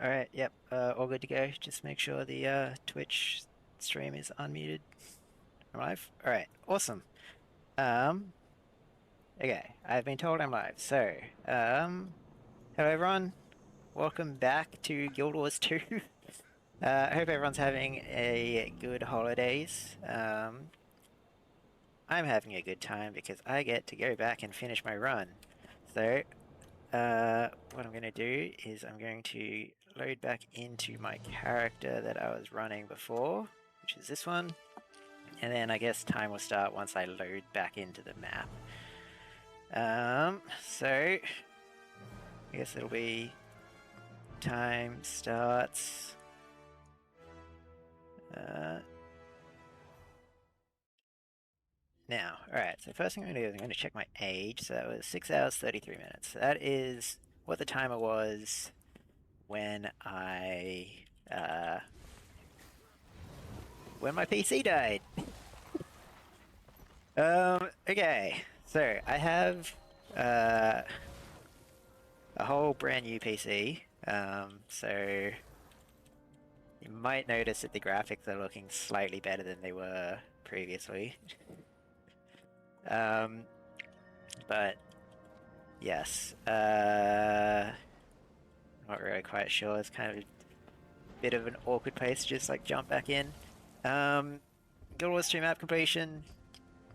Alright, yep, all good to go. Just make sure the Twitch stream is unmuted. I'm live? Alright, awesome. Um, okay, I've been told I'm live. So, hello everyone. Welcome back to Guild Wars 2. I hope everyone's having a good holidays. I'm having a good time because I get to go back and finish my run. So, what I'm going to do is I'm going to load back into my character that I was running before, which is this one, and then I guess time will start once I load back into the map. So I guess it'll be time starts. Now, alright, so first thing I'm going to do is I'm going to check my age. So that was 6 hours 33 minutes. So that is what the timer was when when my PC died. Okay, so I have a whole brand new PC. So you might notice that the graphics are looking slightly better than they were previously. But yes, not really quite sure. It's kind of a bit of an awkward place to just like jump back in. Guild Wars 2 map completion.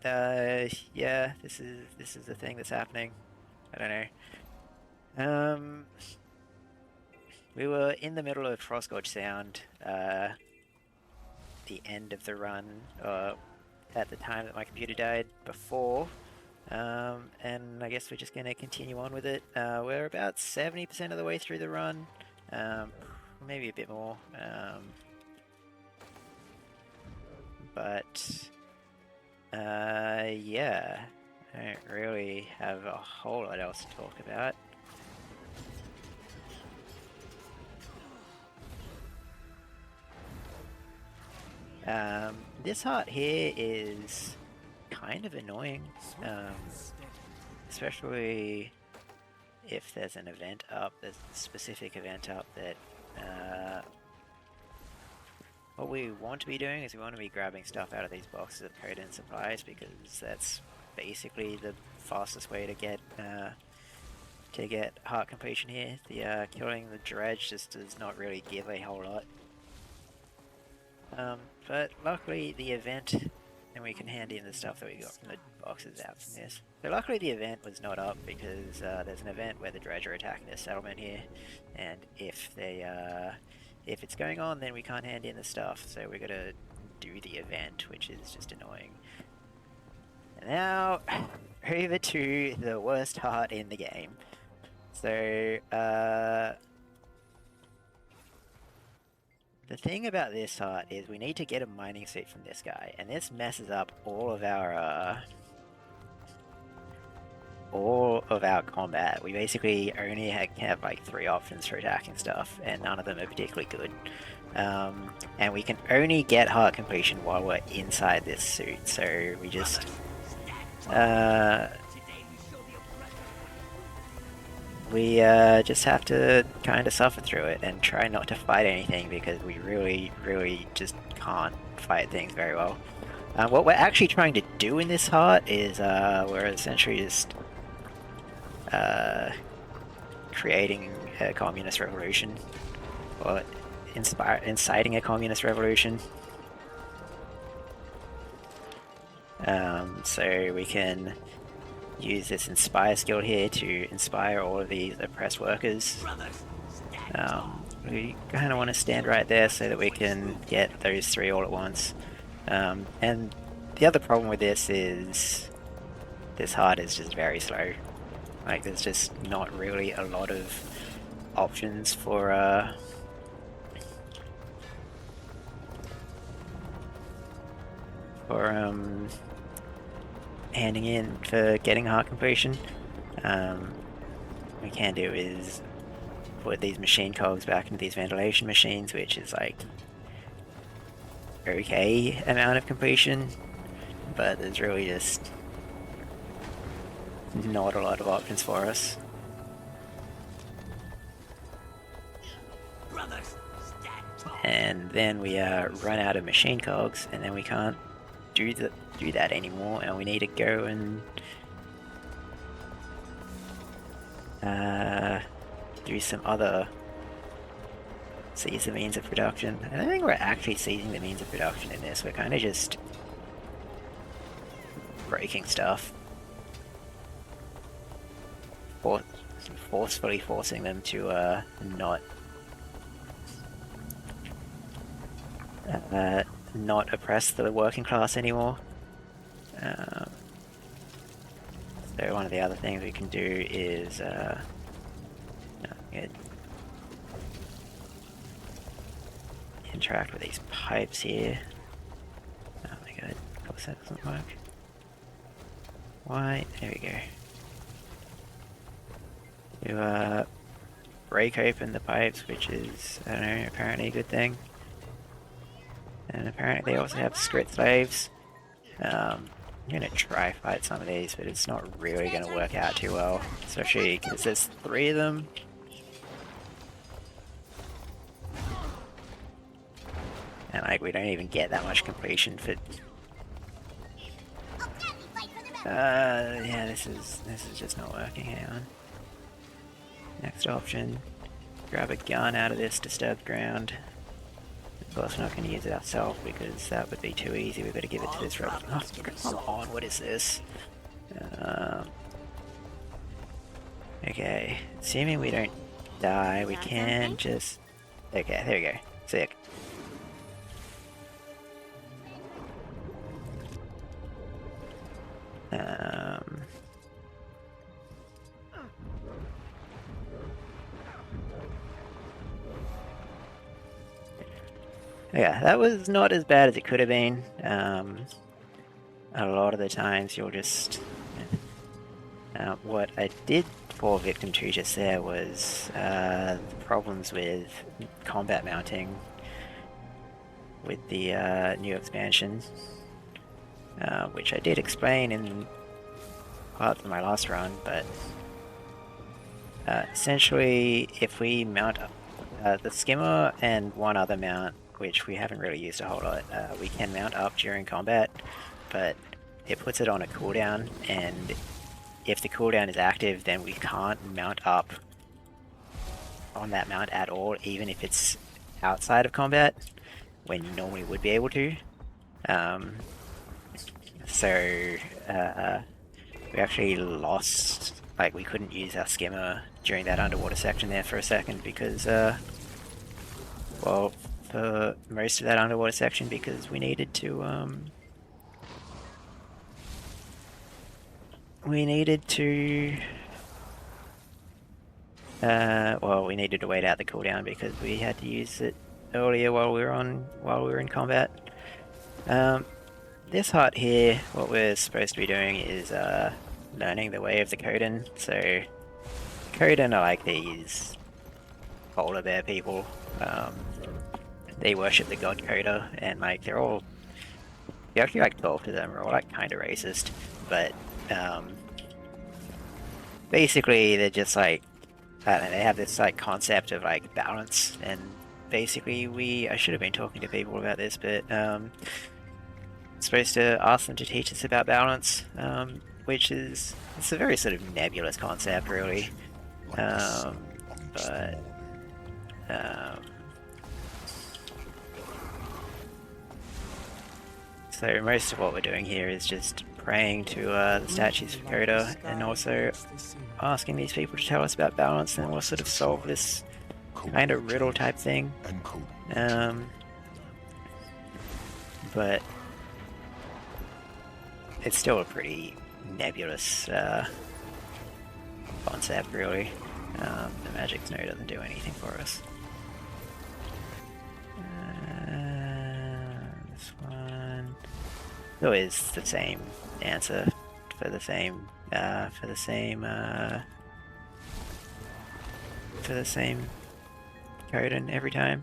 Yeah, this is the thing that's happening. I don't know. We were in the middle of Frostgorge Sound, the end of the run, at the time that my computer died before, and I guess we're just going to continue on with it. We're about 70% of the way through the run, maybe a bit more, but yeah, I don't really have a whole lot else to talk about. This heart here is kind of annoying, especially if there's an event up, there's a specific event up that what we want to be doing is we want to be grabbing stuff out of these boxes of code and supplies, because that's basically the fastest way to get heart completion here. The killing the dredge just does not really give a whole lot. But luckily the event, and we can hand in the stuff that we got from the boxes out from this. So luckily the event was not up, because there's an event where the dredge are attacking this settlement here, and if it's going on, then we can't hand in the stuff, so we're gonna do the event, which is just annoying. And now, over to the worst heart in the game. So, the thing about this heart is we need to get a mining suit from this guy, and this messes up all of our combat. We basically only have like 3 options for attacking stuff, and none of them are particularly good. And we can only get heart completion while we're inside this suit, so we just just have to kind of suffer through it and try not to fight anything, because we really just can't fight things very well. What we're actually trying to do in this heart is we're essentially just creating a communist revolution, or inciting a communist revolution. So we can use this inspire skill here to inspire all of these oppressed workers. We kind of want to stand right there so that we can get those 3 all at once. And the other problem with this is this heart is just very slow. Like, there's just not really a lot of options for handing in for getting heart completion. What we can do is put these machine cogs back into these ventilation machines, which is like okay amount of completion, but there's really just not a lot of options for us. and then we run out of machine cogs, and then we can't do that anymore, and we need to go and do some other seize the means of production. I don't think we're actually seizing the means of production in this. We're kind of just breaking stuff, forcefully forcing them to not oppress the working class anymore. So one of the other things we can do is interact with these pipes here. Oh my god, of course that doesn't work. Why? There we go. To break open the pipes, which is, I don't know, apparently a good thing. And apparently they also have script slaves. I'm gonna try fight some of these, but it's not really gonna work out too well, especially because there's 3 of them. And like we don't even get that much completion for. Yeah, this is just not working. Hang on. Next option: grab a gun out of this disturbed ground. Of course, we're not going to use it ourselves because that would be too easy. We better give it to this robot. Oh, come on! What is this? Okay, assuming we don't die, we can just. Okay, there we go. Sick. Yeah, that was not as bad as it could have been. A lot of the times you'll just... what I did for Victim 2 just there was the problems with combat mounting with the new expansion, which I did explain in parts of my last run, but essentially if we mount the skimmer and one other mount, which we haven't really used a whole lot, we can mount up during combat, but it puts it on a cooldown, and if the cooldown is active then we can't mount up on that mount at all, even if it's outside of combat, when you normally would be able to. So we actually lost, like we couldn't use our skimmer during that underwater section there for a second because, well, for most of that underwater section, because we needed to, well, we needed to wait out the cooldown because we had to use it earlier while we were in combat. This hut here, what we're supposed to be doing is learning the way of the Kodan. So Kodan are like these polar bear people. They worship the god Koda, and like they're all, you actually like talk to them, are all like kind of racist, but basically they're just like, I don't know, they have this like concept of like balance, and basically I should have been talking to people about this, but supposed to ask them to teach us about balance, which is, it's a very sort of nebulous concept really, but so most of what we're doing here is just praying to the statues of Koda, and also asking these people to tell us about balance, and we'll sort of solve this kind of riddle type thing. But it's still a pretty nebulous concept, really. The magic snow doesn't do anything for us. This one. It's always the same answer for the same Kodan every time.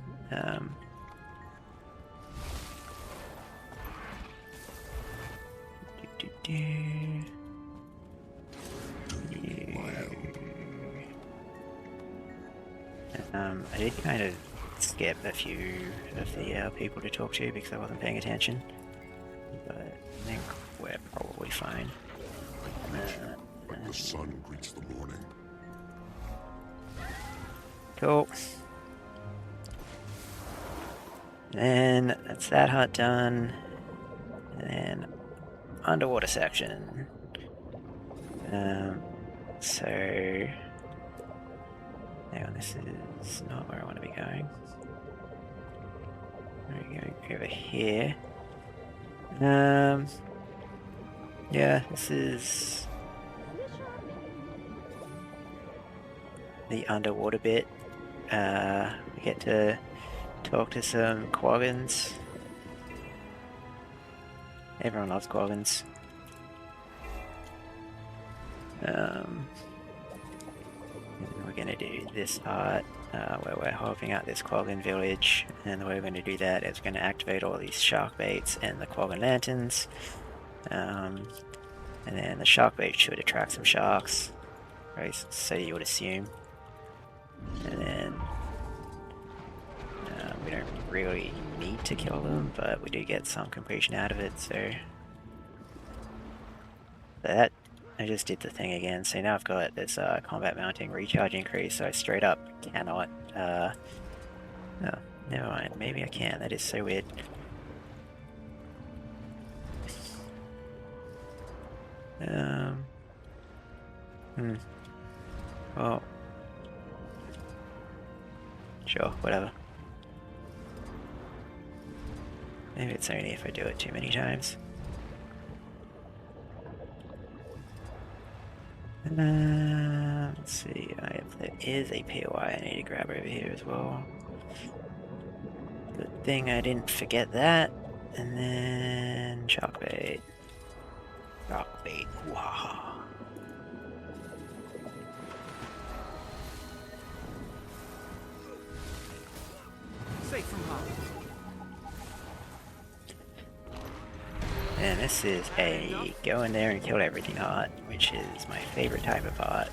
I did kind of skip a few of the people to talk to because I wasn't paying attention. But I think we're probably fine. The sun greets the morning. Cool. And that's that hut done. And then underwater section. So hang on, this is not where I want to be going. We're going over here. Yeah, this is the underwater bit. We get to talk to some quaggins. Everyone loves quaggins. We're going to do this part where we're helping out this quaggin village, and the way we're going to do that is we're going to activate all these shark baits and the quaggin lanterns, and then the shark bait should attract some sharks, right? So you would assume, and then we don't really need to kill them, but we do get some completion out of it. So that. I just did the thing again, so now I've got this combat mounting recharge increase, so I straight up cannot, oh, never mind, maybe I can, that is so weird. Well, sure, whatever. Maybe it's only if I do it too many times. Let's see, there is a POI I need to grab over here as well. Good thing I didn't forget that. And then shark bait. Shark bait. Wow. Safe from harm. And this is a go in there and kill everything part, which is my favorite type of part.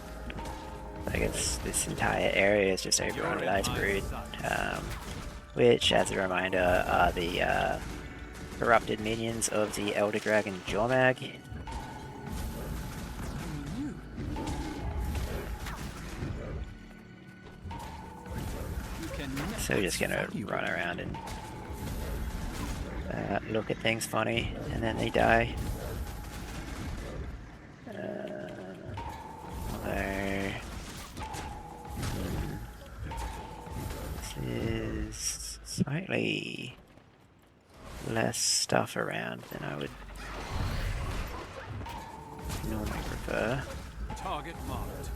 I guess this entire area is just overrun with ice brood, which, as a reminder, are the corrupted minions of the Elder Dragon Jormag. So we're just gonna run around and look at things funny, and then they die. This is slightly less stuff around than I would normally prefer. Target marked.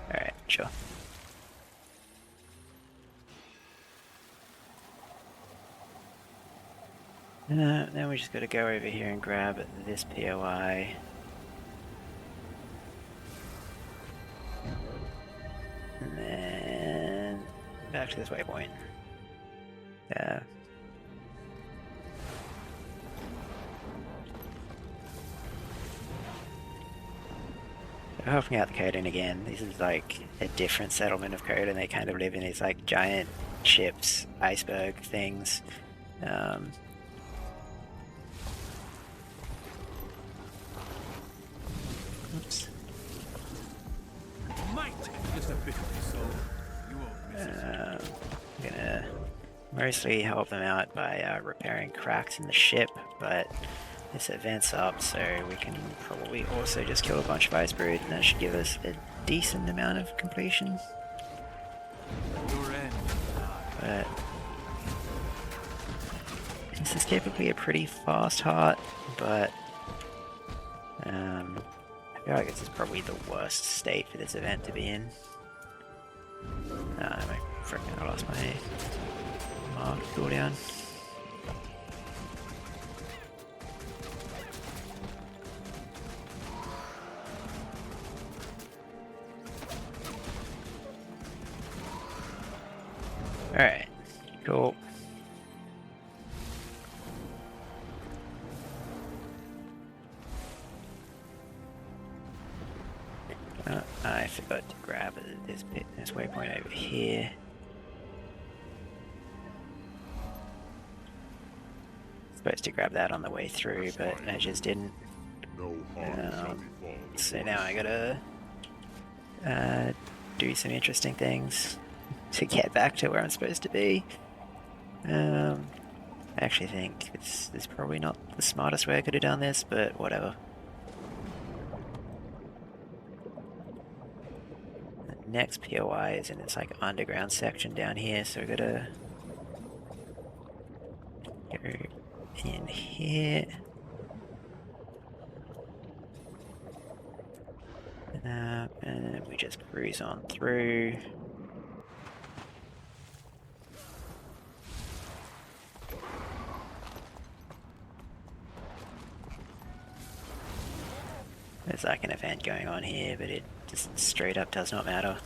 Alright, sure. Then we just gotta go over here and grab this POI. And then back to this waypoint. Helping out the Codan again. This is like a different settlement of Codan. They kind of live in these like giant ships, iceberg things. Oops. Just a bit of the soul. You won't miss it. I'm gonna mostly help them out by repairing cracks in the ship, but this event's up, so we can probably also just kill a bunch of ice brood, and that should give us a decent amount of completion. Your end. But this is typically a pretty fast heart, but I feel like this is probably the worst state for this event to be in. I lost my mark cooldown. Alright, cool. I forgot to grab this waypoint over here. Supposed to grab that on the way through, but I just didn't. No harm shall befall. So now I gotta do some interesting things to get back to where I'm supposed to be. I actually think this is probably not the smartest way I could have done this, but whatever. The next POI is in this like underground section down here, so we gotta go in here. And we just cruise on through. There's like an event going on here, but it just straight up does not matter.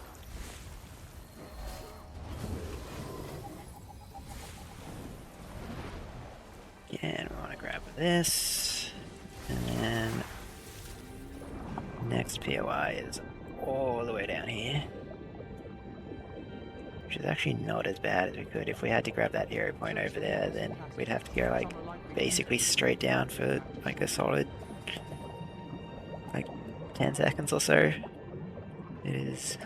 Again, we want to grab this, and then next POI is all the way down here, which is actually not as bad as we could. If we had to grab that hero point over there, then we'd have to go like basically straight down for like a solid like 10 seconds or so. It is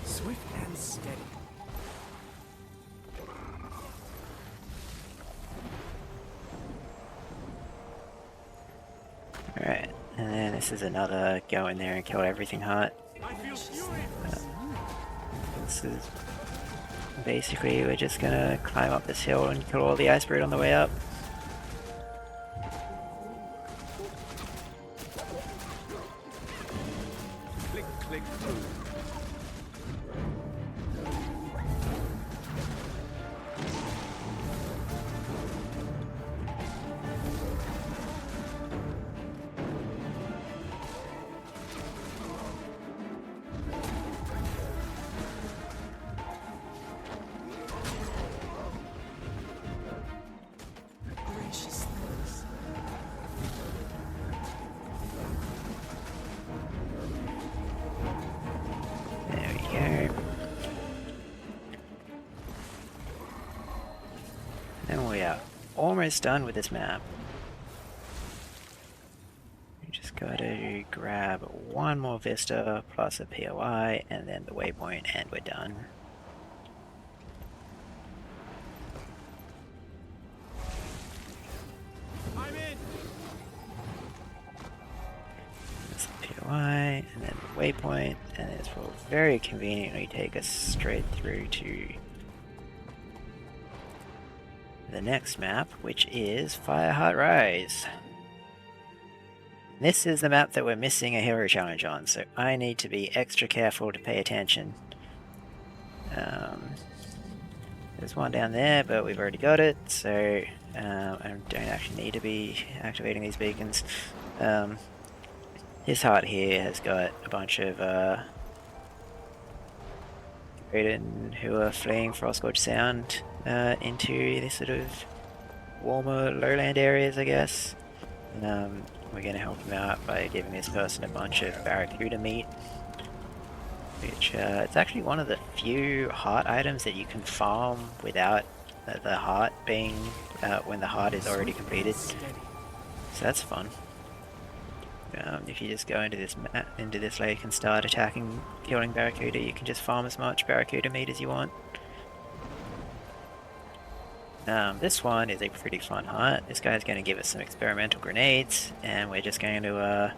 Swift and steady. alright, and then this is another go in there and kill everything hot. I feel furious. This is basically, we're just gonna climb up this hill and kill all the ice brood on the way up. Click, click. Gracious things. There we go. And we are almost done with this map. We just gotta grab one more vista plus a POI and then the waypoint, and we're done. I'm in. That's the POI, and then the waypoint, and this will very conveniently take us straight through to the next map, which is Fireheart Rise. This is the map that we're missing a hero challenge on, so I need to be extra careful to pay attention. There's one down there, but we've already got it, so I don't actually need to be activating these beacons. This heart here has got a bunch of Raiden who are fleeing Frostgorge Sound into this sort of warmer lowland areas, I guess. We're going to help them out by giving this person a bunch of Barracuda meat, which it's actually one of the few heart items that you can farm without the heart being when the heart is already completed. So that's fun. If you just go into this lake and start attacking, killing Barracuda, you can just farm as much Barracuda meat as you want. This one is a pretty fun hunt. This guy's going to give us some experimental grenades, and we're just going to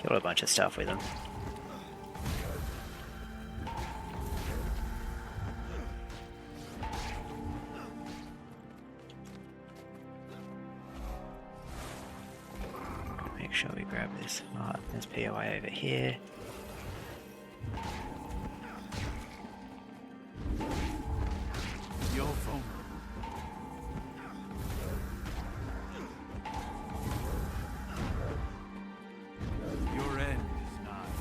kill a bunch of stuff with them. Make sure we grab this heart. There's POI over here. You're vulnerable. Your end is nigh.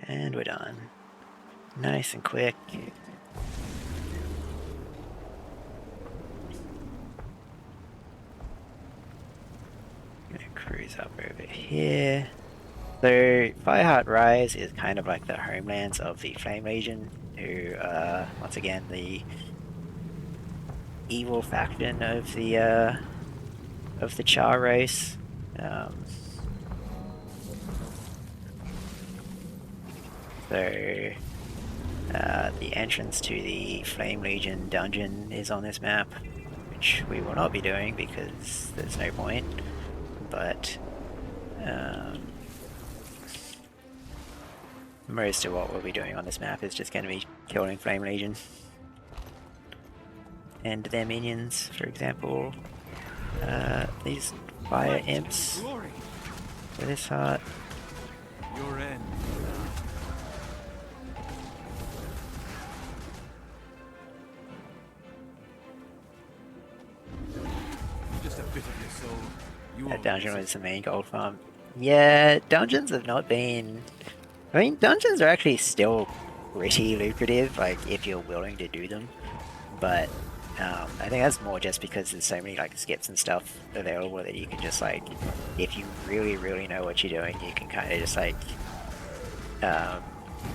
And we're done. Nice and quick. Gonna cruise up over here. So Fireheart Rise is kind of like the homelands of the Flame Legion, who once again the evil faction of the Char race. So the entrance to the Flame Legion dungeon is on this map, which we will not be doing because there's no point. But most of what we'll be doing on this map is just going to be killing Flame Legion and their minions, for example. These fire imps Glory, with this heart. your end. Just a bit of your soul. You That will dungeon miss was the main gold farm. Yeah, dungeons have not been... I mean, dungeons are actually still pretty lucrative, like, if you're willing to do them. But I think that's more just because there's so many, like, skips and stuff available that you can just, like, if you really, really know what you're doing, you can kind of just, like,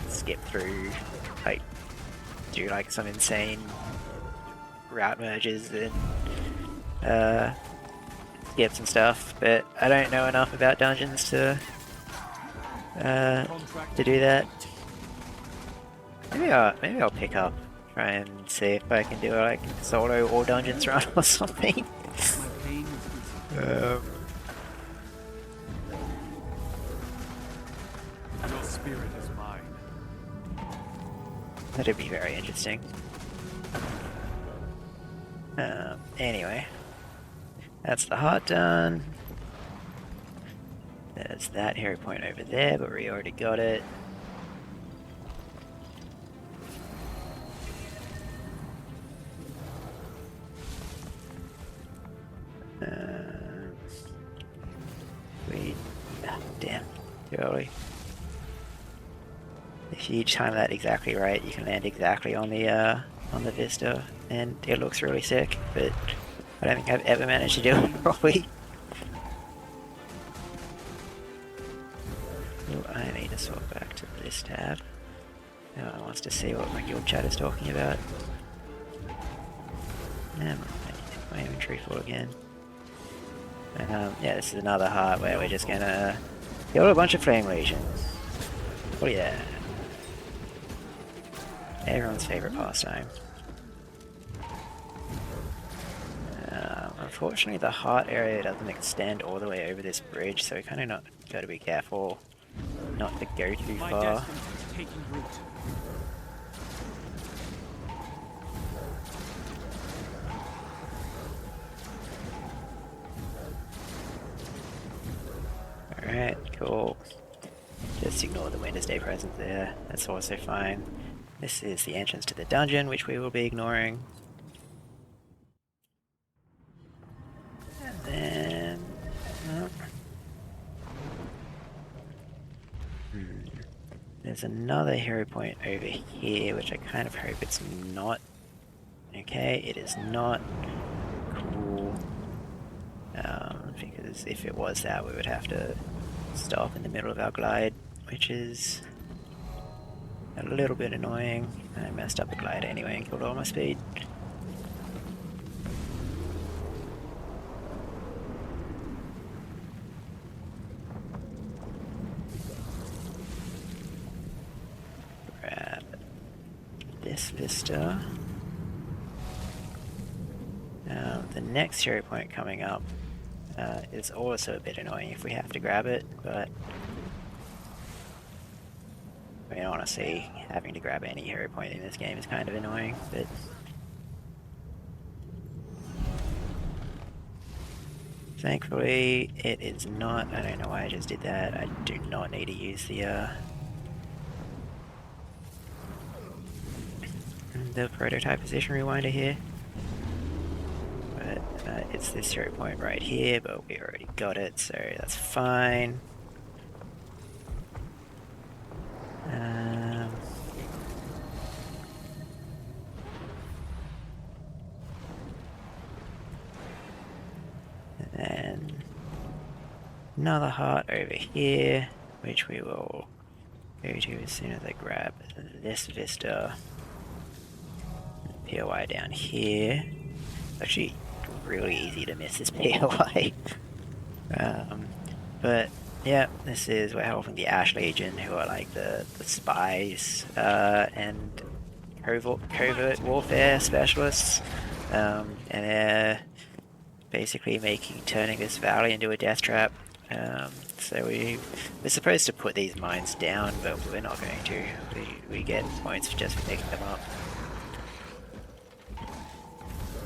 skip through, like, do, like, some insane route merges and, skips and stuff, but I don't know enough about dungeons to do that. Maybe I'll pick up, try and see if I can do a, like, solo or dungeons run or something. my pain is easy. Your spirit is mine. That'd be very interesting. Anyway, that's the heart done. There's that hero point over there, but we already got it. Damn, too early. If you time that exactly right, you can land exactly on the Vista, and it looks really sick. But I don't think I've ever managed to do it properly. Ooh, I need to swap back to this tab. No one wants to see what my guild chat is talking about. I need my inventory full again. Yeah, this is another heart where we're just gonna kill a bunch of Flame Legions. Oh yeah. Everyone's favorite pastime. Unfortunately, the heart area doesn't extend all the way over this bridge, so we kind of not got to be careful not to go too My far. destiny is taking root. Alright, cool. Just ignore the Wednesday presence there. That's also fine. This is the entrance to the dungeon, which we will be ignoring. And then... There's another hero point over here, which I kind of hope it's not. Okay, it is not. Cool. Because if it was that, we would have to stop in the middle of our glide, which is a little bit annoying. I messed up the glide anyway and killed all my speed. Grab this Vista. The next hero point coming up is also a bit annoying if we have to grab it, but I mean, honestly, having to grab any hero point in this game is kind of annoying, but thankfully it is not. I don't know why I just did that. I do not need to use the prototype position rewinder here. But it's this hero point right here, but we already got it, so that's fine. another heart over here, which we will go to as soon as I grab this vista. POI down here. Actually, really easy to miss this POI. But yeah, we're helping the Ash Legion, who are like the spies and covert warfare specialists, and they're basically turning this valley into a death trap. So we're supposed to put these mines down, but we're not going to. We get points just for picking them up.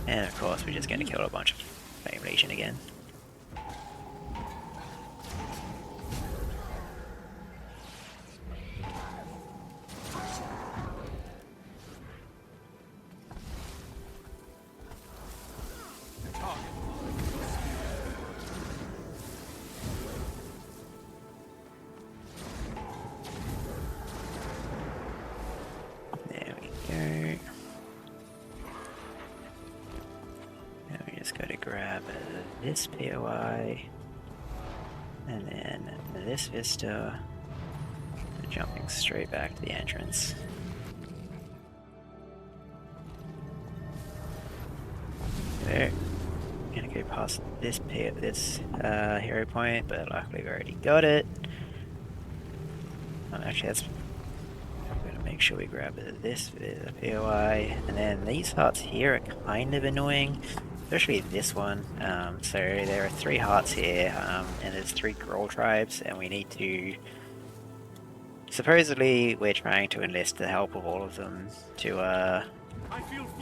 And of course, we're just going to kill a bunch of Flame Legion again. There we go. Now we just got to grab this POI, and then this Vista, jumping straight back to the entrance. There. Gonna go past this hero point, but luckily we already got it. Actually, I'm gonna make sure we grab this POI, and then these hearts here are kind of annoying, especially this one. So there are 3 hearts here, and there's 3 Groll tribes, and we need to. Supposedly, we're trying to enlist the help of all of them to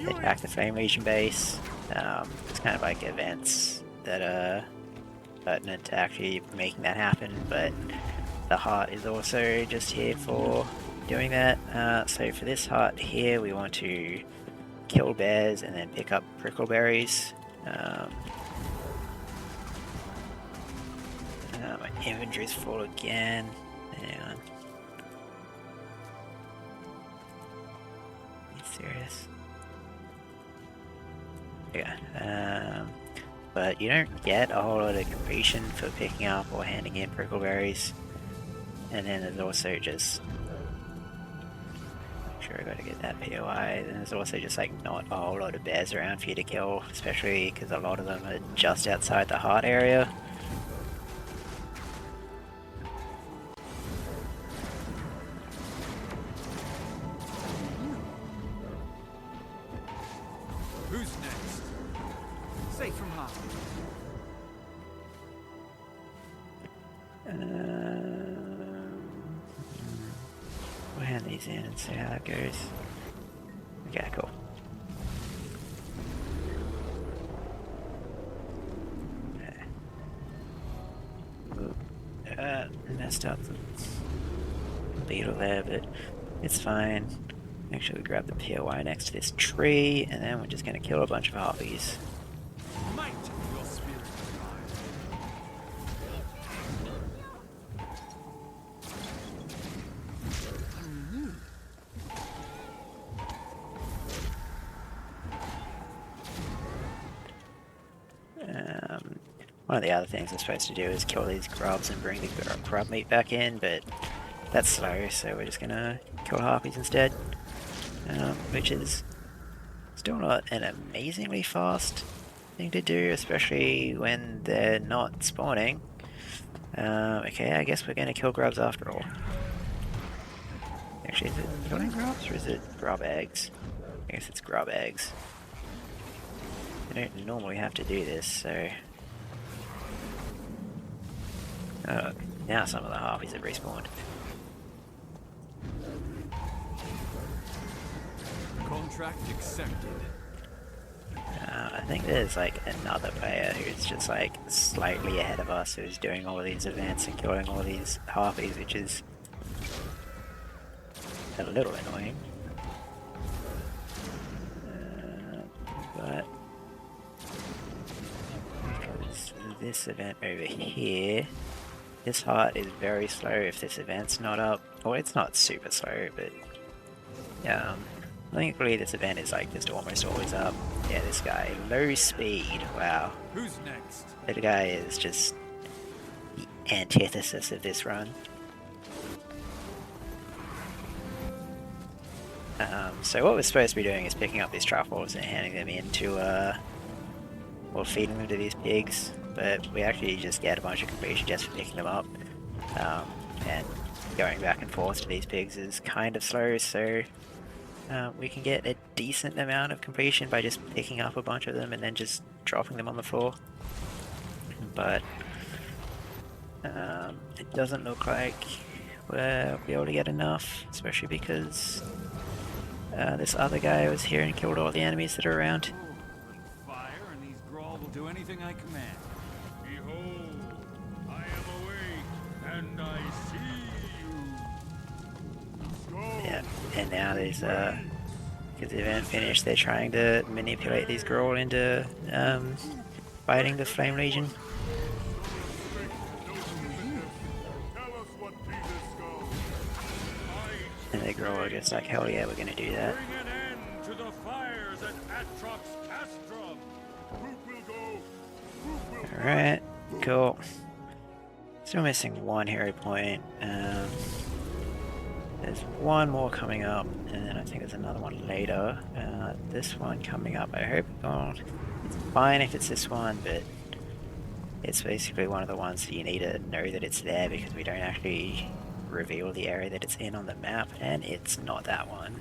attack the Flame Legion base. It's kind of like events that are pertinent to actually making that happen, but the heart is also just here for doing that. So for this heart here, we want to kill bears and then pick up prickleberries. My inventory's full again. Hang on. Are you serious? Yeah, but you don't get a whole lot of completion for picking up or handing in prickleberries. And then there's also just... Make sure I gotta get that POI. Then there's also just like not a whole lot of bears around for you to kill, especially because a lot of them are just outside the heart area. Who's next? Safe from harm. We'll hand these in and see how that goes. Okay, cool. Messed up the beetle there, but it's fine. Make sure we grab the POI next to this tree, and then we're just going to kill a bunch of harpies. Might of your spirit One of the other things we're supposed to do is kill these grubs and bring the grub meat back in, but that's slow, so we're just going to kill harpies instead. Which is still not an amazingly fast thing to do, especially when they're not spawning. Okay, I guess we're going to kill grubs after all. Actually, is it killing grubs or is it grub eggs? I guess it's grub eggs. I don't normally have to do this, so... Oh, now some of the harpies have respawned. contract accepted. I think there's like another player who's just like slightly ahead of us who's doing all of these events and killing all of these harpies, which is a little annoying. But because this event over here, this heart is very slow if this event's not up. Well, it's not super slow, but thankfully this event is like just almost always up. Yeah, this guy, low speed, wow. Who's next? That guy is just... antithesis of this run. So what we're supposed to be doing is picking up these truffles and handing them in to, or feeding them to these pigs, but we actually just get a bunch of completion just for picking them up, and going back and forth to these pigs is kind of slow, so we can get a decent amount of completion by just picking up a bunch of them and then just dropping them on the floor. But it doesn't look like we'll be able to get enough, especially because this other guy was here and killed all the enemies that are around. Fire, and these Grawl will do anything I command. Behold, I am awake, and I see you. Yeah, and now there's because the event finished, they're trying to manipulate these Grawl into fighting the Flame Legion. And the Grawl are just like, hell yeah, we're gonna do that. Bring an end to the fires at Atrox Castrum. Alright, cool. Still missing one hero point. There's one more coming up, and then I think there's another one later. This one coming up, I hope it's fine if it's this one, but it's basically one of the ones that you need to know that it's there because we don't actually reveal the area that it's in on the map, and it's not that one.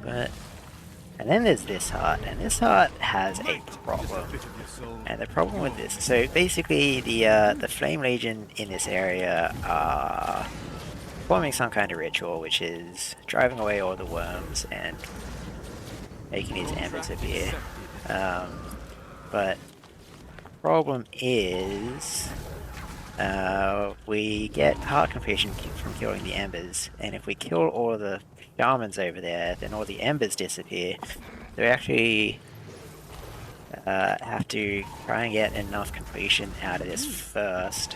But and then there's this hut, and this hut has a problem. And the problem with this, so basically the Flame Legion in this area are performing some kind of ritual, which is driving away all the worms and making these embers appear. But problem is we get heart completion from killing the embers, and if we kill all of the shamans over there, then all the embers disappear. So we actually have to try and get enough completion out of this first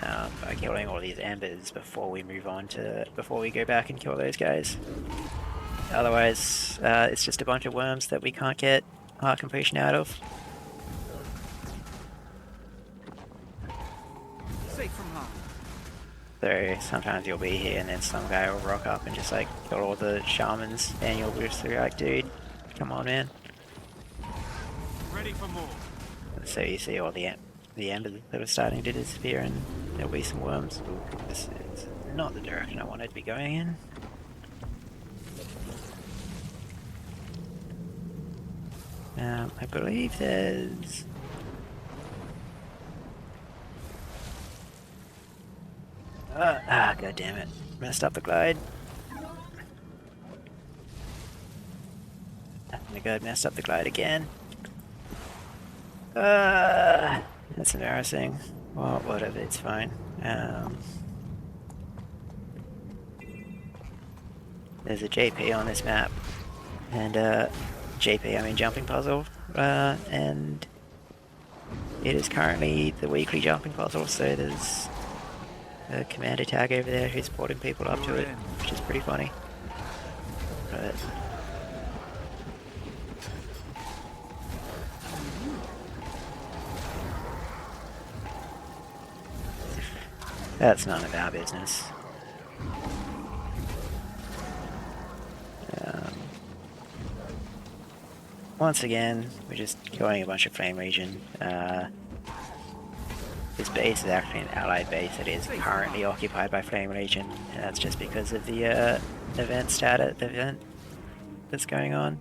by killing all these embers before we move on to before we go back and kill those guys. Otherwise, it's just a bunch of worms that we can't get heart completion out of. Safe from harm. So sometimes you'll be here and then some guy will rock up and just like kill all the shamans, and you'll just be like, dude, come on, man. Ready for more. So you see all the embers that are starting to disappear, and there'll be some worms. Ooh, this is not the direction I wanted to be going in. I believe there's... god damn it. Messed up the glide. Oh my god, messed up the glide again. That's embarrassing. Well, whatever, it's fine. There's a JP on this map, and JP, I mean jumping puzzle, and it is currently the weekly jumping puzzle, so there's a commander tag over there who's porting people up to it, which is pretty funny. But that's none of our business. Once again, we're just killing a bunch of Flame Legion. This base is actually an allied base that is currently occupied by Flame Legion, and that's just because of the event that's going on.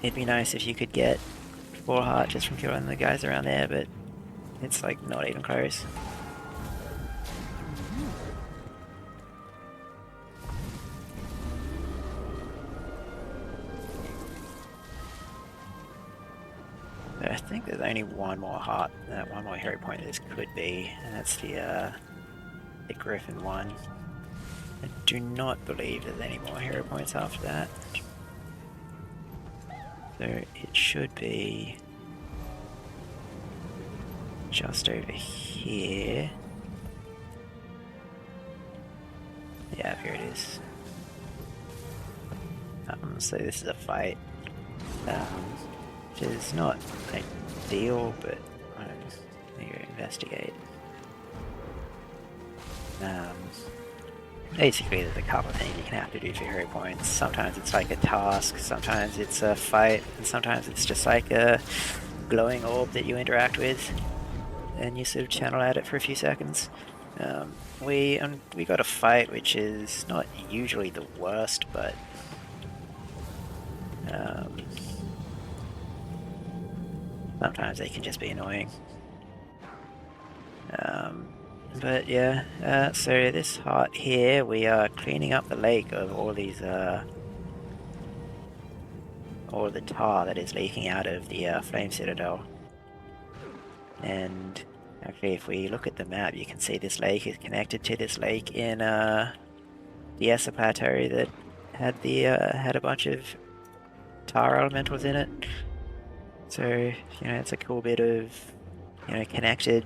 It'd be nice if you could get 4 heart just from killing the guys around there, but it's like not even close. I think there's only one more heart, one more hero point this could be, and that's the Griffin one. I do not believe there's any more hero points after that. So it should be just over here. Yeah, here it is. So this is a fight. which is not ideal, but I need to investigate. Basically, there's a couple of things you can have to do for hero points. Sometimes it's like a task, sometimes it's a fight, and sometimes it's just like a glowing orb that you interact with, and you sort of channel at it for a few seconds. We got a fight, which is not usually the worst, but sometimes they can just be annoying. But yeah, so this hut here, we are cleaning up the lake of all these, all the tar that is leaking out of the Flame Citadel. And actually, if we look at the map, you can see this lake is connected to this lake in the Essa Plateau that had the had a bunch of tar elementals in it. So you know, it's a cool bit of connected.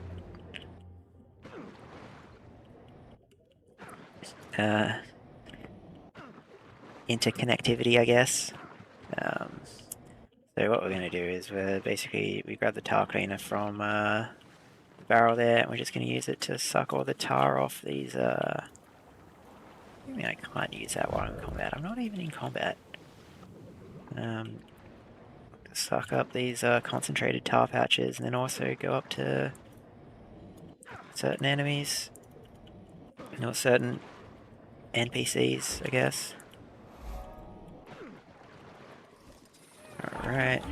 Interconnectivity, I guess. So what we're going to do is we grab the tar cleaner from the barrel there, and we're just going to use it to suck all the tar off these. I mean, I can't use that while I'm in combat. I'm not even in combat. Suck up these concentrated tar patches, and then also go up to certain enemies, or certain NPCs, I guess. Alright.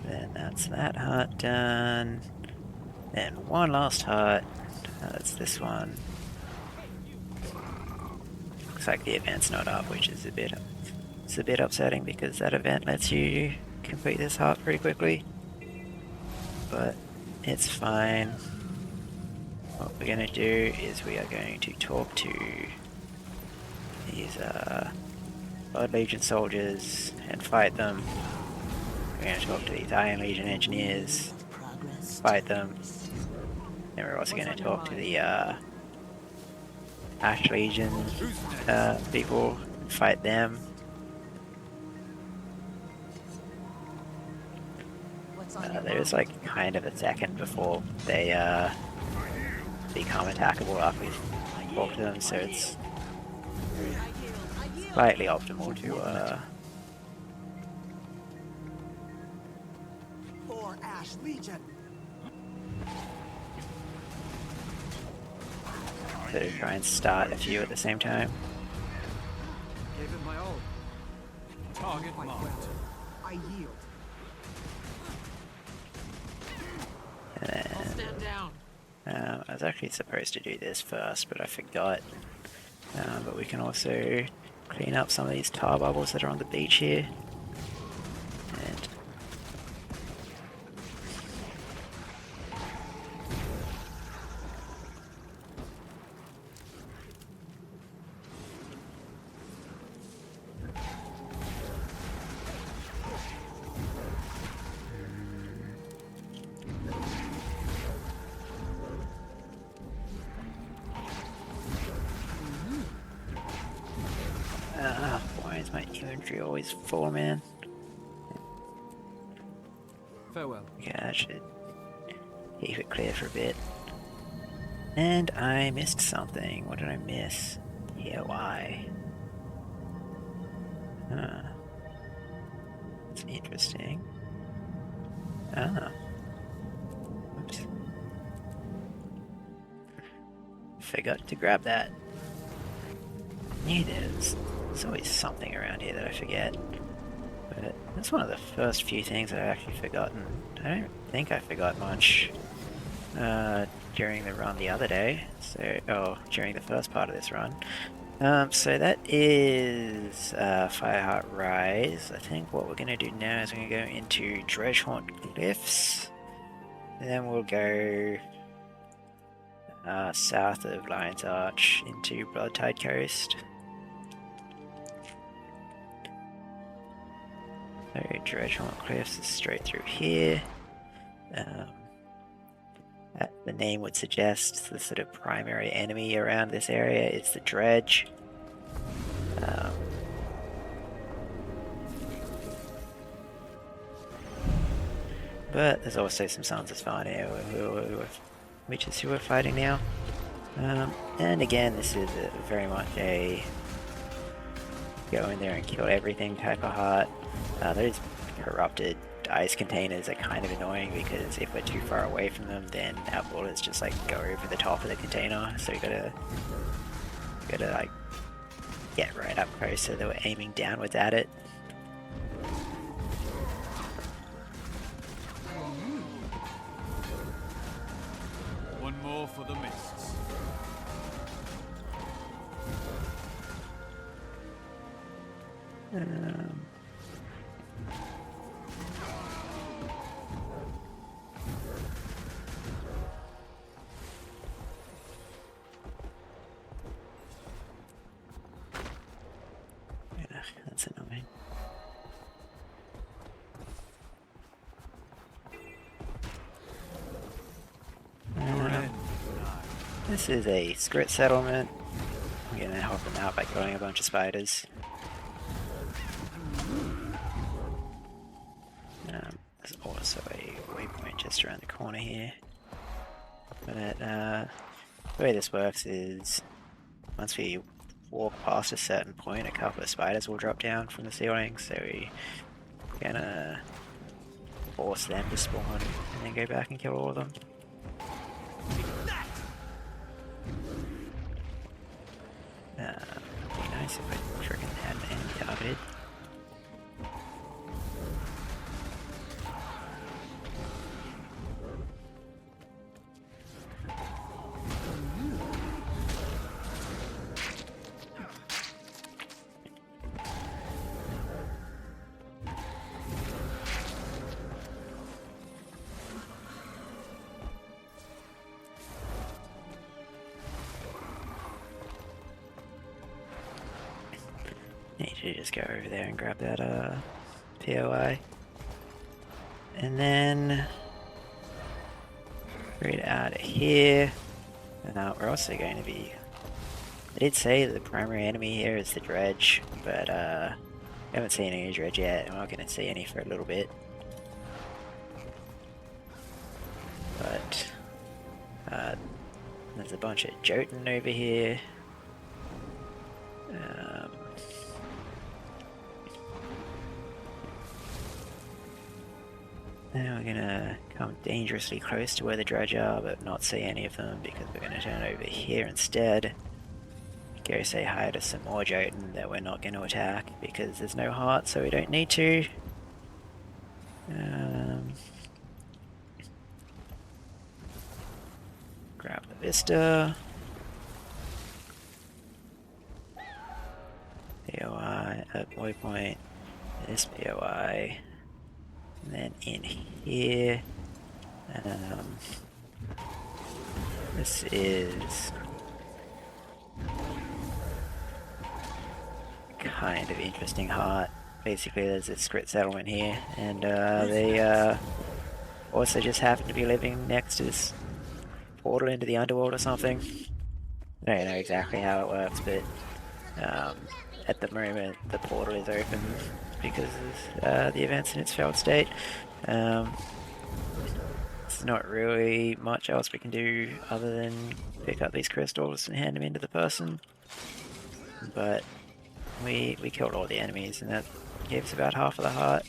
Then that's that hut done. Then one last hut. That's this one. Looks like the event's not up, which is a bit upsetting because that event lets you complete this hut pretty quickly. But it's fine. What we're going to do is we are going to talk to these Blood Legion soldiers and fight them. We're going to talk to these Iron Legion engineers, fight them. Then we're also going to talk to the Ash Legion people, fight them. There's like kind of a second before they become attackable after we talk to them, so it's slightly optimal to For Ash Legion. try and start a few at the same time. Gave it my all. Target marked. I yield. And then, Stand down. I was actually supposed to do this first, but I forgot. But we can also clean up some of these tar bubbles that are on the beach here. And why is my inventory always full, man? Farewell. Okay, that should keep it clear for a bit. And I missed something. What did I miss? Yeah, why? Huh. That's interesting. Ah. Oops. Forgot to grab that. Knew there's always something around here that I forget. But that's one of the first few things that I've actually forgotten. I don't think I forgot much during the run the other day. During the first part of this run. So that is Fireheart Rise. I think what we're going to do now is we're going to go into Dredgehaunt Cliffs. And then we'll go south of Lion's Arch into Bloodtide Coast. So Dredgehaunt Cliffs is straight through here. the name would suggest, the sort of primary enemy around this area is the dredge. But there's also some Sons of Spawn here, witches who are fighting now. And again, this is very much a go in there and kill everything type of heart. Those corrupted ice containers are kind of annoying because if we're too far away from them, then our bullets just like go over the top of the container. So we gotta like get right up close so that we're aiming downwards at it. One more for the mists. Ugh, that's annoying. This is a Skrit settlement. I'm gonna help them out by killing a bunch of spiders. There's also a waypoint just around the corner here. But the way this works is once we walk past a certain point, a couple of spiders will drop down from the ceiling, so we're gonna force them to spawn and then go back and kill all of them. It'd be nice if I freaking had an enemy targeted. Need to just go over there and grab that POI. And then right out of here. And we're also going to be... I did say that the primary enemy here is the dredge, but we haven't seen any dredge yet, and we're not going to see any for a little bit. But there's a bunch of Jotun over here. Now we're gonna come dangerously close to where the dredge are, but not see any of them because we're gonna turn over here instead. Go say hi to some more Jotun that we're not gonna attack because there's no heart, so we don't need to. Grab the Vista. POI at waypoint. This POI. And then in here, this is kind of interesting heart. Basically there's a Skrit settlement here, and they also just happen to be living next to this portal into the underworld or something. I don't know exactly how it works, but at the moment the portal is open because of the events in its failed state. There's not really much else we can do other than pick up these crystals and hand them into the person. But we killed all the enemies, and that gave us about half of the heart.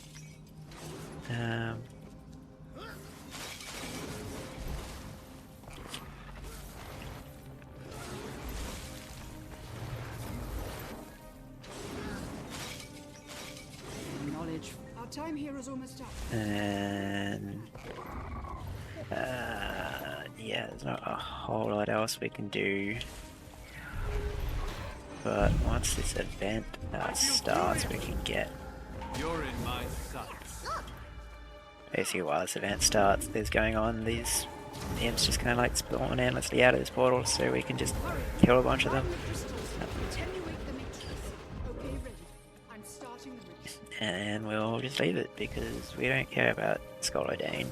Our time here is almost up. And yeah, there's not a whole lot else we can do. But once this event starts, we can get... You're in my sights. Basically, while this event starts, there's going on, these imps just kind of like spawn endlessly out of this portal, so we can just kill a bunch of them. And we'll just leave it, because we don't care about Scholar Dane.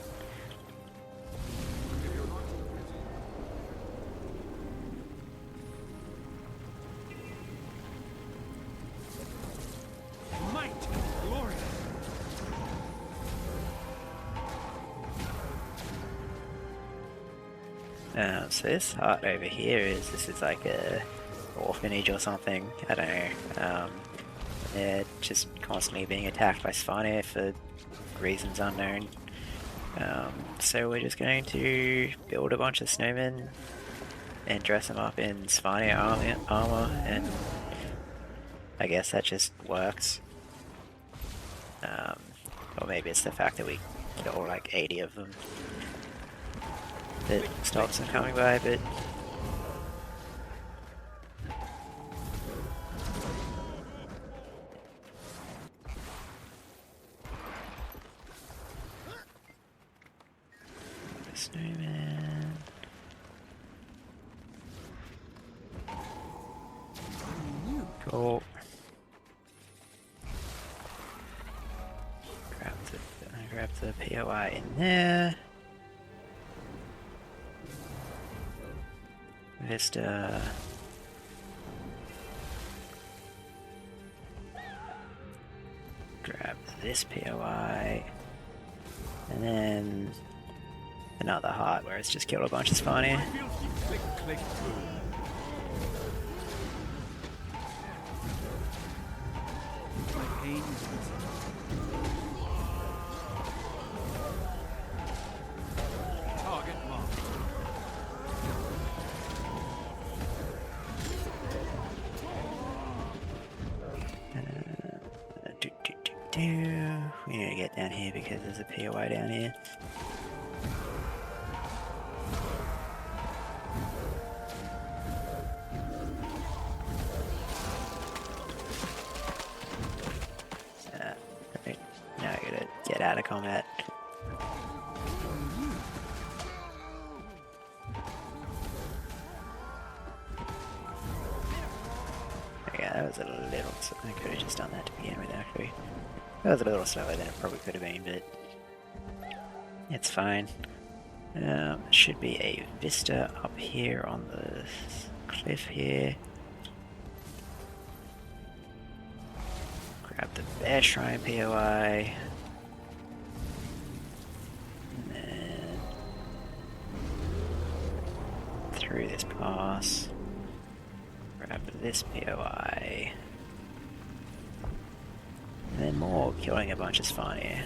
So this hut over here this is like a orphanage or something. I don't know. They're just constantly being attacked by Spawner for reasons unknown. So we're just going to build a bunch of snowmen and dress them up in Spawner armor, and I guess that just works. Or maybe it's the fact that we kill like 80 of them that stops them coming by, but snowman. Cool. Grab the POI in there. Vista. Grab this POI. And then another heart where it's just killed a bunch of Spawner. Click, click. Target marked. We need to get down here because there's a POI down here. Now I gotta get out of combat. Yeah, that was a little... I could have just done that to begin with, actually. That was a little slower than it probably could have been, but it's fine. Should be a vista up here on the cliff here. Grab the Bear Shrine POI. And then through this pass. Grab this POI. And then more, killing a bunch of Spawner.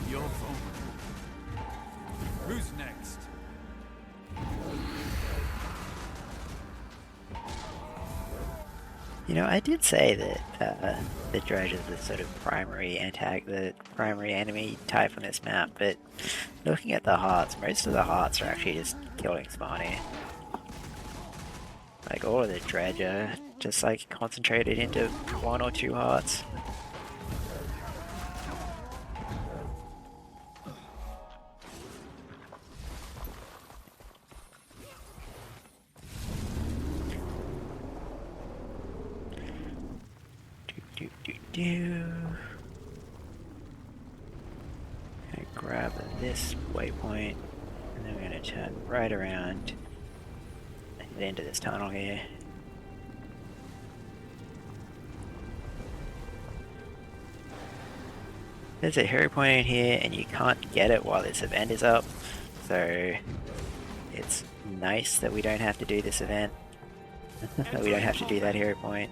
Your phone. Who's next? You know, I did say that the dredge is the sort of primary enemy type on this map, but looking at the hearts, most of the hearts are actually just killing Spawner. Like all of the dredge are just like concentrated into 1 or 2 hearts. Gonna grab this waypoint, and then we're gonna turn right around and get into this tunnel here. There's a hero point in here, and you can't get it while this event is up, so it's nice that we don't have to do this event. We don't have to do that hero point.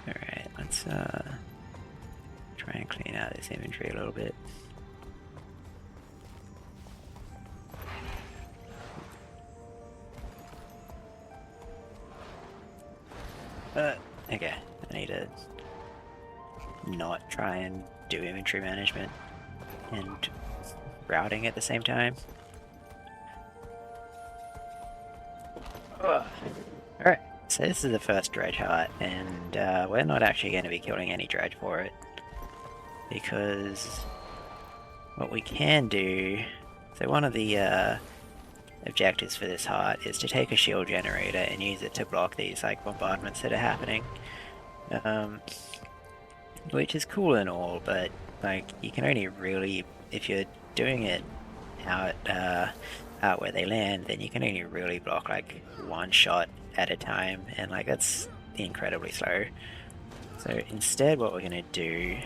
Alright, let's try and clean out this inventory a little bit. Okay, I need to not try and do inventory management and routing at the same time. Alright, so this is the first dredge hut, and we're not actually going to be killing any dredge for it, because what we can do... So one of the objectives for this hut is to take a shield generator and use it to block these like bombardments that are happening. Which is cool and all, but like you can only really, if you're doing it out out where they land, then you can only really block like one shot at a time, and like that's incredibly slow. So instead what we're going to do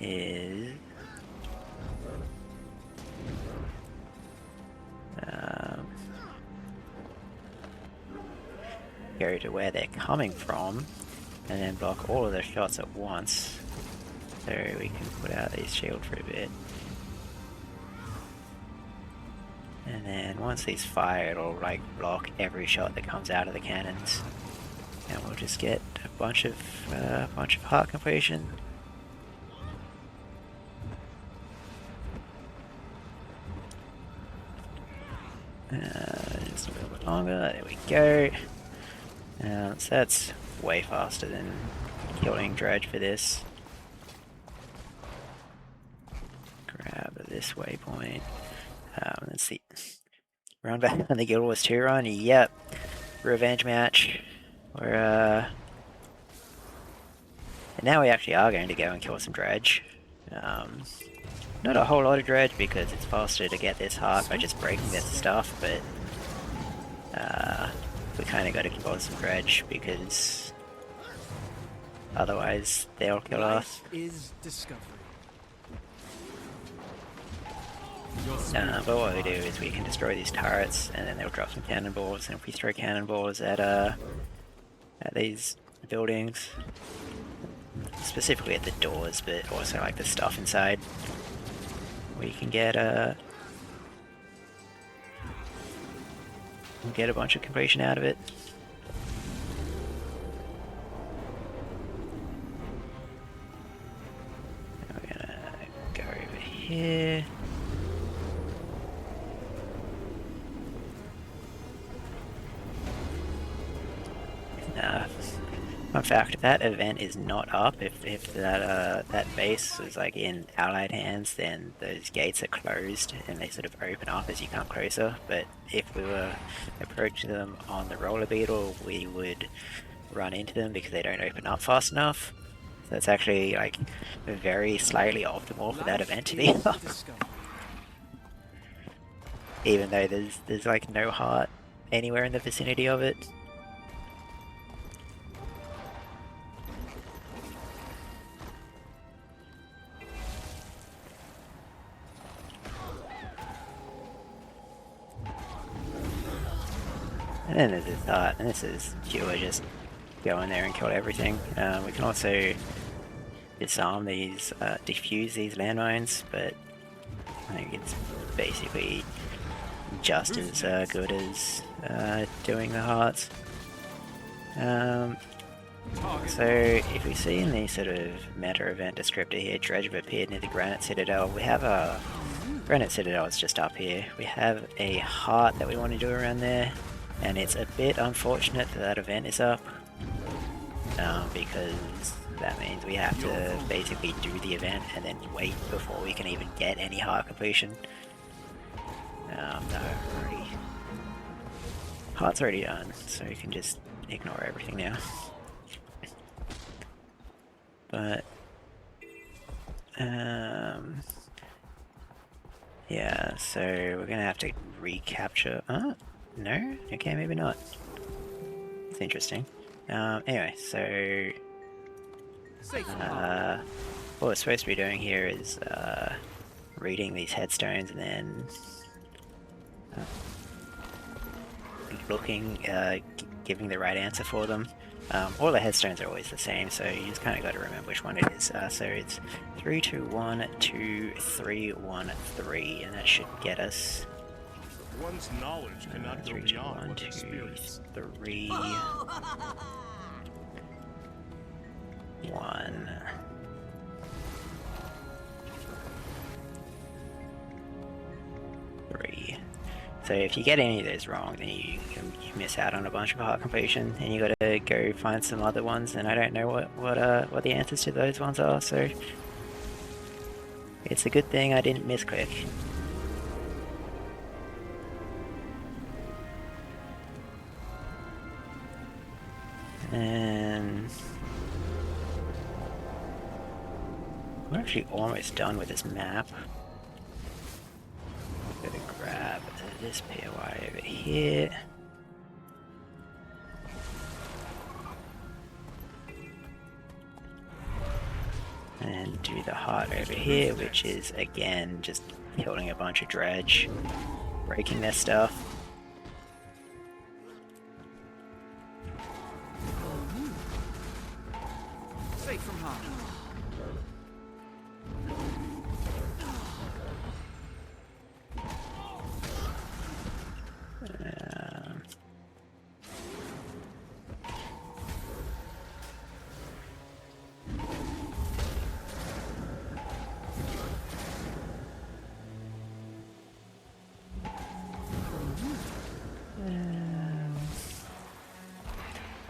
is go to where they're coming from and then block all of their shots at once, so we can put out these shield for a bit. And then once these fire, it'll like block every shot that comes out of the cannons, and we'll just get a bunch of heart completion. Just a little bit longer. There we go. So that's way faster than killing Dredge for this. Grab this waypoint. Let's see. Run back on the Guild Wars 2 run. Yep. Revenge match. We're and now we actually are going to go and kill some Dredge. Not a whole lot of Dredge because it's faster to get this heart by just breaking this stuff, but we kind of got to kill some Dredge because otherwise they'll kill us. Is discovery. But what we do is we can destroy these turrets, and then they'll drop some cannonballs, and if we throw cannonballs at these buildings, specifically at the doors, but also like the stuff inside, we can get a bunch of completion out of it. Now we're gonna go over here. Fun fact, if that event is not up, if that base is like in Allied hands, then those gates are closed and they sort of open up as you come closer. But if we were approaching them on the roller beetle, we would run into them because they don't open up fast enough. So it's actually like very slightly optimal for that event to be up. Even though there's like no heart anywhere in the vicinity of it. And then there's this heart, and this is pure just go in there and kill everything. We can also disarm these, defuse these landmines, but I think it's basically just as good as doing the hearts. So if we see in the sort of meta event descriptor here, Dredge have appeared near the Granite Citadel. We have a Granite Citadel is just up here. We have a heart that we want to do around there, and it's a bit unfortunate that that event is up, because that means we have to basically do the event and then wait before we can even get any heart completion. No, heart's already done, so we can just ignore everything now. But yeah, so we're gonna have to recapture. No, okay, maybe not. It's interesting. Anyway, so what we're supposed to be doing here is reading these headstones and then looking, giving the right answer for them. All the headstones are always the same, so you just kind of got to remember which one it is. So it's 3212313, and that should get us. One's knowledge cannot go beyond one's experience. 3, 1. So if you get any of those wrong, then you miss out on a bunch of heart completion, and you gotta go find some other ones, and I don't know what the answers to those ones are, so it's a good thing I didn't misclick. And we're actually almost done with this map. Gotta grab this POI over here. And do the heart over here, which is again just killing a bunch of dredge, breaking their stuff. Safe from harm.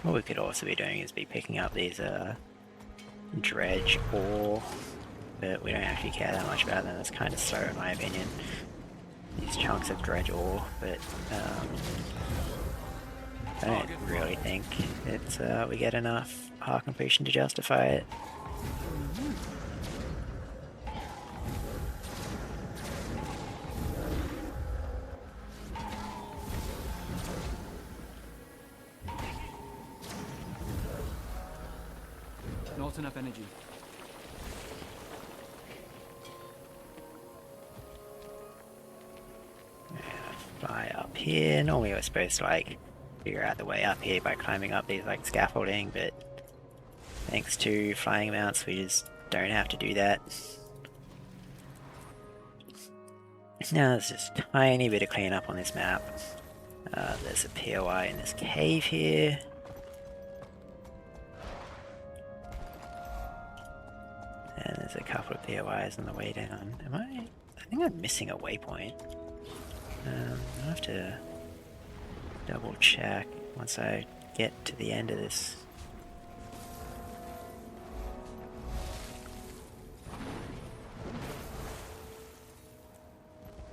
What we could also be doing is be picking up these dredge ore, but we don't actually care that much about them. It's kind of slow in my opinion. These chunks of dredge ore, but I don't really think it's we get enough heart completion to justify it. Not enough energy. Fly up here. Normally we're supposed to like figure out the way up here by climbing up these like scaffolding, but thanks to flying mounts we just don't have to do that. Now there's just a tiny bit of cleanup on this map. There's a POI in this cave here. And there's a couple of POIs on the way down. I think I'm missing a waypoint. I'll have to double check once I get to the end of this.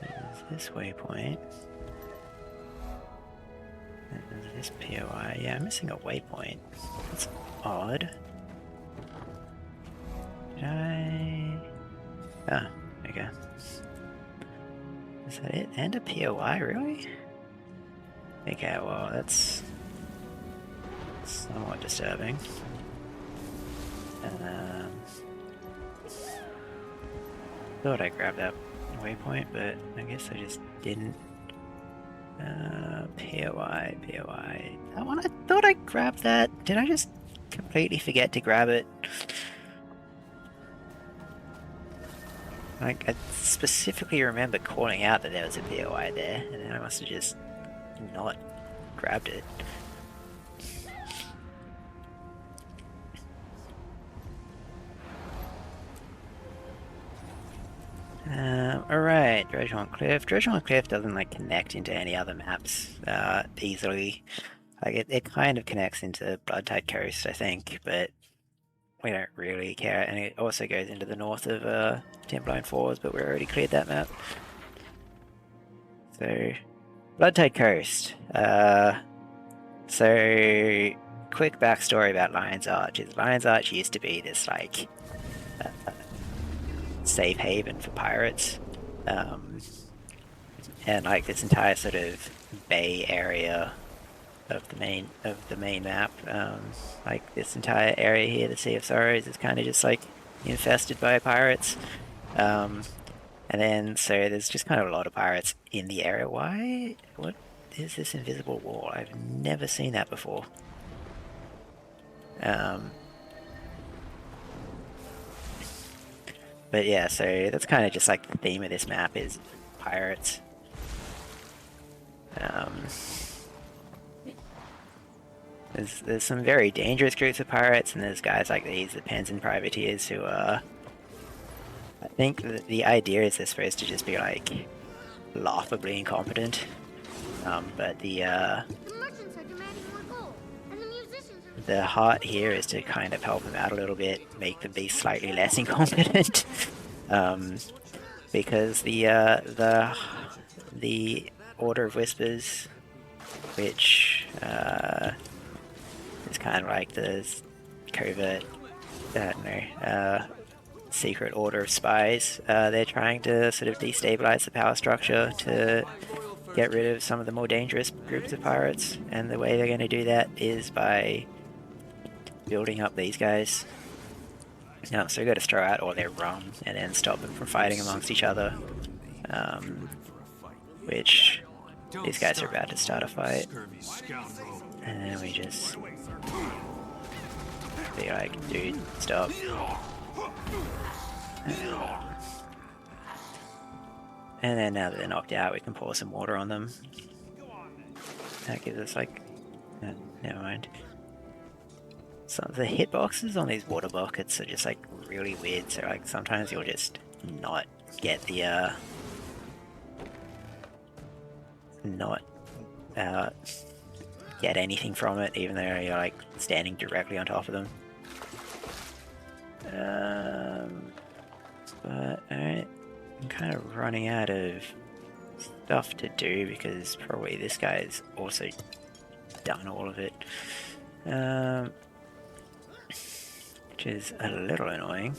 There's this waypoint. And there's this POI. Yeah, I'm missing a waypoint. That's odd. Did I... Ah, okay. Is that it? And a POI, really? Okay, well, that's somewhat disturbing. Thought I grabbed that waypoint, but I guess I just didn't. POI. That one, I thought I grabbed that. Did I just completely forget to grab it? Like, I specifically remember calling out that there was a POI there, and then I must have just not grabbed it. Alright, Dredge on Cliff. Dredge on Cliff doesn't like connect into any other maps easily. Like it kind of connects into Blood Tide Coast, I think, but we don't really care. And it also goes into the north of Timberline Falls, but we already cleared that map. So, Blood Tide Coast. So, quick backstory about Lion's Arch is Lion's Arch used to be this like safe haven for pirates, and like this entire sort of bay area of the main map, like this entire area here, the Sea of Sorrows, is kind of just like infested by pirates, and then so there's just kind of a lot of pirates in the area. What is this invisible wall? I've never seen that before. But yeah, so that's kind of just like the theme of this map is pirates. There's some very dangerous groups of pirates, and there's guys like these, the Penzance privateers, who are... I think the idea is they're supposed to just be like laughably incompetent, but the merchants are demanding more gold, and the musicians are... the heart here is to kind of help them out a little bit, make them be slightly less incompetent, because the Order of Whispers, which is kind of like the covert, secret order of spies. They're trying to sort of destabilize the power structure to get rid of some of the more dangerous groups of pirates, and the way they're going to do that is by building up these guys. So we've got to throw out all their rum and then stop them from fighting amongst each other, which these guys are about to start a fight, and then we just be like, dude, stop. And then now that they're knocked out, we can pour some water on them. That gives us like, never mind. Some of the hitboxes on these water buckets are just like really weird. So like sometimes you'll just not get the get anything from it, even though you're like standing directly on top of them. But alright, I'm kind of running out of stuff to do because probably this guy's also done all of it, which is a little annoying.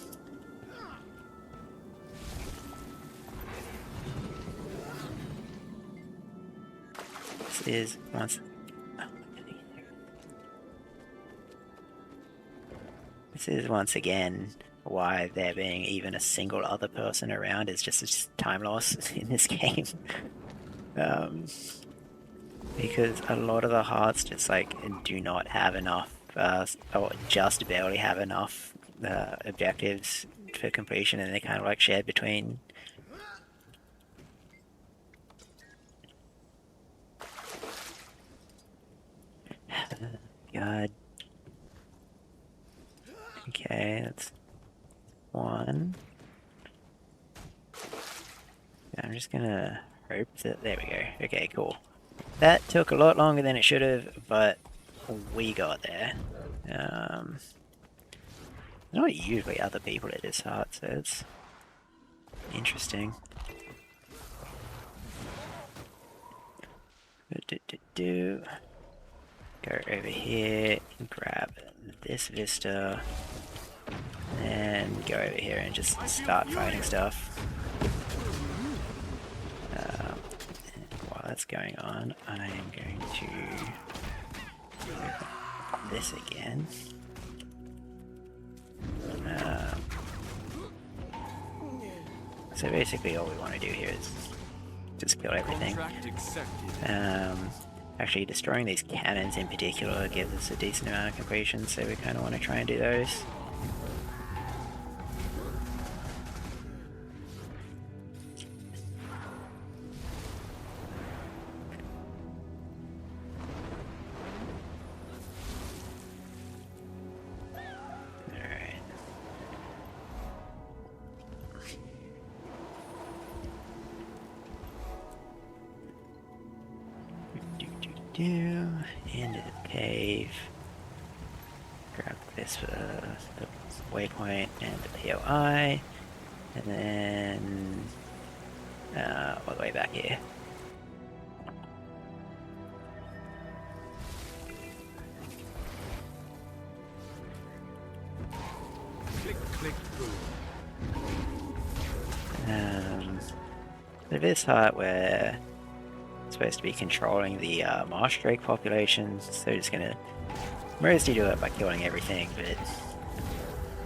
This is once again why there being even a single other person around is just time loss in this game. Because a lot of the hearts just like do not have enough, or just barely have enough objectives for completion, and they're kind of like shared between. God. Okay, that's one. I'm just gonna hope that, there we go. Okay, cool. That took a lot longer than it should have, but we got there. Not usually other people at this heart, so it's interesting. Go over here, grab this vista, and go over here and just start fighting stuff. While that's going on, I am going to open this again. So basically all we want to do here is just kill everything. Actually, destroying these cannons in particular gives us a decent amount of completion, so we kind of want to try and do those. Into the cave. Grab this for the waypoint and the POI, and then all the way back here. Click, click, boom. So this heart where supposed to be controlling the marsh drake population, so just gonna mostly do it by killing everything, but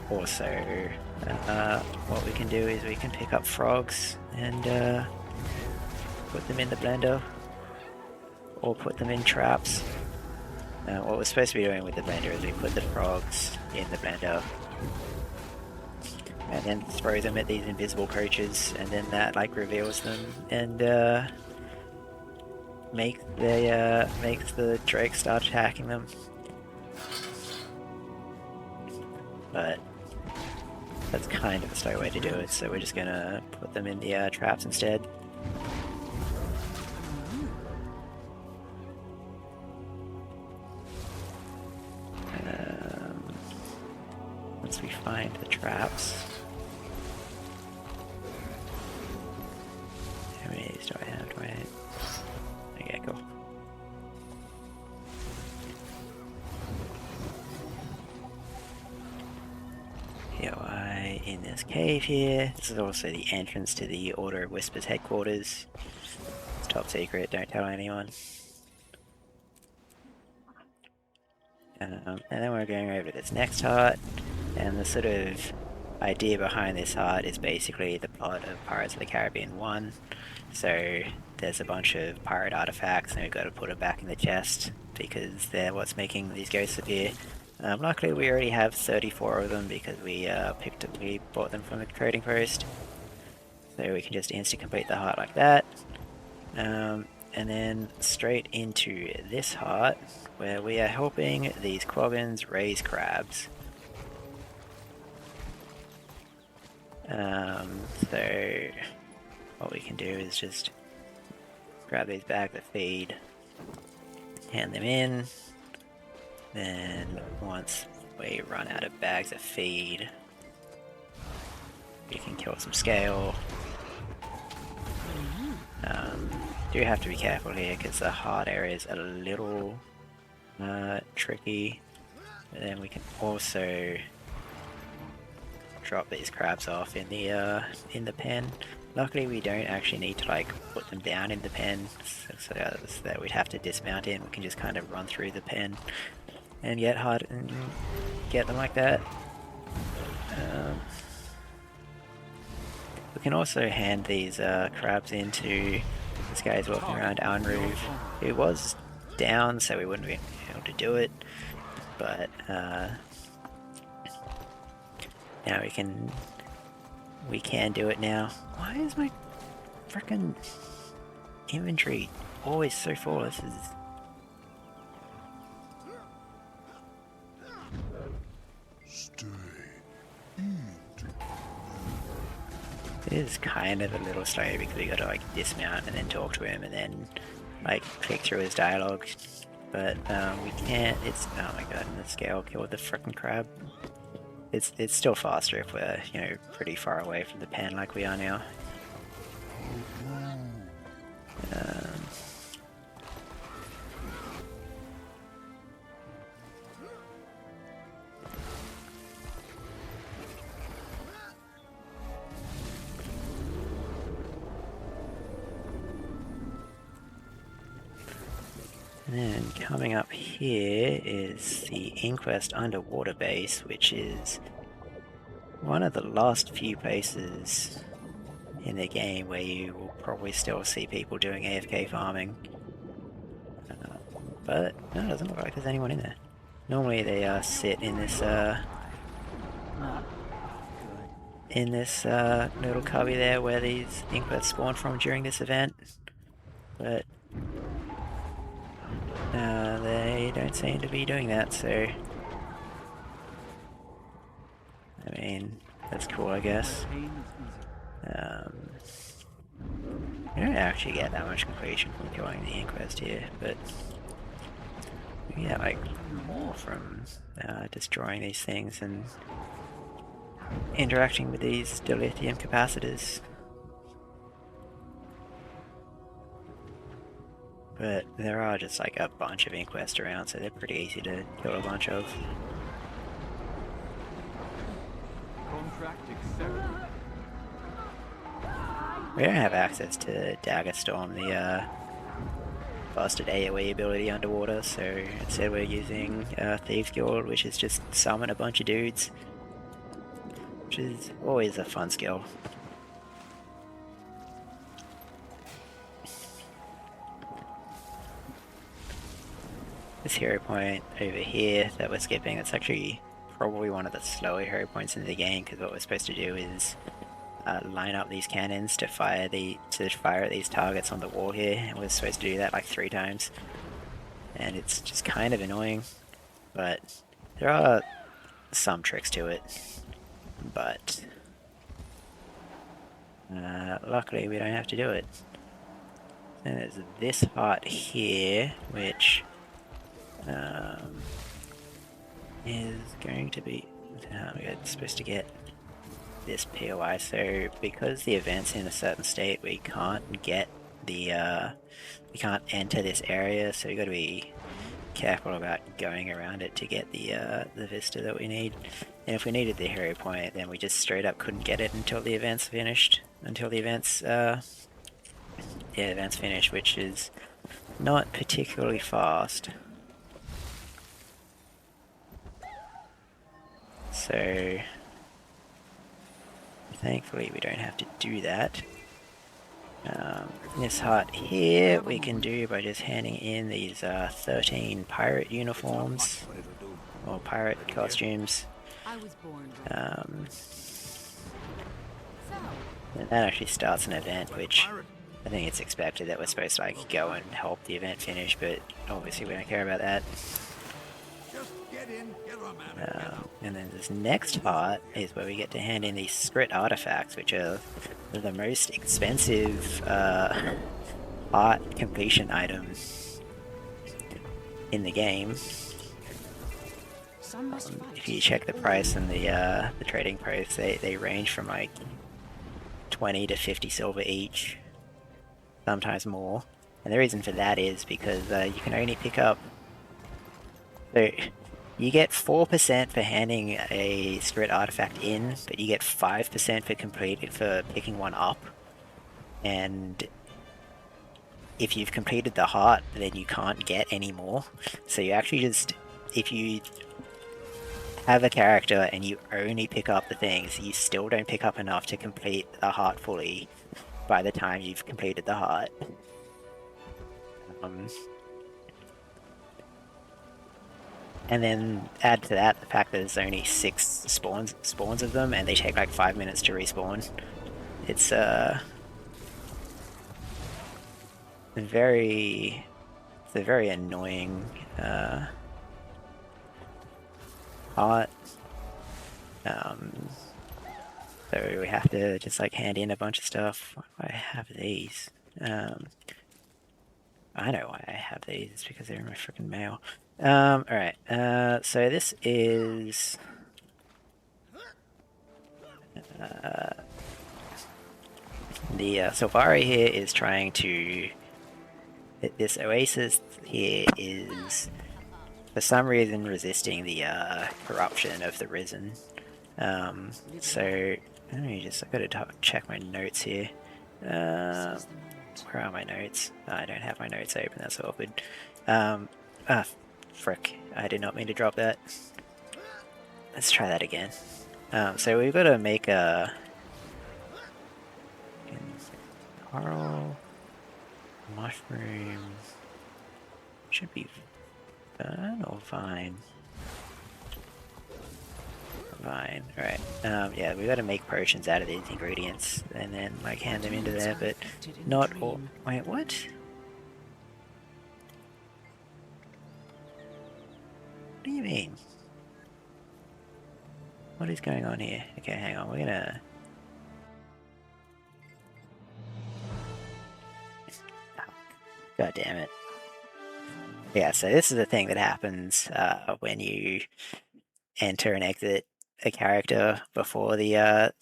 also what we can do is we can pick up frogs and put them in the blender, or put them in traps. What we're supposed to be doing with the blender is we put the frogs in the blender and then throw them at these invisible coaches, and then that like reveals them and makes the drake start attacking them. But that's kind of a slow way to do it, so we're just gonna put them in the traps instead. Once we find the traps. How many of these do I have? Okay, cool. POI in this cave here. This is also the entrance to the Order of Whispers headquarters. Just Top secret, don't tell anyone. And then we're going over to this next heart, and the sort of idea behind this heart is basically the plot of Pirates of the Caribbean 1. So there's a bunch of pirate artifacts and we've got to put them back in the chest because they're what's making these ghosts appear. Luckily we already have 34 of them because we bought them from the trading post. So we can just insta complete the heart like that. And then straight into this heart where we are helping these quabbins raise crabs. So what we can do is just grab these bags of feed, hand them in, then once we run out of bags of feed, we can kill some scale. Do have to be careful here because the heart area is a little tricky, but then we can also drop these crabs off in the pen. Luckily we don't actually need to like put them down in the pen, so that we'd have to dismount in. We can just kind of run through the pen and get them like that. We can also hand these crabs into this guy's walking around Anruv, who was down so we wouldn't be able to do it, but now we can do it now. Why is my frickin' inventory always so full? This is... Stay. It is kind of a little slow because we gotta like dismount and then talk to him and then like click through his dialogue. But we can't, oh my god, and the scale killed the frickin' crab. It's still faster if we're, you know, pretty far away from the pen like we are now. And then coming up here is the Inquest underwater base, which is one of the last few places in the game where you will probably still see people doing AFK farming. But no, it doesn't look like there's anyone in there. Normally they sit in this little cubby there where these Inquests spawn from during this event, but they don't seem to be doing that, so I mean, that's cool, I guess. We don't actually get that much completion from killing the Inquest here, but we get like more from destroying these things and interacting with these dilithium capacitors. But there are just like a bunch of Inquests around, so they're pretty easy to kill a bunch of. Contract accepted. We don't have access to Daggerstorm, the busted AoE ability underwater, so instead we're using Thieves Guild, which is just summon a bunch of dudes, which is always a fun skill. This hero point over here that we're skipping, it's actually probably one of the slower hero points in the game, because what we're supposed to do is line up these cannons to fire at these targets on the wall here, and we're supposed to do that like 3 times. And it's just kind of annoying, but there are some tricks to it. But luckily we don't have to do it. And there's this heart here, which is going to be... we're supposed to get this POI, so because the event's in a certain state, we can't get the we can't enter this area, so we got to be careful about going around it to get the vista that we need. And if we needed the hero point, then we just straight up couldn't get it until the event's finished, until the event's yeah, events finish, which is not particularly fast. So thankfully we don't have to do that. This hut here we can do by just handing in these 13 pirate uniforms or pirate costumes. I was born. And that actually starts an event, which I think it's expected that we're supposed to like go and help the event finish, but obviously we don't care about that. And then this next part is where we get to hand in these Sprit artifacts, which are the most expensive art completion items in the game. If you check the price and the trading price, they range from like 20 to 50 silver each, sometimes more. And the reason for that is because you can only pick up. So you get 4% for handing a Spirit artifact in, but you get 5% for picking one up. And if you've completed the heart, then you can't get any more. So you actually just, if you have a character and you only pick up the things, you still don't pick up enough to complete the heart fully by the time you've completed the heart. And then add to that the fact that there's only 6 spawns of them, and they take like 5 minutes to respawn. It's a very annoying art. So we have to just like hand in a bunch of stuff. Why do I have these? I know why I have these. It's because they're in my freaking mail. Alright, so this is the Safari here is trying to. This oasis here is for some reason resisting the corruption of the Risen. So let me just. I gotta check my notes here. Where are my notes? Oh, I don't have my notes open. That's awkward. Frick! I did not mean to drop that. Let's try that again. So we've got to make a coral mushroom. Should be fern or vine. Vine. Alright. Yeah, we got to make potions out of these ingredients and then like hand them into there, but not all. Wait, what? What do you mean? What is going on here? Okay, hang on. We're gonna. God damn it. Yeah, so this is the thing that happens when you enter and exit a character before the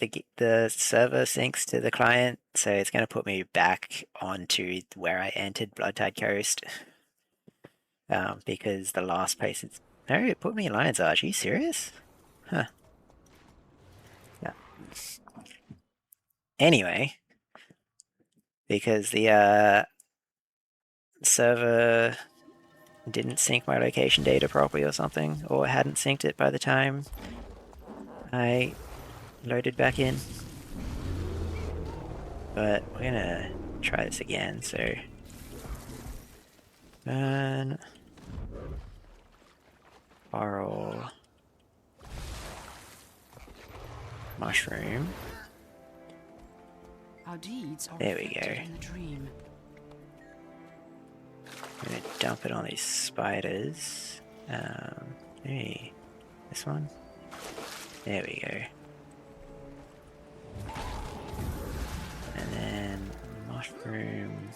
server syncs to the client. So it's going to put me back onto where I entered Bloodtide Coast. Because the last place it's... No, it put me in Lion's Arch. Are you serious? Huh. Yeah. Anyway, because the server didn't sync my location data properly or something, or hadn't synced it by the time I loaded back in. But we're gonna try this again, so burn coral mushroom. Our deeds are There we go. reflected in the dream. I'm gonna dump it on these spiders. Maybe this one. There we go. And then mushroom.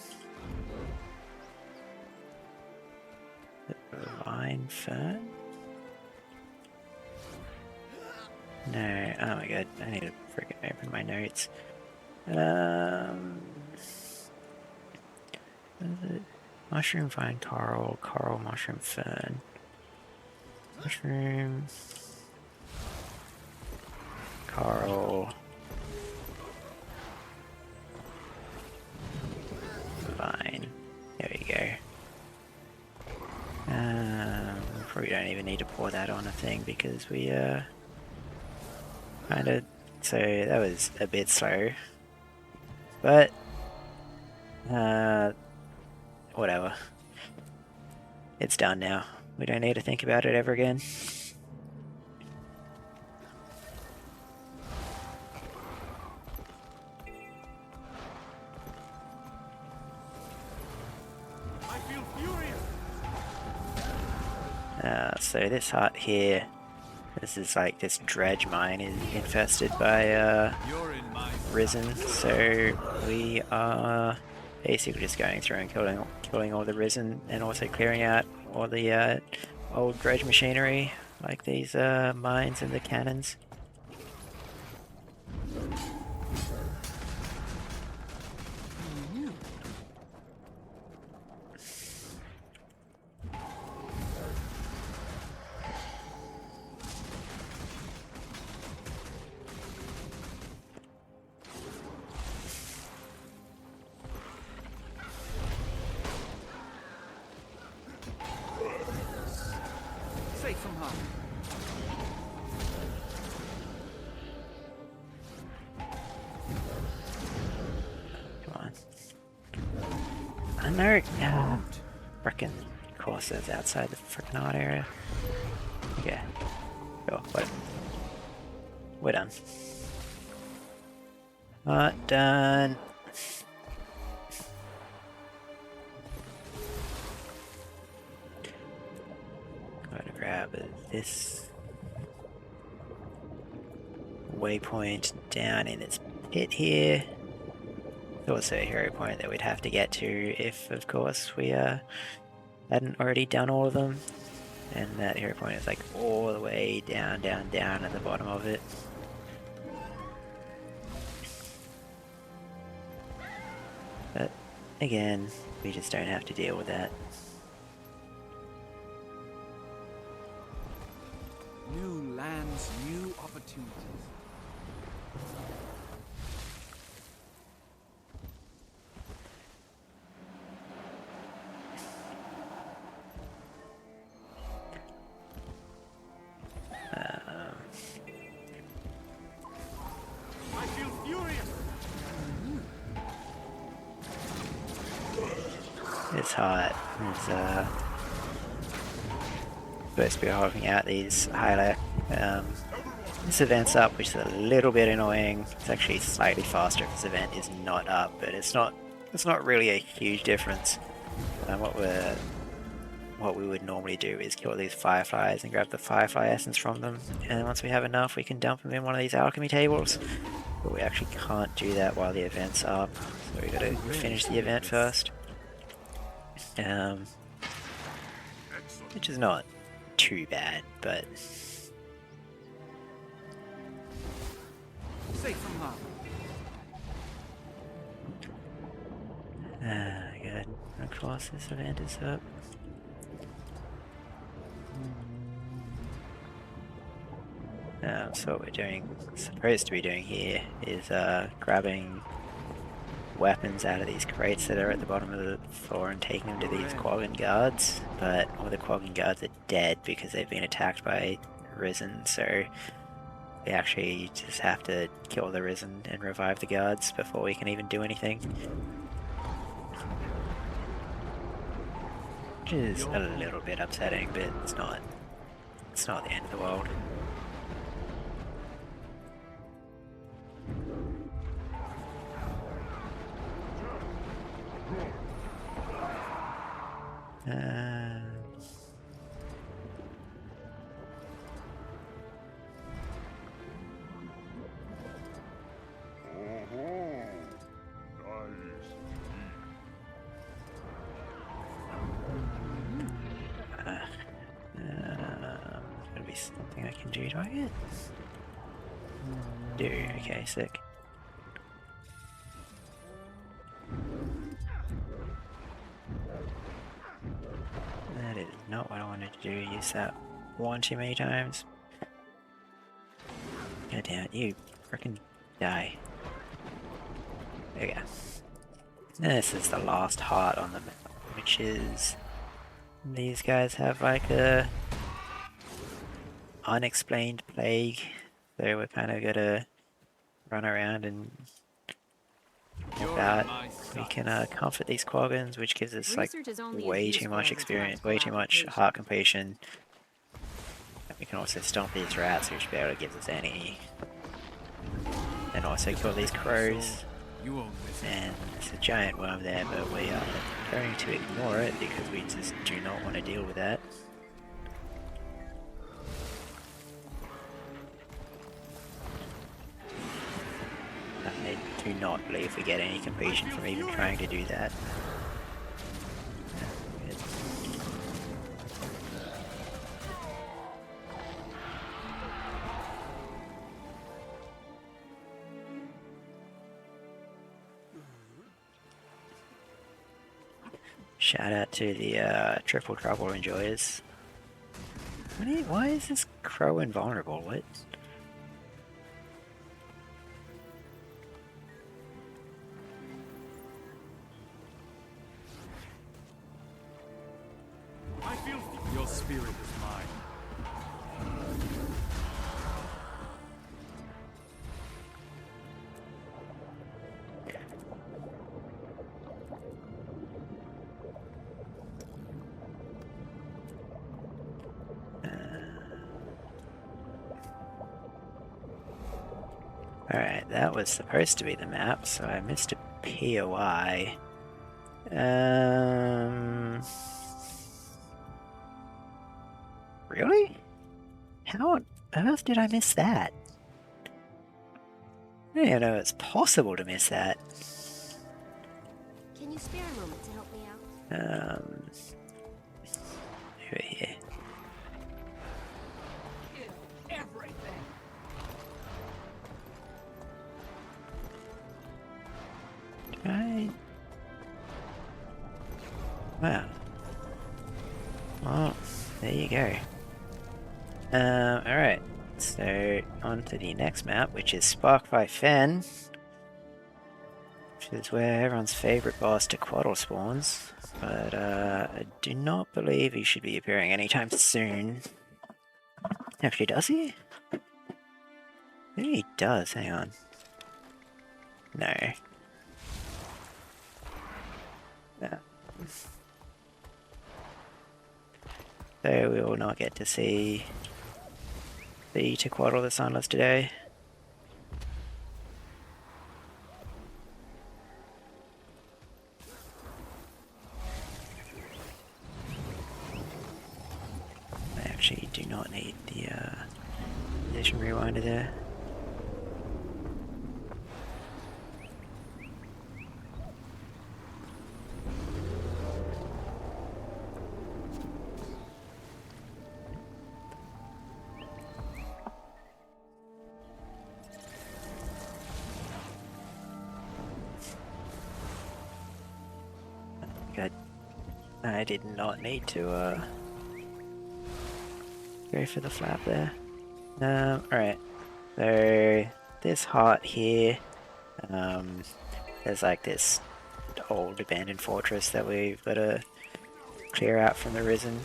Vine fern? No, oh my god, I need to freaking open my notes. What is it? Mushroom, vine, coral, coral, mushroom, fern. Mushroom. Coral. we don't even need to pour that on a thing because we kind of, so that was a bit slow, but whatever, it's done now. We don't need to think about it ever again. I feel furious. So this hut here, this is like this dredge mine is infested by You're in my risen, so we are basically just going through and killing all the risen, and also clearing out all the old dredge machinery, like these mines and the cannons. Safe from harm. Come on. I know. Frickin' course that's outside the frickin' art area. Okay. Cool. We're done. Not done. Gotta grab this waypoint down in this pit here. Also a hero point that we'd have to get to if, of course, we hadn't already done all of them. And that hero point is like all the way down, down, down at the bottom of it. But again, we just don't have to deal with that. New lands, new opportunities. I feel furious. It's hot. It's supposed to be helping out these highlight. This event's up, which is a little bit annoying. It's actually slightly faster if this event is not up, but it's not really a huge difference. What we would normally do is kill these fireflies and grab the firefly essence from them, and once we have enough we can dump them in one of these alchemy tables. But we actually can't do that while the event's up, so we gotta finish the event first. Which is not too bad, but Safe from harm. good. Of course this event is up. So what we're supposed to be doing here is grabbing weapons out of these crates that are at the bottom of the floor and taking them to these Quaggan guards, but all the Quaggan guards are dead because they've been attacked by Risen, so we actually just have to kill the Risen and revive the guards before we can even do anything. Which is a little bit upsetting, but it's not the end of the world. Gonna be something I can do. Do I get? Do. Okay, sick. That is not what I wanted to do. Use that one too many times. God damn it, you frickin' die. There we go. This is the last heart on the map, which is these guys have like a unexplained plague, so we're kind of gonna run around and help out. We can comfort these Quaggins, which gives us like Research is only as way too useful much as its experience, practical way too much application. heart completion. And we can also stomp these rats, which barely gives us any. And also kill these crows. You own this. And there's a giant worm there, but we are going to ignore it because we just do not want to deal with that. I do not believe we get any completion from even trying to do that. Shout out to the Triple Trouble enjoyers. Why is this crow invulnerable? What? I feel your spirit is mine. Alright, that was supposed to be the map, so I missed a POI. Really? How on earth did I miss that? I didn't even know it's possible to miss that. Can you spare a moment to help me out? Over here. Right. Wow. Well, there you go. Alright. So, on to the next map, which is Sparkfly Fen. Which is where everyone's favourite boss Tequaddle spawns. But, I do not believe he should be appearing anytime soon. Actually, does he? Maybe he does, hang on. No. No. So we will not get to see the Tequaddle the Sunless today. I actually do not need the position rewinder there. I did not need to go for the flap there. Alright. So this heart here, there's like this old abandoned fortress that we've got to clear out from the Risen.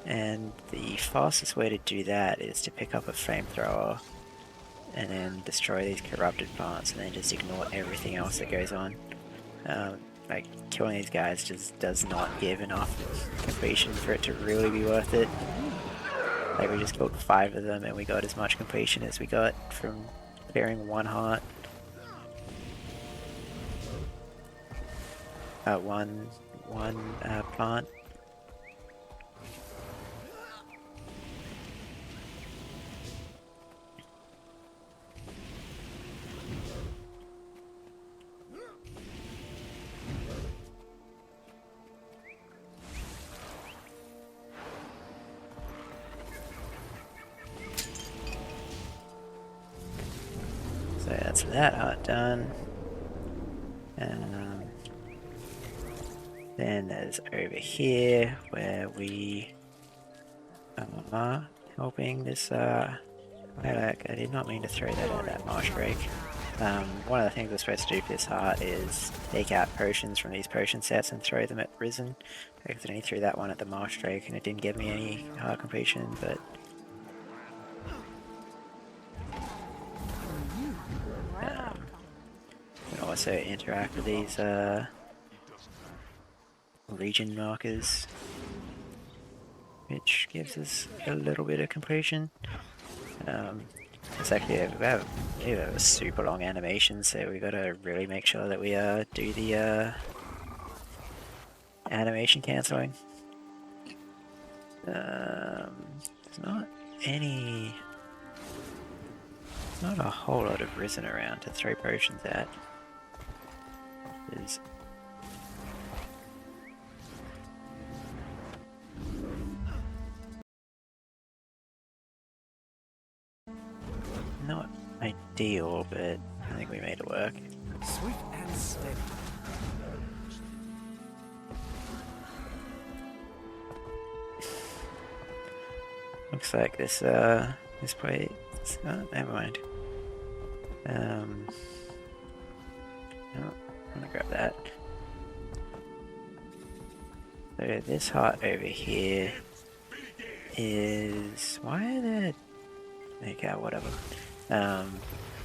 And the fastest way to do that is to pick up a flamethrower and then destroy these corrupted plants and then just ignore everything else that goes on. Like, killing these guys just does not give enough completion for it to really be worth it. Like, we just killed 5 of them and we got as much completion as we got from clearing one heart. One plant. So that's that heart done. Then there's over here where we are helping this lilac. I did not mean to throw that at that marsh break. One of the things we're supposed to do for this heart is take out potions from these potion sets and throw them at Risen. Because I only threw that one at the marsh drake and it didn't give me any heart completion, but also interact with these region markers, which gives us a little bit of completion. It's actually we have a super long animation, so we gotta really make sure that we do the animation cancelling. There's not any. There's not a whole lot of risen around to throw potions at. There's not ideal, but I think we made it work. Swift and steady. Looks like this plate. Oh, never mind. No, I'm gonna grab that. So this hut over here is why are there? Okay, whatever.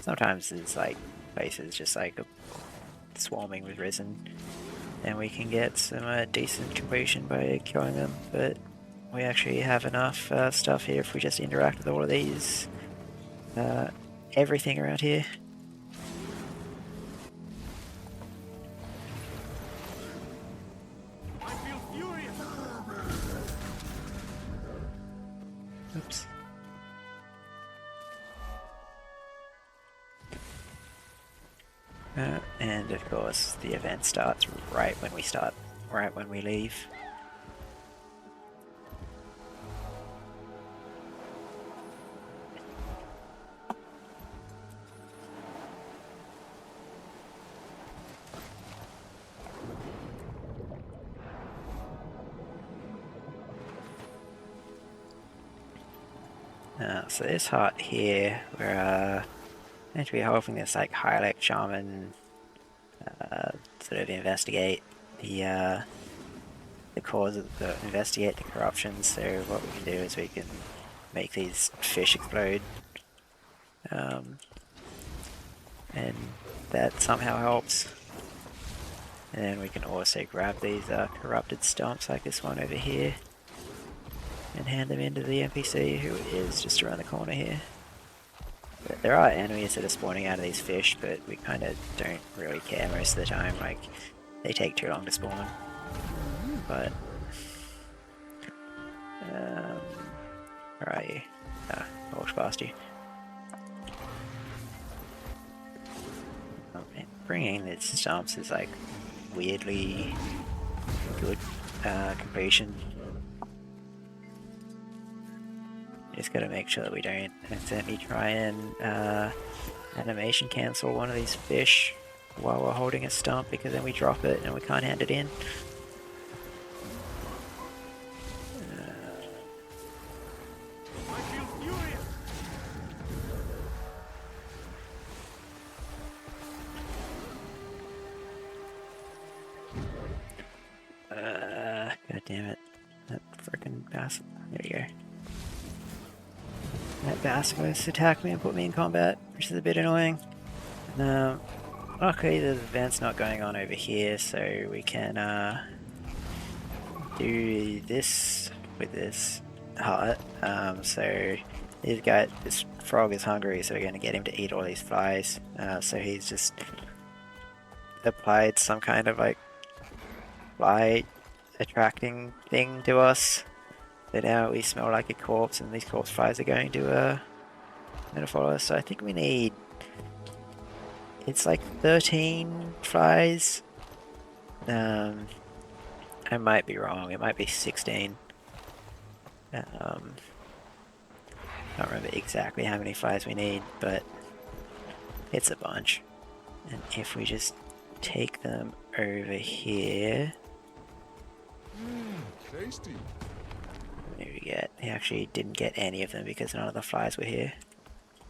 Sometimes there's like places just like swarming with risen, and we can get some decent completion by killing them, but we actually have enough stuff here if we just interact with all of these, everything around here. I feel furious. Oops. And of course the event starts right when we leave. So this hut here, we're going to be hoping this like High-Elect Shaman sort of investigate the cause of investigate the corruption. So what we can do is we can make these fish explode, and that somehow helps. And then we can also grab these corrupted stumps like this one over here and hand them into the NPC who is just around the corner here. But there are enemies that are spawning out of these fish, but we kind of don't really care most of the time. Like, they take too long to spawn. But where are you? Ah, I walked past you. Oh, man. Bringing these stumps is like weirdly good completion. Just gotta make sure that we don't accidentally try and animation cancel one of these fish while we're holding a stump, because then we drop it and we can't hand it in. I feel furious. God damn it. That frickin' bass. There you go. That basilisk attacked me and put me in combat, which is a bit annoying. Luckily the event's not going on over here, so we can do this with this hut. So this frog is hungry, so we're going to get him to eat all these flies. So he's just applied some kind of like fly attracting thing to us. But now we smell like a corpse, and these corpse flies are going to follow us. So I think we need, it's like 13 flies. I might be wrong. It might be 16. I don't remember exactly how many flies we need, but it's a bunch. And if we just take them over here, Tasty. he actually didn't get any of them because none of the flies were here.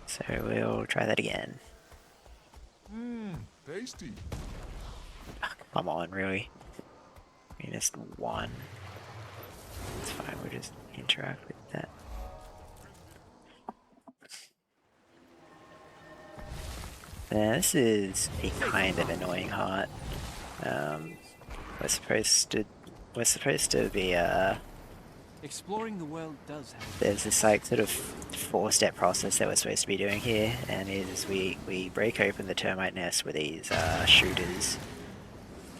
So we'll try that again. Tasty. Come on, really? We missed one. It's fine, we'll just interact with that. Yeah, this is a kind of annoying heart. We're supposed to be Exploring the world does have. there's this like sort of 4-step process that we're supposed to be doing here, and is we break open the termite nest with these shooters,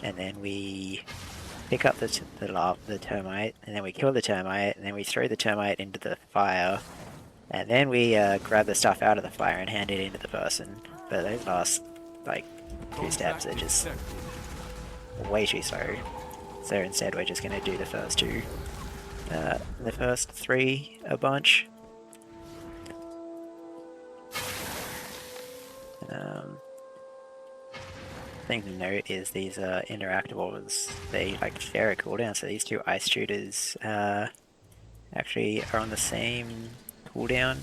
and then we pick up the termite, and then we kill the termite, and then we throw the termite into the fire, and then we grab the stuff out of the fire and hand it into the person. But those last like 2 steps are just way too slow. So instead we're just going to do the first 2. The first 3 a bunch. Thing to note is these interactables, they like share a cooldown, so these 2 ice shooters actually are on the same cooldown.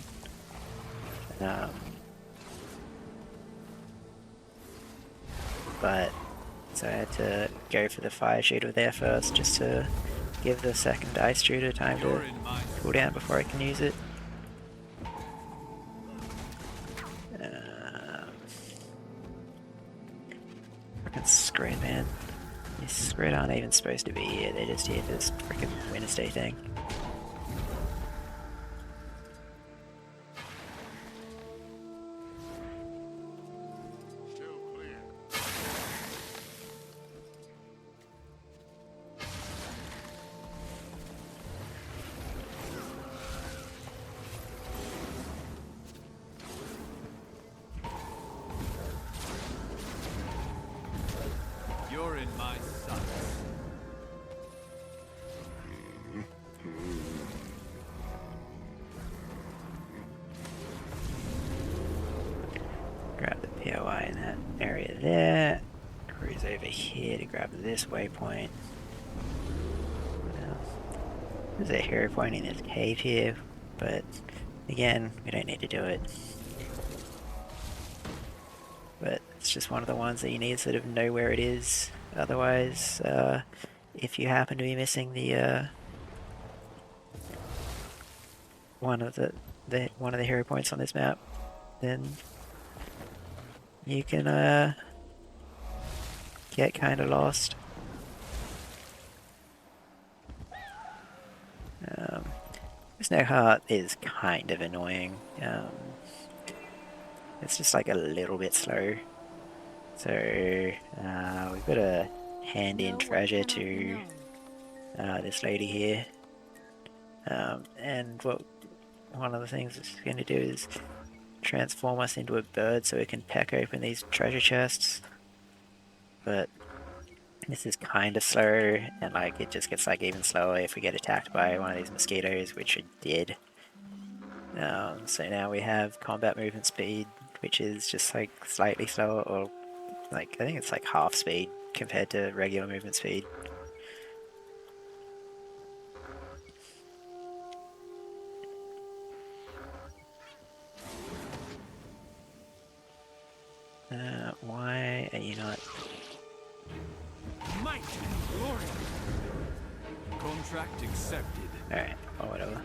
But so I had to go for the fire shooter there first, just to give the second ice shooter time to cool down before I can use it. Fucking Scred, man. These Scred aren't even supposed to be here, they're just here for this freaking Wednesday thing. You're in my sights. Grab the POI in that area there. Cruise over here to grab this waypoint. There's a hero point in this cave here, but again, we don't need to do it. But it's just one of the ones that you need to sort of know where it is. Otherwise, if you happen to be missing the one of the hero points on this map, then you can get kind of lost. This no heart is kind of annoying. It's just like a little bit slow. So we've got to hand in treasure to this lady here. And one of the things it's going to do is transform us into a bird so we can peck open these treasure chests. But this is kind of slow, and like it just gets like even slower if we get attacked by one of these mosquitoes, which it did. So now we have combat movement speed, which is just like slightly slower, or like I think it's like half speed compared to regular movement speed. Why are you not? Might and glory. Contract accepted. Alright, or whatever.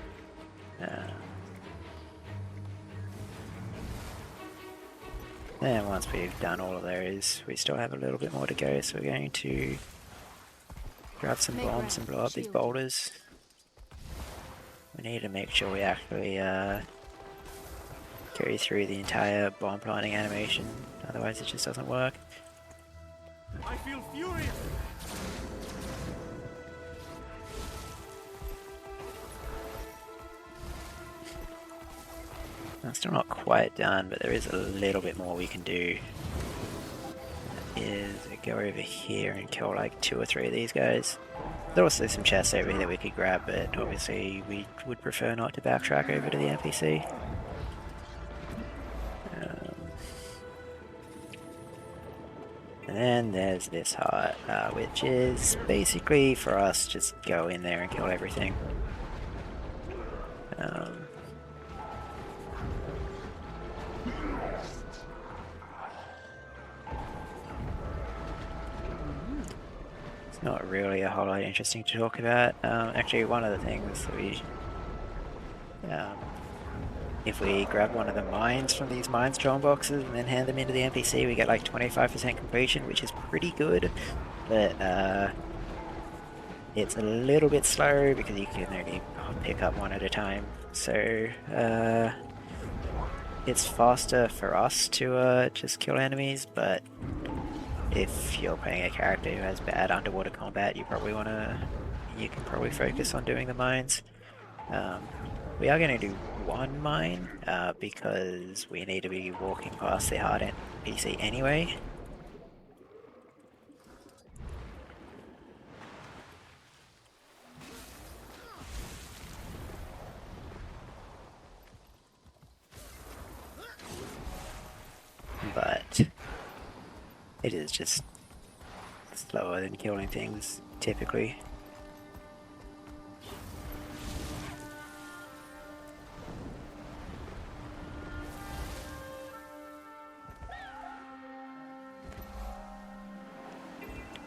And once we've done all of those, we still have a little bit more to go, so we're going to grab some bombs and blow up these boulders. We need to make sure we actually carry through the entire bomb planting animation, otherwise it just doesn't work. I feel furious. I'm still not quite done, but there is a little bit more we can do. Is go over here and kill like 2 or 3 of these guys. There's also some chests over here that we could grab, but obviously we would prefer not to backtrack over to the NPC. And then there's this heart, which is basically for us just go in there and kill everything. It's not really a whole lot interesting to talk about. Actually, one of the things that we if we grab one of the mines from these mines drone boxes and then hand them into the NPC, we get like 25% completion, which is pretty good. But it's a little bit slow because you can only pick up one at a time. So it's faster for us to just kill enemies, but if you're playing a character who has bad underwater combat, you can probably focus on doing the mines. We are going to do one mine because we need to be walking past the hard NPC anyway. But it is just slower than killing things typically.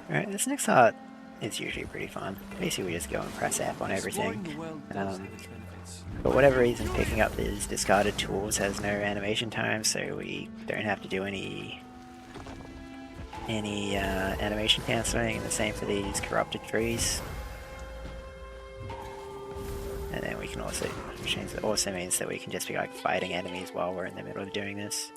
Alright, this next heart is usually pretty fun. Basically we just go and press F on Exploring the everything. world does have its benefits. For whatever reason, picking up these discarded tools has no animation time, so we don't have to do any animation cancelling, and the same for these corrupted trees. And then we can also, which also means that we can just be like fighting enemies while we're in the middle of doing this.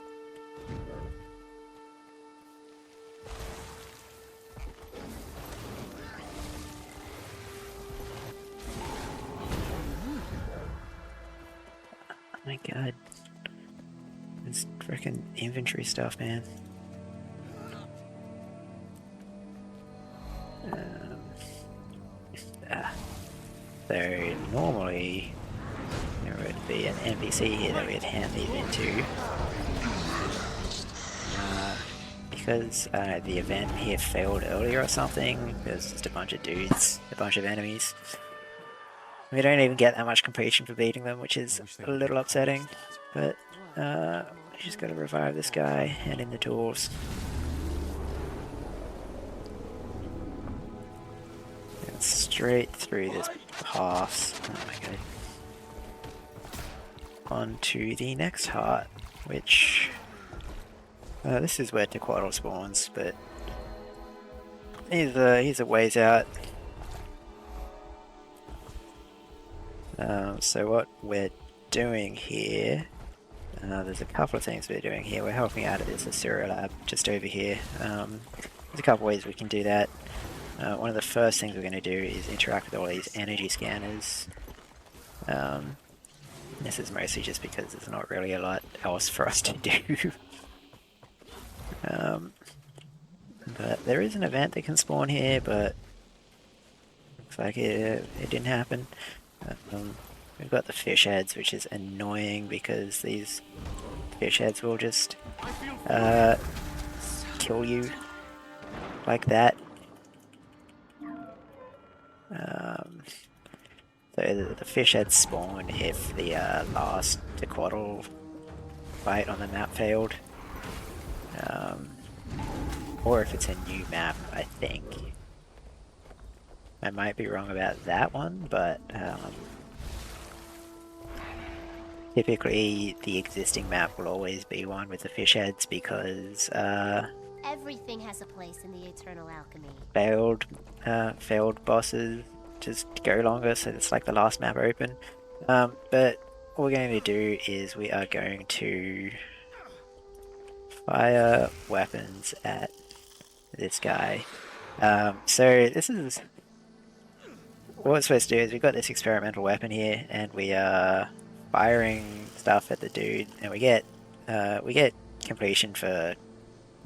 Oh my god. This freaking inventory stuff, man. So normally there would be an NPC here that we'd hand these into. Because the event here failed earlier or something, there's just a bunch of dudes, a bunch of enemies. We don't even get that much completion for beating them, which is a little upsetting. But we just gotta revive this guy, hand in the tools. And straight through this pass. Oh my god. On to the next heart, which this is where Tequatl spawns, but he's a ways out. So what we're doing here, there's a couple of things we're doing here. We're helping out at this RRLAT9 just over here. There's a couple ways we can do that. One of the first things we're going to do is interact with all these energy scanners. This is mostly just because there's not really a lot else for us to do. But there is an event that can spawn here, but looks like it didn't happen. We've got the fish heads, which is annoying because these fish heads will just kill you like that. So the fish heads spawn if the last Tequatl fight on the map failed. Or if it's a new map, I think. I might be wrong about that one, but typically the existing map will always be one with the fish heads because Everything has a place in the eternal alchemy. failed bosses just go longer, so it's like the last map open. But what we're going to do is we are going to fire weapons at this guy. So this is what we're supposed to do is we've got this experimental weapon here, and we are firing stuff at the dude, and we get completion for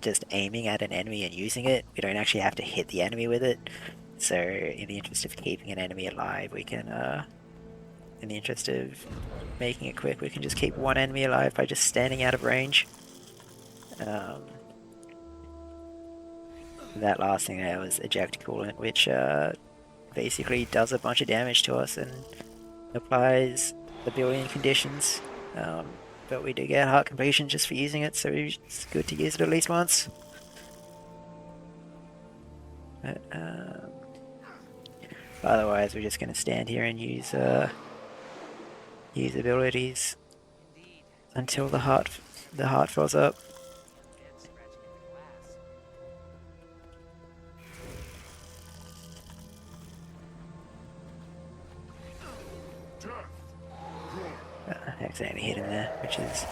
just aiming at an enemy and using it. We don't actually have to hit the enemy with it. So in the interest of keeping an enemy alive, we can, in the interest of making it quick, we can just keep one enemy alive by just standing out of range. That last thing there was eject coolant, which basically does a bunch of damage to us and applies a billion conditions. But we do get heart completion just for using it, so it's good to use it at least once. But otherwise, we're just going to stand here and use abilities. until the heart fills up. I accidentally hit him there, which is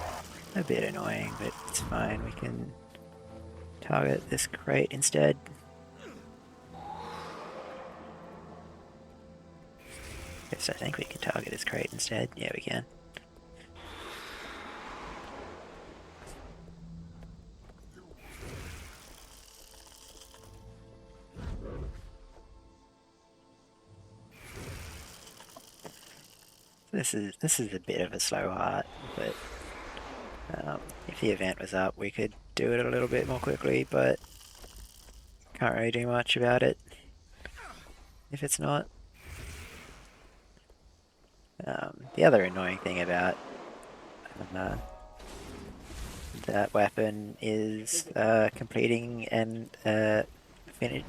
a bit annoying, but it's fine. We can target this crate instead. Yes, I think we can target this crate instead. Yeah, we can. This is a bit of a slow heart, but if the event was up, we could do it a little bit more quickly, but can't really do much about it if it's not. The other annoying thing about that weapon is completing and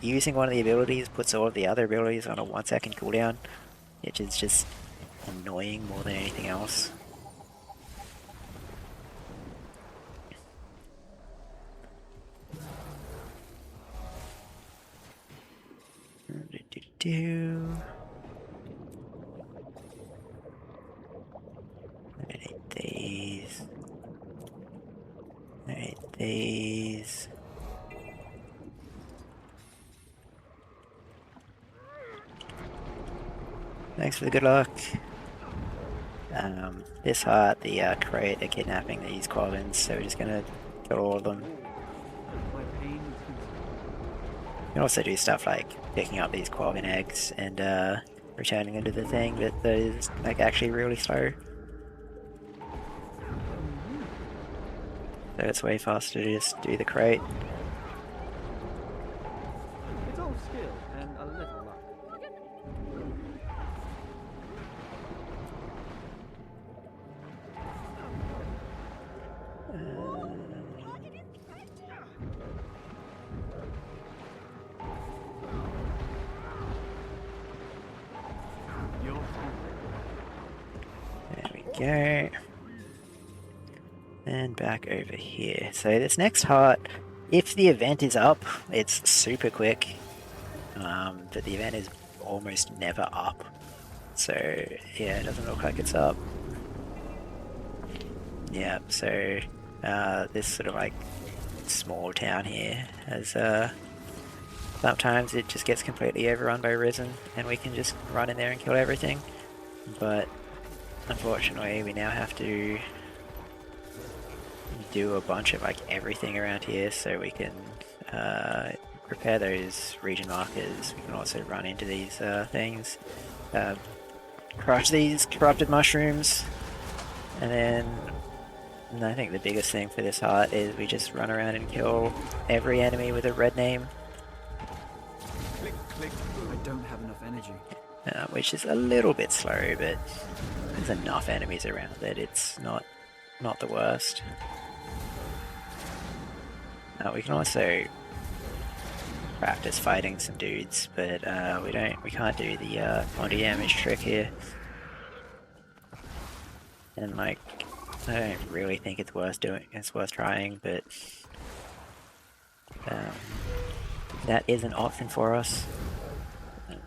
using one of the abilities puts all of the other abilities on a 1-second cooldown, which is just annoying more than anything else. I need these. I need these. Thanks for the good luck. This heart, the crate, are kidnapping these Quavins, so we're just gonna kill all of them. My pain is You can also do stuff like picking up these Quavin eggs and returning them to the thing, but that is like actually really slow. So it's way faster to just do the crate. It's all skill and a little luck. There we go. And back over here. So this next heart, if the event is up, it's super quick. But the event is almost never up. So yeah, it doesn't look like it's up. Yeah, so this sort of like small town here has sometimes it just gets completely overrun by Risen and we can just run in there and kill everything. But unfortunately we now have to do a bunch of like everything around here so we can repair those region markers. We can also run into these things, crush these corrupted mushrooms, and then I think the biggest thing for this heart is we just run around and kill every enemy with a red name. Click, click. I don't have enough energy. Which is a little bit slow, but there's enough enemies around that it's not the worst. We can also practice fighting some dudes, but we can't do the body damage trick here. And like, I don't really think it's worth doing. It's worth trying, but that is an option for us. I'm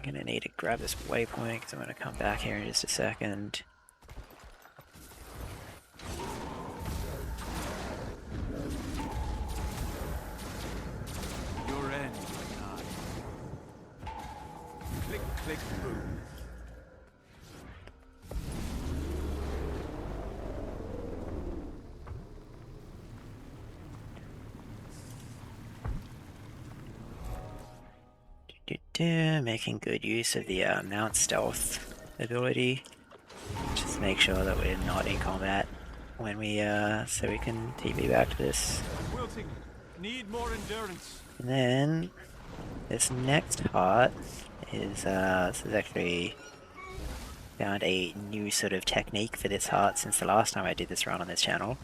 gonna need to grab this waypoint because I'm gonna come back here in just a second. Your end, RRLAT9. Click, click, boom. Making good use of the mount stealth ability. Just make sure that we're not in combat when we so we can TP back to this. Wilting, need more endurance. And then this next heart is this is actually found a new sort of technique for this heart since the last time I did this run on this channel.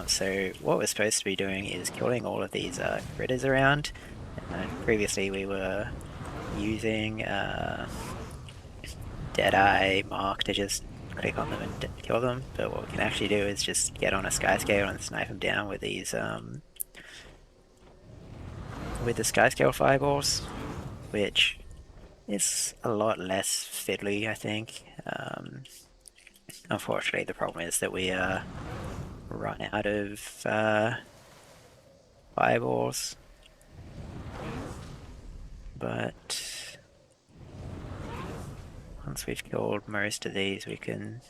So what we're supposed to be doing is killing all of these critters around. Previously we were using Deadeye Mark to just click on them and kill them, but what we can actually do is just get on a skyscale and snipe them down with these with the skyscale fireballs, which is a lot less fiddly, I think. Unfortunately, the problem is that we run out of fireballs, but once we've killed most of these, we can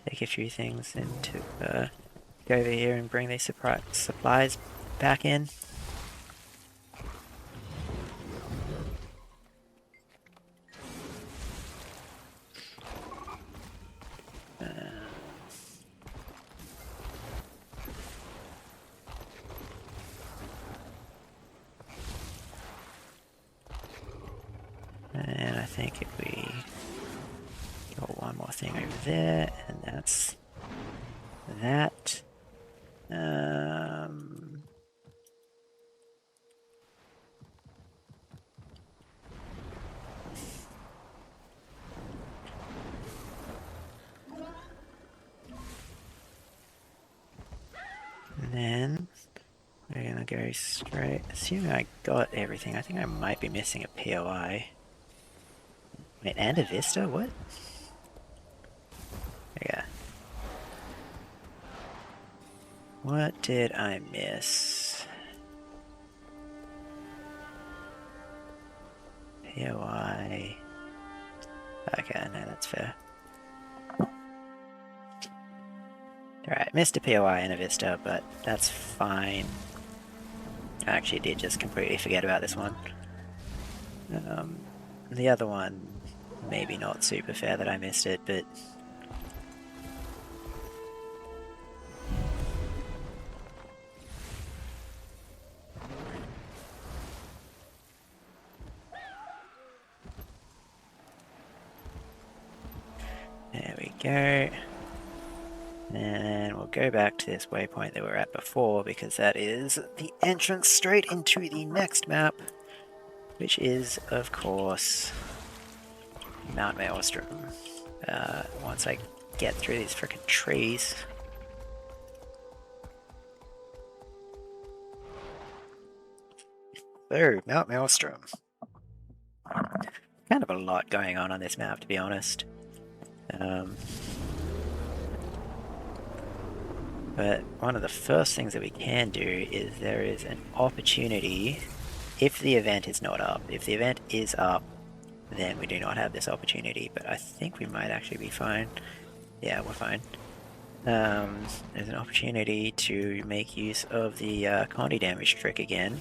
take a few things into go over here and bring these supplies back in. And I think if we got one more thing over there, and that's that. And then we're gonna go straight. Assuming I got everything, I think I might be missing a POI. Wait, and a Vista? What? Yeah. What did I miss? POI. Okay, no, that's fair. Alright, missed a POI and a Vista, but that's fine. I actually did just completely forget about this one. The other one, maybe not super fair that I missed it, but... There we go. And we'll go back to this waypoint that we were at before, because that is the entrance straight into the next map, which is, of course, Mount Maelstrom. Once I get through these frickin' trees. So, Mount Maelstrom. Kind of a lot going on this map, to be honest. But one of the first things that we can do is there is an opportunity, if the event is not up. If the event is up, then we do not have this opportunity, but I think we might actually be fine. Yeah, we're fine. There's an opportunity to make use of the Condi damage trick again.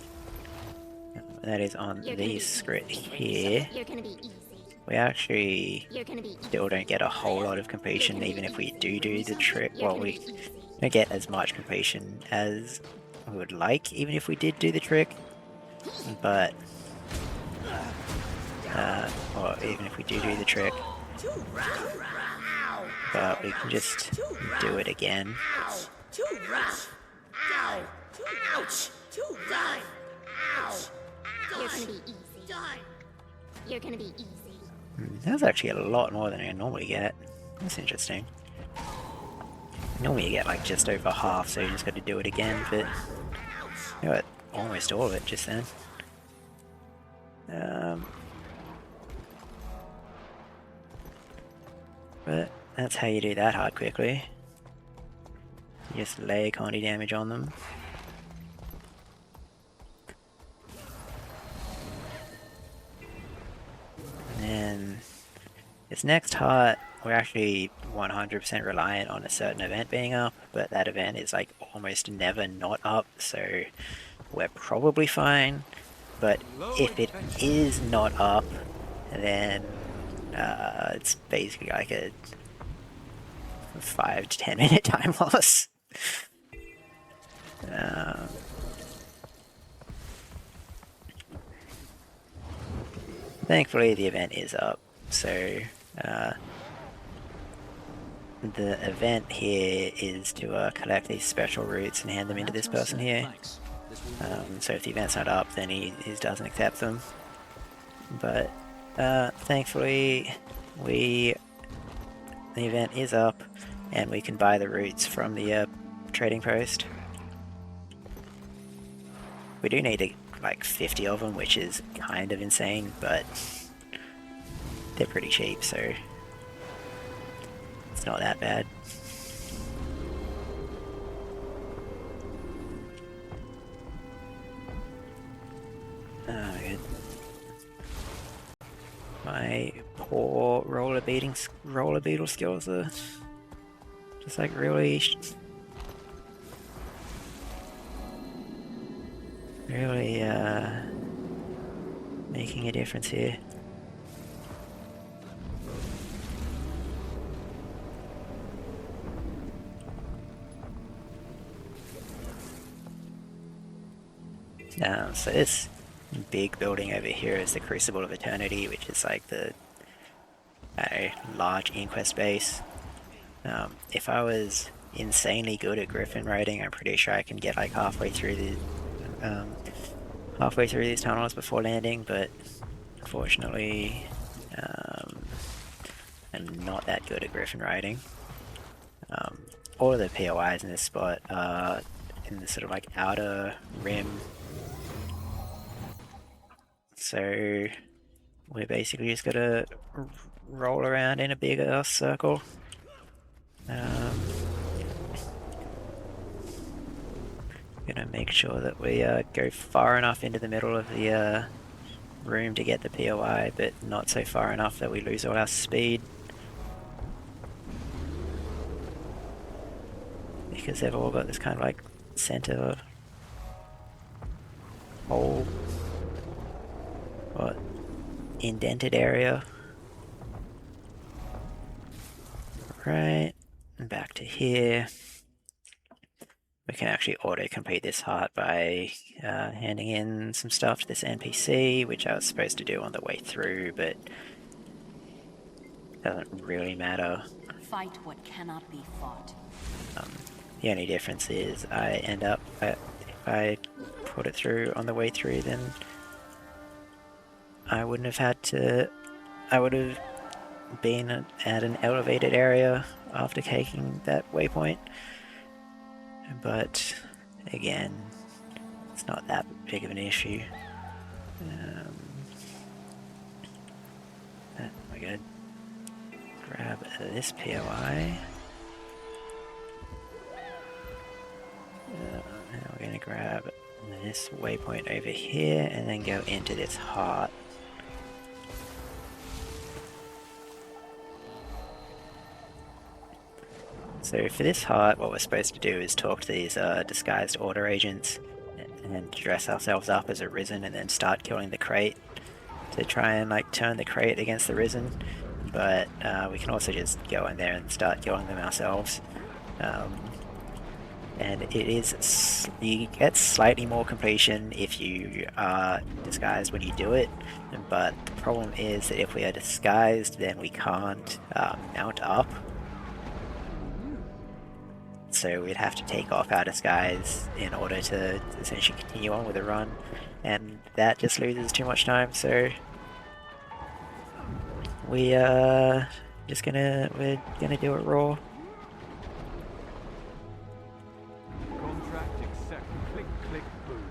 That is on these script here. You're gonna be easy. We actually You're gonna be easy. still don't get a whole lot of completion even if we do the trick. You're Well, gonna we be easy. don't get as much completion as we would like even if we did do the trick. But, or even if we do the trick. But we can just do it again. Too rough. Ow. Ouch. Too rough. Ow. You're gonna be easy. You're gonna be easy. That's actually a lot more than I normally get. That's interesting. Normally you get like just over half, so you just got to do it again, but you got almost all of it just then. But that's how you do that hard quickly. You just lay Condi damage on them. And then this next heart, we're actually 100% reliant on a certain event being up, but that event is like almost never not up, so we're probably fine. But if it is not up, then it's basically like a 5 to 10 minute time loss. Thankfully the event is up, so the event here is to collect these special roots and hand them into this person here. So if the event's not up, then he doesn't accept them. But thankfully we the event is up, and we can buy the roots from the trading post. We do need like 50 of them, which is kind of insane, but they're pretty cheap, so it's not that bad. Oh, good. My poor roller beetle skills are just like really making a difference here. So this big building over here is the Crucible of Eternity, which is like the large Inquest base. If I was insanely good at Griffin riding, I'm pretty sure I can get like halfway through these tunnels before landing, but unfortunately I'm not that good at Griffin riding. All of the POIs in this spot are in the sort of like outer rim, so we're basically just gotta roll around in a bigger circle. Gonna make sure that we go far enough into the middle of the room to get the POI, but not so far enough that we lose all our speed. Because they've all got this kind of like center hole, what, indented area. Right, and back to here. We can actually auto-complete this heart by handing in some stuff to this NPC, which I was supposed to do on the way through, but doesn't really matter. Fight what cannot be fought. The only difference is I end up, if I put it through on the way through, then I wouldn't have had to, I would have been at an elevated area after taking that waypoint. But again, it's not that big of an issue. We're good. Grab this POI. And we're going to grab this waypoint over here and then go into this heart. So for this heart, what we're supposed to do is talk to these disguised order agents and dress ourselves up as a Risen and then start killing the crate to try and like turn the crate against the Risen. But we can also just go in there and start killing them ourselves. And it is, you get slightly more completion if you are disguised when you do it, but the problem is that if we are disguised then we can't mount up. So we'd have to take off our disguise in order to essentially continue on with the run, and that just loses too much time, so we're gonna do it raw. Contract accept. Click, click, boom.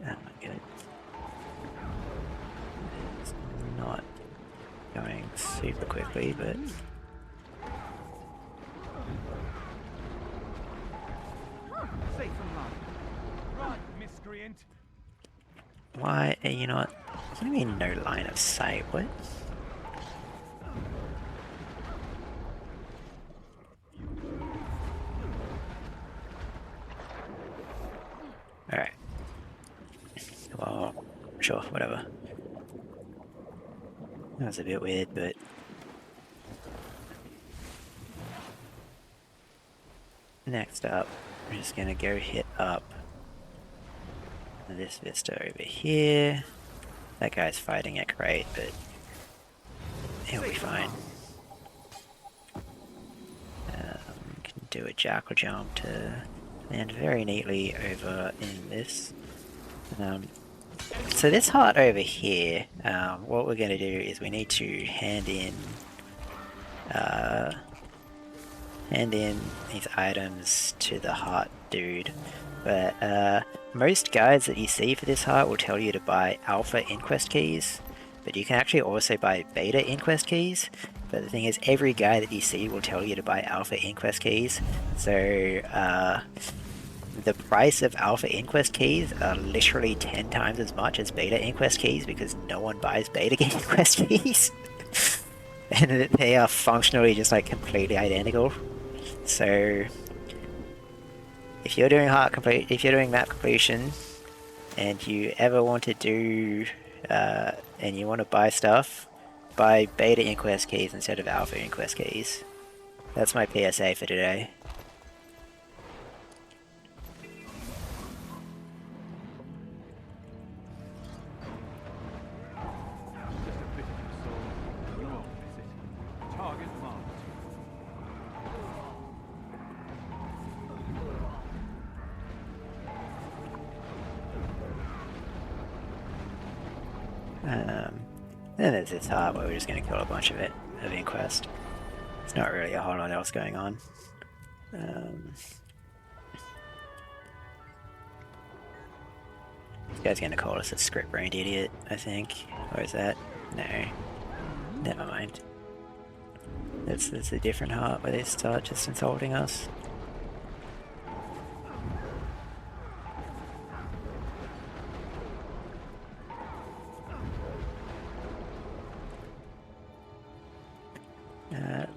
Oh my god. It's not going super quickly, but Safe and light. Right, miscreant. why are you not? What do you mean no line of sight? What? Alright. Well, sure, whatever. That was a bit weird, but next up, we're just gonna go hit up this vista over here. That guy's fighting a crate, but he'll be fine. Can do a jackal jump to and very neatly over in this. So this heart over here, what we're going to do is we need to hand in these items to the heart dude. But most guides that you see for this heart will tell you to buy alpha inquest keys, but you can actually also buy beta inquest keys. But the thing is, every guide that you see will tell you to buy alpha inquest keys. So the price of alpha inquest keys are literally 10 times as much as beta inquest keys because no one buys beta inquest keys. And they are functionally just like completely identical. So if you're doing map completion and you ever want to do and you want to buy stuff, buy beta inquest keys instead of alpha inquest keys. That's my PSA for today. Then there's this heart where we're just going to kill a bunch of inquest. It's not really a whole lot else going on. This guy's going to call us a script-brained idiot, I think. Or is that? No. Never mind. That's a different heart where they start just insulting us.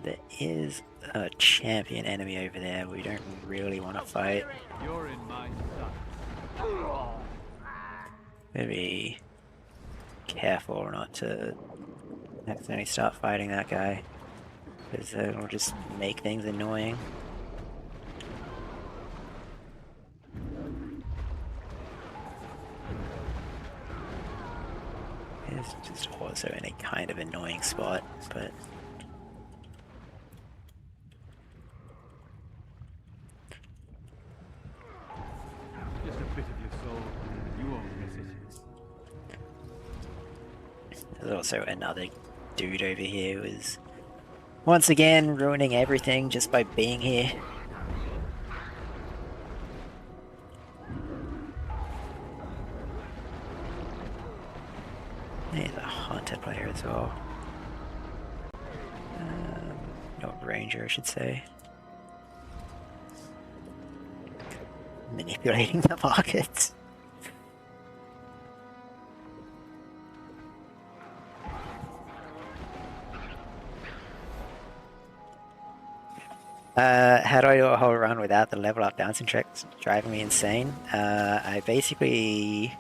There is a champion enemy over there we don't really want to fight. You're in my Maybe careful not to accidentally start fighting that guy, because it'll just make things annoying. It's just also in a kind of annoying spot, but just a bit of your soul. You won't miss it. there's also another dude over here who is once again ruining everything just by being here. He's a hunter player as well. Not ranger, I should say. Manipulating the markets. How do I do a whole run without the level up bouncing tracks driving me insane? I basically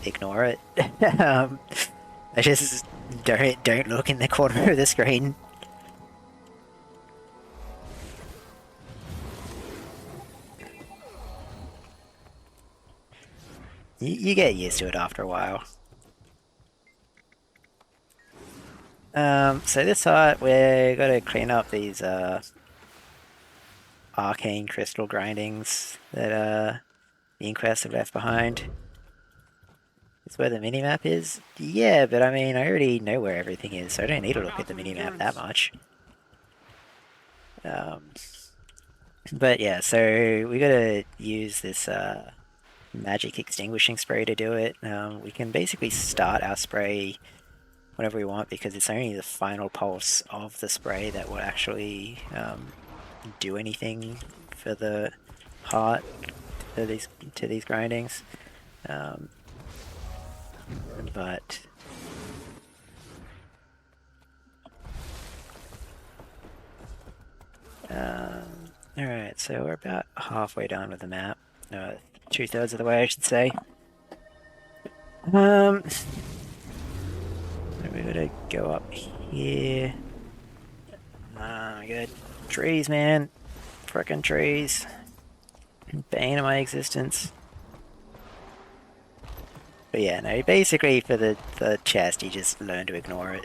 ignore it. I just don't look in the corner of the screen. You get used to it after a while. So this heart, we're gonna clean up these arcane crystal grindings that the Inquest have left behind. That's where the minimap is? Yeah, but I mean, I already know where everything is, so I don't need to look at the minimap that much. But yeah, so we gotta use this magic extinguishing spray to do it. We can basically start our spray whenever we want because it's only the final pulse of the spray that will actually do anything for the heart to these grindings. But alright, so we're about halfway done with the map. 2/3 of the way, I should say. We're gonna go up here. Good. Trees, man. Frickin' trees. Bane of my existence. But yeah, no, basically for the chest, you just learn to ignore it.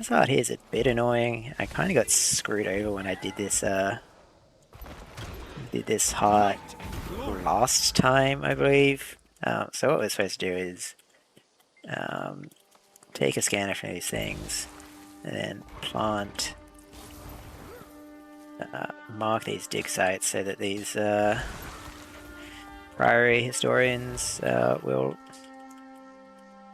This hut here is a bit annoying. I kind of got screwed over when I did this hut last time, I believe. So what we're supposed to do is take a scanner from these things and then plant, mark these dig sites so that these priory historians will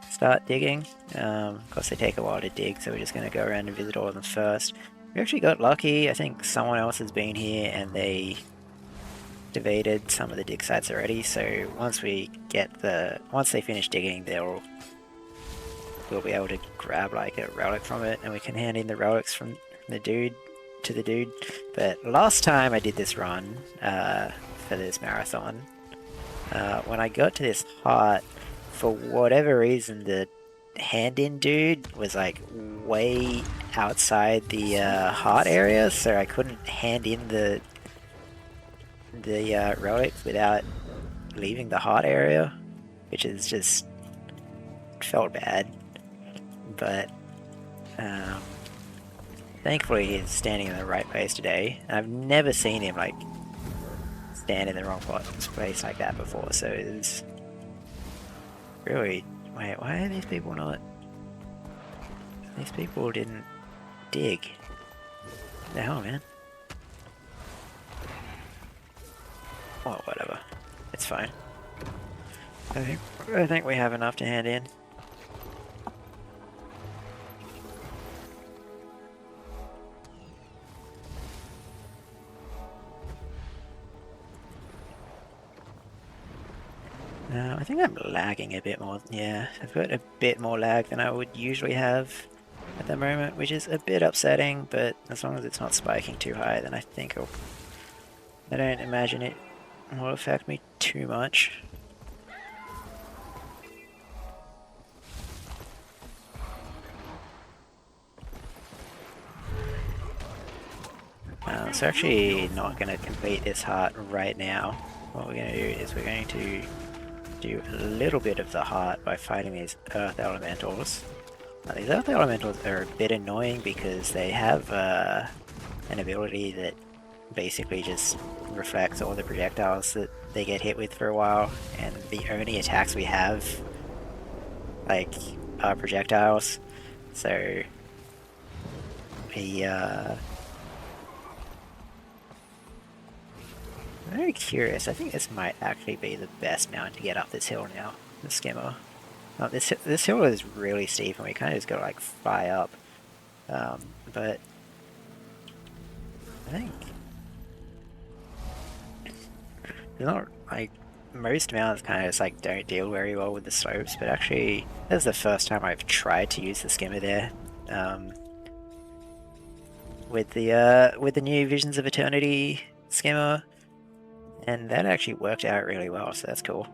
start digging. Of course they take a while to dig, so we're just going to go around and visit all of them first. We actually got lucky. I think someone else has been here and they activated some of the dig sites already, so once they finish digging, we'll be able to grab like a relic from it, and we can hand in the relics from the dude to the dude. But last time I did this run for this marathon, when I got to this hut, for whatever reason the hand-in dude was like way outside the hut area, so I couldn't hand in the relics without leaving the hut area, which is just felt bad. But thankfully he's standing in the right place today. I've never seen him like stand in the wrong place like that before, so it's really... Wait, why are these people not... These people didn't dig. What the hell, man? Oh, whatever. It's fine. I think we have enough to hand in. I think I'm lagging a bit more. Yeah, I've got a bit more lag than I would usually have at the moment, which is a bit upsetting, but as long as it's not spiking too high, then I think I don't imagine it will affect me too much. So actually not going to complete this heart right now. What we're going to do is we're going to do a little bit of the heart by fighting these earth elementals. These earth elementals are a bit annoying because they have an ability that basically just reflects all the projectiles that they get hit with for a while, and the only attacks we have like are projectiles. So I'm very curious. I think this might actually be the best mount to get up this hill now, the skimmer. This hill is really steep and we kind of just gotta like fly up. But I think there's not like most mounts kind of just like don't deal very well with the slopes, but actually this is the first time I've tried to use the skimmer there. With the new Visions of Eternity skimmer. And that actually worked out really well, so that's cool.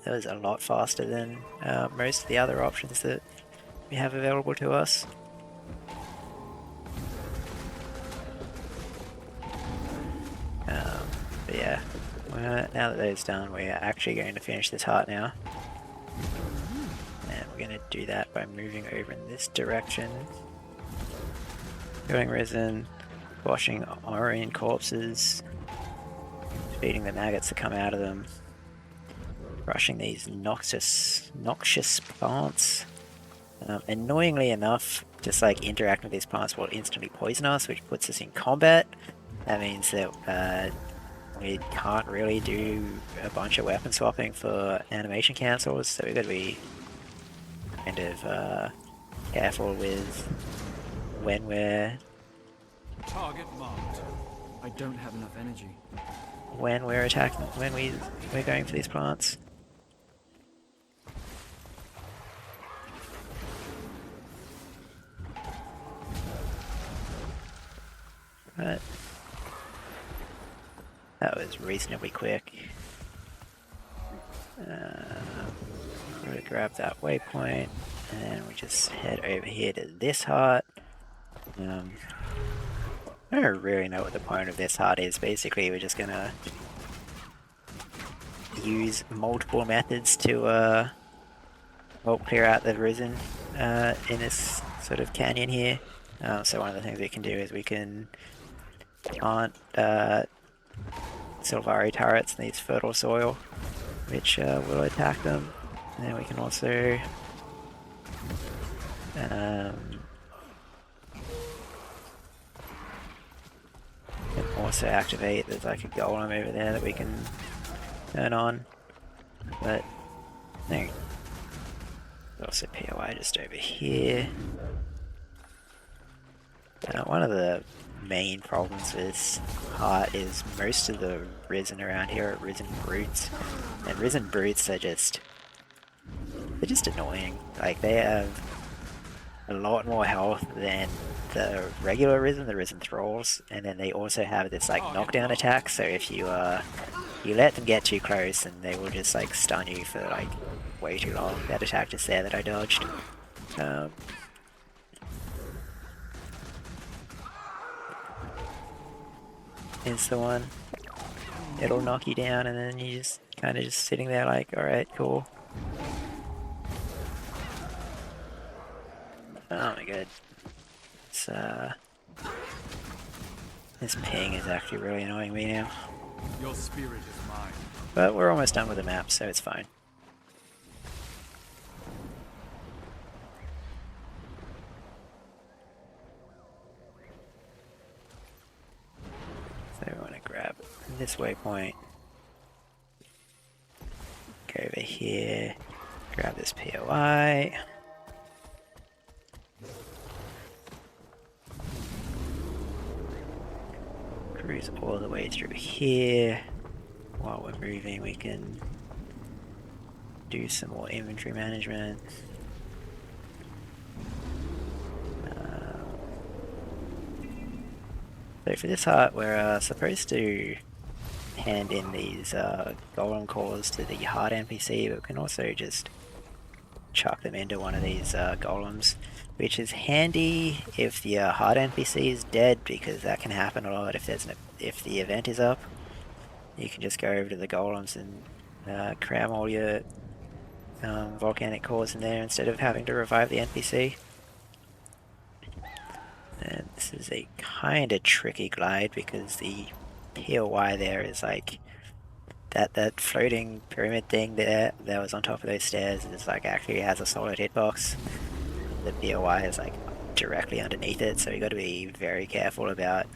That was a lot faster than most of the other options that we have available to us. But yeah, now that that's done, we're actually going to finish this heart now. And we're going to do that by moving over in this direction. Killing resin, washing Orion corpses, feeding the maggots that come out of them, crushing these noxious plants. Annoyingly enough, just like interacting with these plants will instantly poison us, which puts us in combat. That means that we can't really do a bunch of weapon swapping for animation cancels, so we've got to be kind of careful with when we're... Target marked. I don't have enough energy. When we're attacking, when we're going for these plants. But that was reasonably quick. We're gonna grab that waypoint, and then we just head over here to this heart. I don't really know what the point of this heart is. Basically, we're just gonna use multiple methods to help clear out the resin in this sort of canyon here. So one of the things we can do is we can plant Sylvari turrets in these fertile soil, which will attack them. And then we can also activate, there's like a golem over there that we can turn on. But no. There's also POI just over here. One of the main problems with this heart is most of the Risen around here are Risen Brutes. And Risen Brutes are just... they're just annoying. Like, they have a lot more health than the regular Risen, the Risen Thralls. And then they also have this, like, knockdown attack, so if you, you let them get too close, and they will just, like, stun you for, like, way too long. That attack just there that I dodged. Is the one. It'll knock you down and then you just kind of just sitting there like, alright, cool. Oh my god. It's, this ping is actually really annoying me now. Your spirit is mine. But we're almost done with the map, so it's fine. So we want to grab this waypoint, go over here, grab this POI, cruise all the way through here. While we're moving, we can do some more inventory management. So for this heart, we're supposed to hand in these golem cores to the heart NPC, but we can also just chuck them into one of these golems, which is handy if the heart NPC is dead, because that can happen a lot if if the event is up. You can just go over to the golems and cram all your volcanic cores in there instead of having to revive the NPC. And this is a kind of tricky glide because the POI there is like that floating pyramid thing there that was on top of those stairs is like actually has a solid hitbox. The POI is like directly underneath it, so you got to be very careful about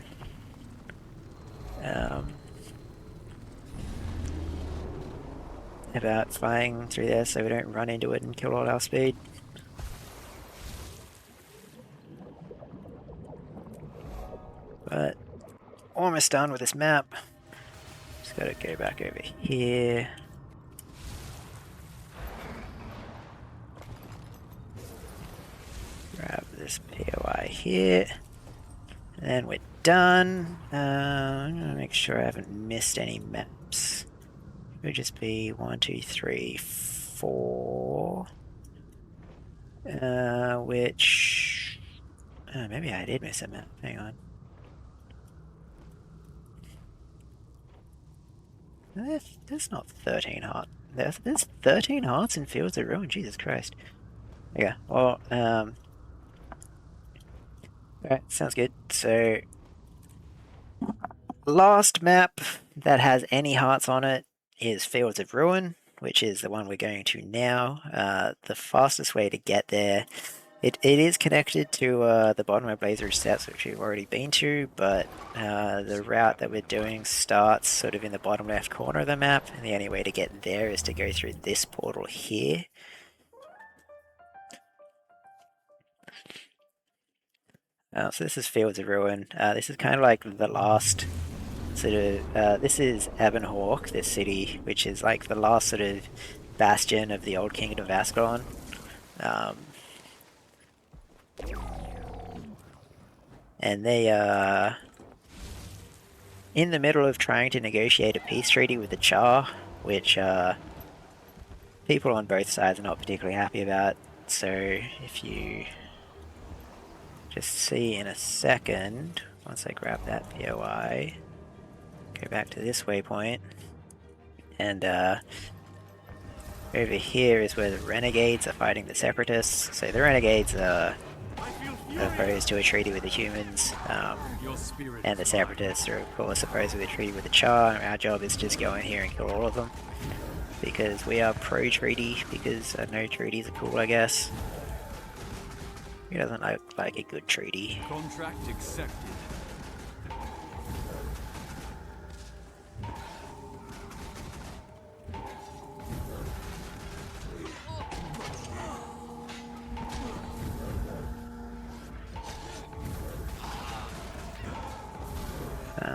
flying through there so we don't run into it and kill all our speed. But almost done with this map. Just gotta go back over here. Grab this POI here. And then we're done. I'm gonna make sure I haven't missed any maps. It would just be 1, 2, 3, 4. Which... maybe I did miss a map. Hang on. There's not 13 hearts. There's 13 hearts in Fields of Ruin. Jesus Christ. Yeah. Well, alright, sounds good. So, last map that has any hearts on it is Fields of Ruin, which is the one we're going to now. The fastest way to get there, it is connected to the bottom of Blaze Ridge Steps, which we've already been to, but the route that we're doing starts sort of in the bottom left corner of the map, and the only way to get there is to go through this portal here. So this is Fields of Ruin. This is kind of like the last sort of, this is Ebonhawk, this city, which is like the last sort of bastion of the old Kingdom of Ascalon. And they are in the middle of trying to negotiate a peace treaty with the Char, which people on both sides are not particularly happy about. So if you just see in a second, once I grab that POI, go back to this waypoint, and over here is where the Renegades are fighting the Separatists. So the Renegades are opposed to a treaty with the humans. Your spirit And the Separatists are of course opposed to a treaty with the Char, and our job is to just go in here and kill all of them. Because we are pro-treaty, because no treaties are cool, I guess. Who doesn't like a good treaty? contract accepted.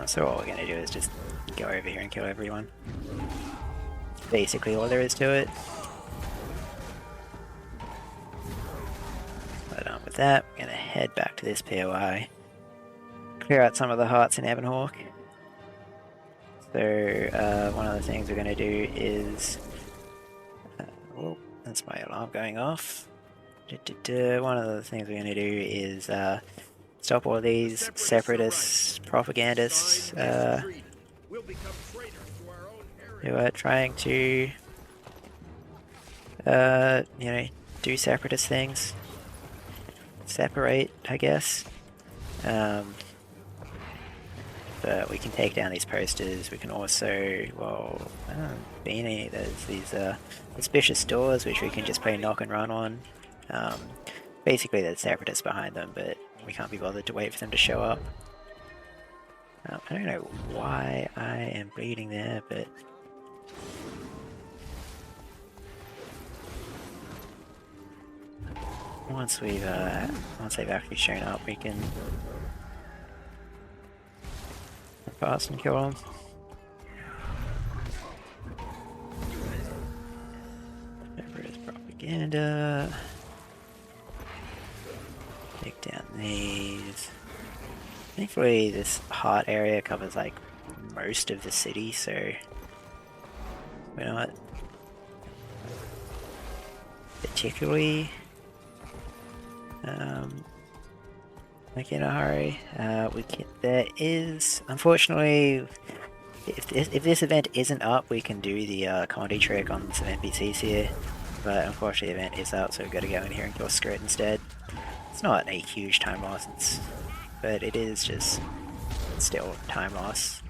So all we're going to do is just go over here and kill everyone. That's basically all there is to it. But with that, we're going to head back to this POI. Clear out some of the hearts in Ebonhawk. So one of the things we're going to do is... oh, that's my alarm going off. One of the things we're going to do is stop all these separatist propagandists who are trying to, you know, do separatist things. Separate, I guess. But we can take down these posters. We can also, well, I don't know, there's these suspicious doors which we can just play knock and run on. Basically there's separatists behind them, but we can't be bothered to wait for them to show up. I don't know why I am bleeding there, but... once they've actually shown up, we can pass and kill them. Separatist propaganda. Take down these. Thankfully this heart area covers like most of the city, so we're not particularly like in a hurry. There is, unfortunately, if this event isn't up, we can do the Conde trick on some NPCs here, but unfortunately the event is up, so we've got to go in here and kill Skirt instead. It's not a huge time loss, but it is just still time loss.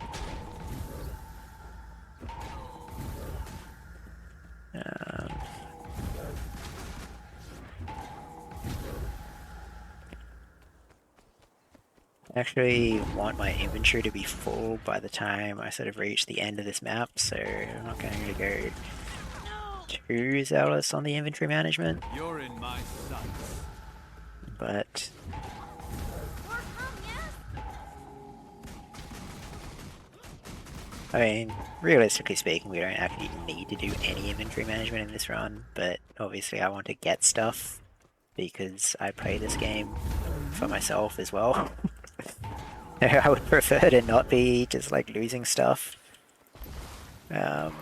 Actually want my inventory to be full by the time I sort of reach the end of this map, so I'm not going to go too zealous on the inventory management. You're in my sights. But I mean, realistically speaking, we don't actually need to do any inventory management in this run, but obviously I want to get stuff because I play this game for myself as well. I would prefer to not be just like losing stuff. Gonna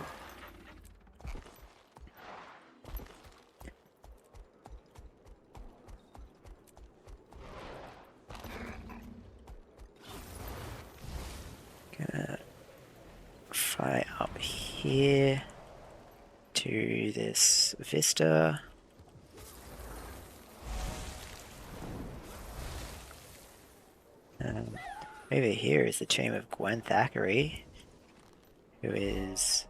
fly up here to this vista. Over here is the tomb of Gwen Thackeray, who is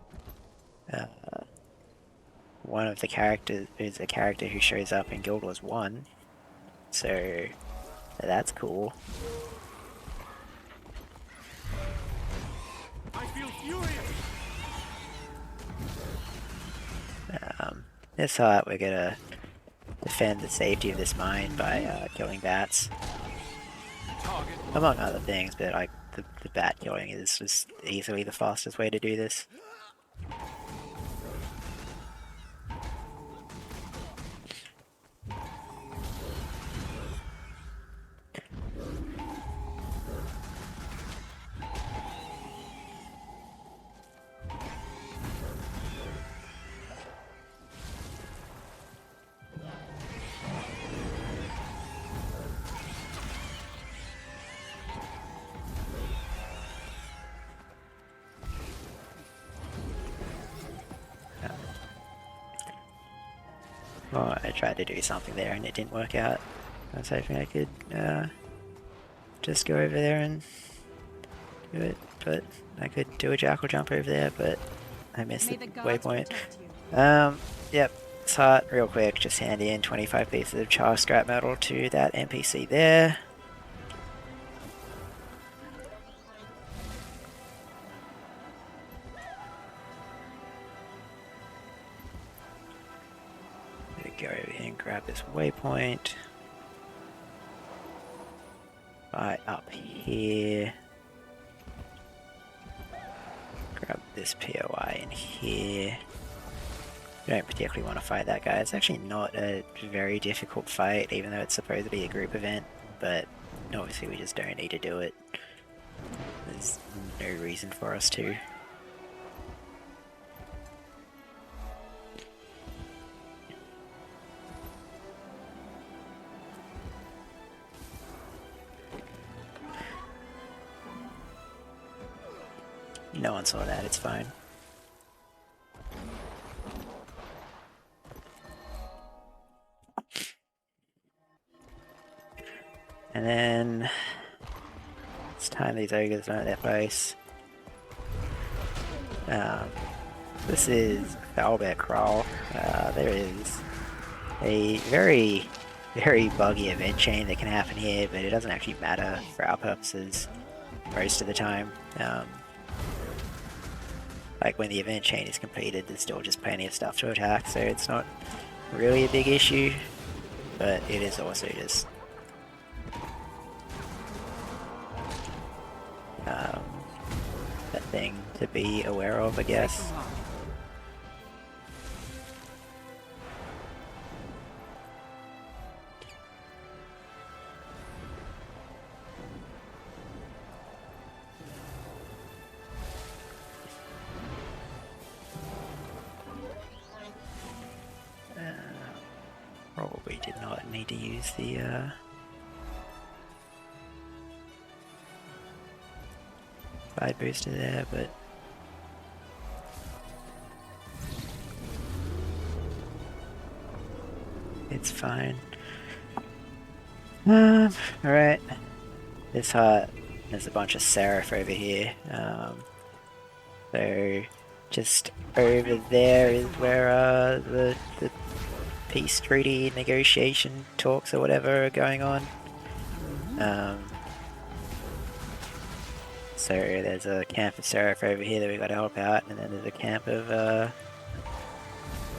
one of the characters, is a character who shows up in Guild Wars 1, so that's cool. I feel furious. This heart, we're gonna defend the safety of this mine by killing bats. Among other things, but like the bat killing is just easily the fastest way to do this. Oh, I tried to do something there and it didn't work out. I was hoping I could just go over there and do it, but I could do a jackal jump over there, but I missed the waypoint. Yep, it's hot, real quick, just hand in 25 pieces of char scrap metal to that NPC there. Go over here and grab this waypoint. Right up here. Grab this POI in here. We don't particularly want to fight that guy. It's actually not a very difficult fight, even though it's supposed to be a group event, but obviously we just don't need to do it. There's no reason for us to. No one saw that, it's fine. And then it's time these ogres learn their place. This is Foulbear Crawl. There is a very buggy event chain that can happen here, but it doesn't actually matter for our purposes most of the time. Like when the event chain is completed, there's still just plenty of stuff to attack, so it's not really a big issue, but it is also just a thing to be aware of, I guess. Probably did not need to use the side booster there, but it's fine. Alright. This hut, there's a bunch of Seraph over here. So just over there is where the peace treaty negotiation talks or whatever are going on. So there's a camp of Seraph over here that we got to help out, and then there's a camp of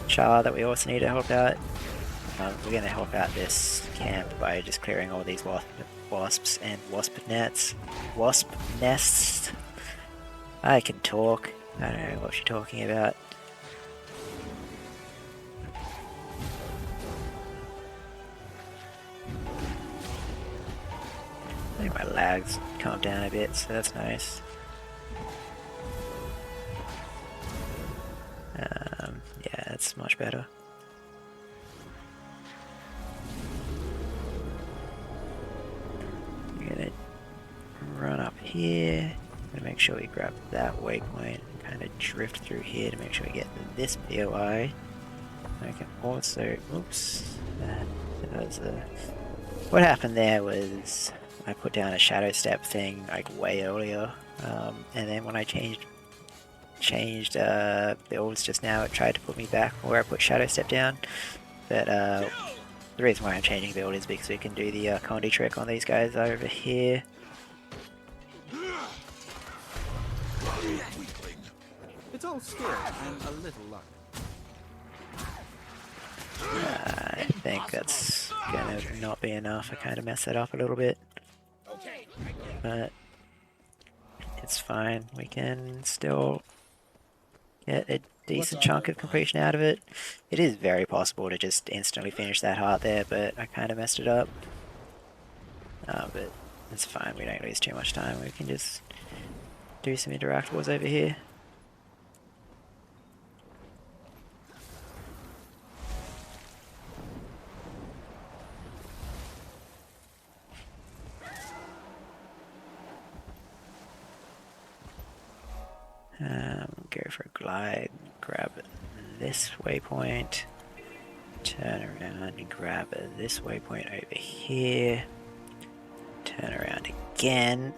Char that we also need to help out. We're going to help out this camp by just clearing all these wasps and wasp nests. I can talk. I don't know what you're talking about. I think my lag's calmed down a bit, so that's nice. Yeah, that's much better. I'm gonna run up here. I'm gonna make sure we grab that waypoint and kind of drift through here to make sure we get this POI. I can also, oops, that was what happened there was I put down a shadow step thing like way earlier, and then when I changed builds just now, it tried to put me back where I put shadow step down. But the reason why I'm changing build is because we can do the Condi trick on these guys over here. It's all skill and a little luck. I think that's gonna not be enough. I kind of messed that up a little bit, but it's fine. We can still get a decent chunk of completion out of it. It is very possible to just instantly finish that heart there, but I kind of messed it up. But it's fine. We don't lose too much time. We can just do some interactables over here. Go for a glide, grab this waypoint Turn around and grab this waypoint over here. Turn around again.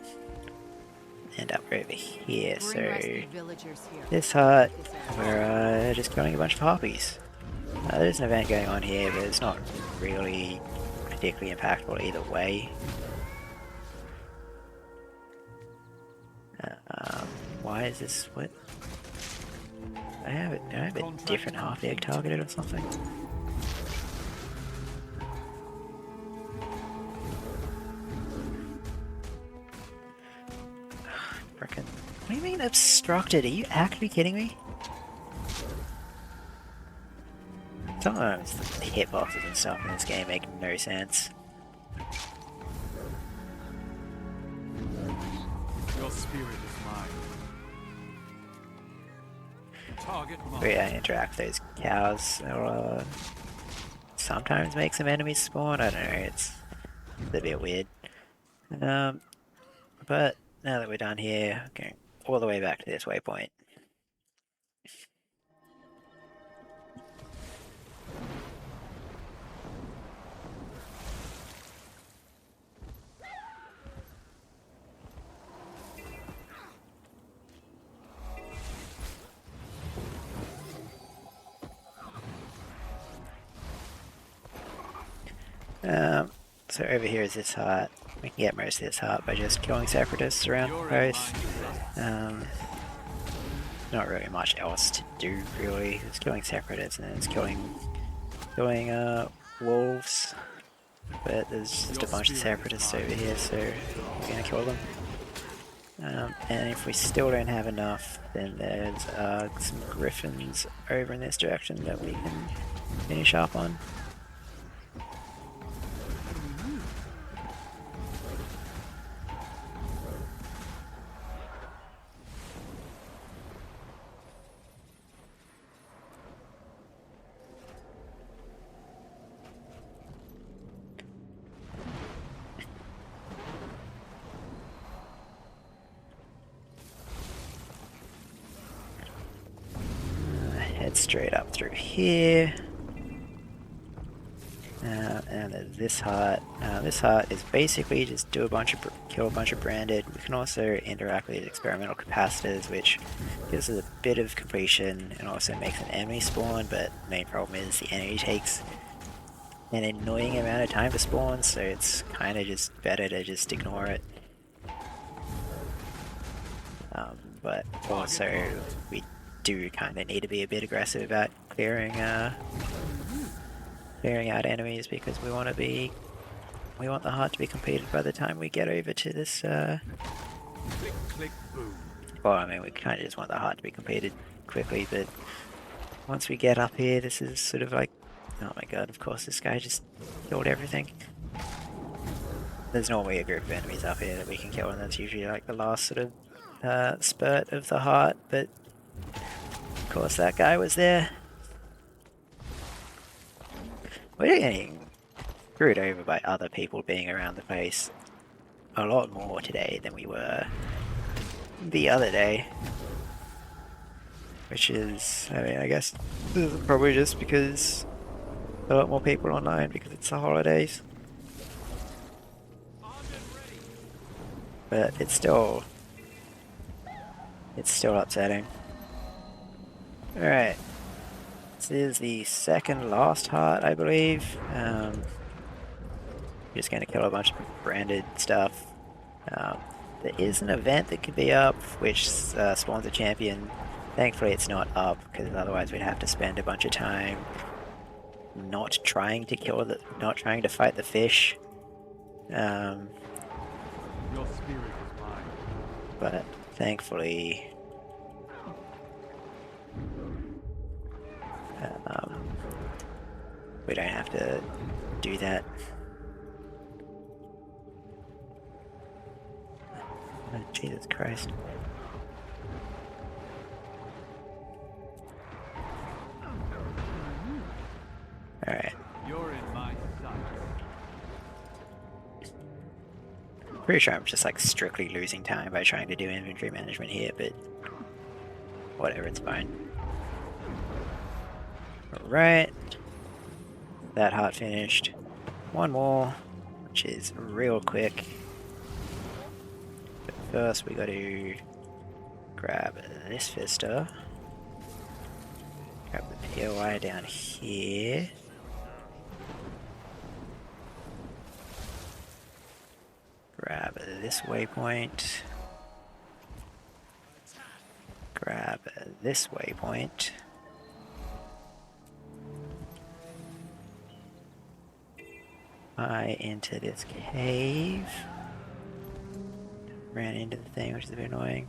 End up over here. Bring So rescued villagers here. this hut, This area. we're just killing a bunch of harpies. There's an event going on here, but it's not really particularly impactful either way. Why is this split? I have a different half egg targeted or something. Frickin'. What do you mean obstructed? Are you actually kidding me? Sometimes the hitboxes and stuff in this game make no sense. Your spirit is mine. Target marked. But yeah, interact with those cows. Sometimes make some enemies spawn. I don't know. It's a bit weird. But now that we're done here, going all the way back to this waypoint. So over here is this hut. We can get most of this hut by just killing separatists around the coast. Not really much else to do really. It's killing separatists and then it's killing wolves. But there's just a bunch of separatists over here, so we're gonna kill them. And if we still don't have enough, then there's some griffins over in this direction that we can finish up on. Head straight up through here. And there's this hut. This hut is basically just kill a bunch of branded. We can also interact with these experimental capacitors, which gives us a bit of completion and also makes an enemy spawn, but the main problem is the enemy takes an annoying amount of time to spawn, so it's kind of just better to just ignore it. But also we do kind of need to be a bit aggressive about clearing out enemies because we want the hut to be completed by the time we get over to this. Click, click, boom. Well, I mean, we kind of just want the hut to be completed quickly, but once we get up here, this is sort of like, oh my god! Of course, this guy just killed everything. There's normally a group of enemies up here that we can kill, and that's usually like the last sort of spurt of the heart, but of course that guy was there. We're getting screwed over by other people being around the place a lot more today than we were the other day. Which is, I mean, I guess this is probably just because a lot more people online because it's the holidays. But it's still upsetting. Alright. This is the second last heart, I believe. Just gonna kill a bunch of branded stuff. There is an event that could be up, which spawns a champion. Thankfully it's not up, because otherwise we'd have to spend a bunch of time not trying to fight the fish. Your spirit is mine. But thankfully we don't have to do that. Oh, Jesus Christ. Alright. You're in my sight. Pretty sure I'm just like strictly losing time by trying to do inventory management here, but whatever, it's fine. Alright. that heart finished. One more, which is real quick. But first we got to grab this Vista. Grab the POI down here. Grab this waypoint. Grab this waypoint. I enter this cave. Ran into the thing, which is a bit annoying.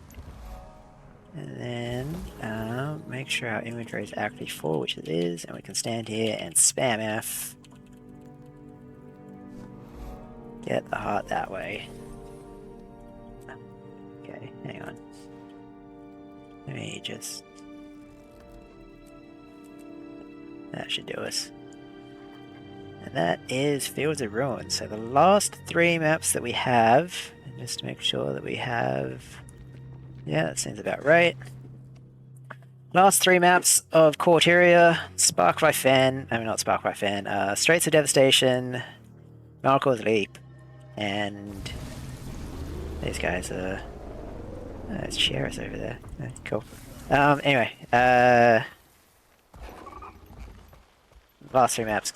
And then make sure our inventory is actually full, which it is, and we can stand here and spam F. Get the heart that way. Okay, hang on. Let me just... That should do us. And that is Fields of Ruin. So the last 3 maps that we have, and just to make sure that we have... Yeah, that seems about right. Last 3 maps of Quarteria, Spark by Fen, I mean not Spark by Fen, Straits of Devastation, Malkor's Leap, and these guys are... there's Cheris over there. Cool. Anyway, last 3 maps,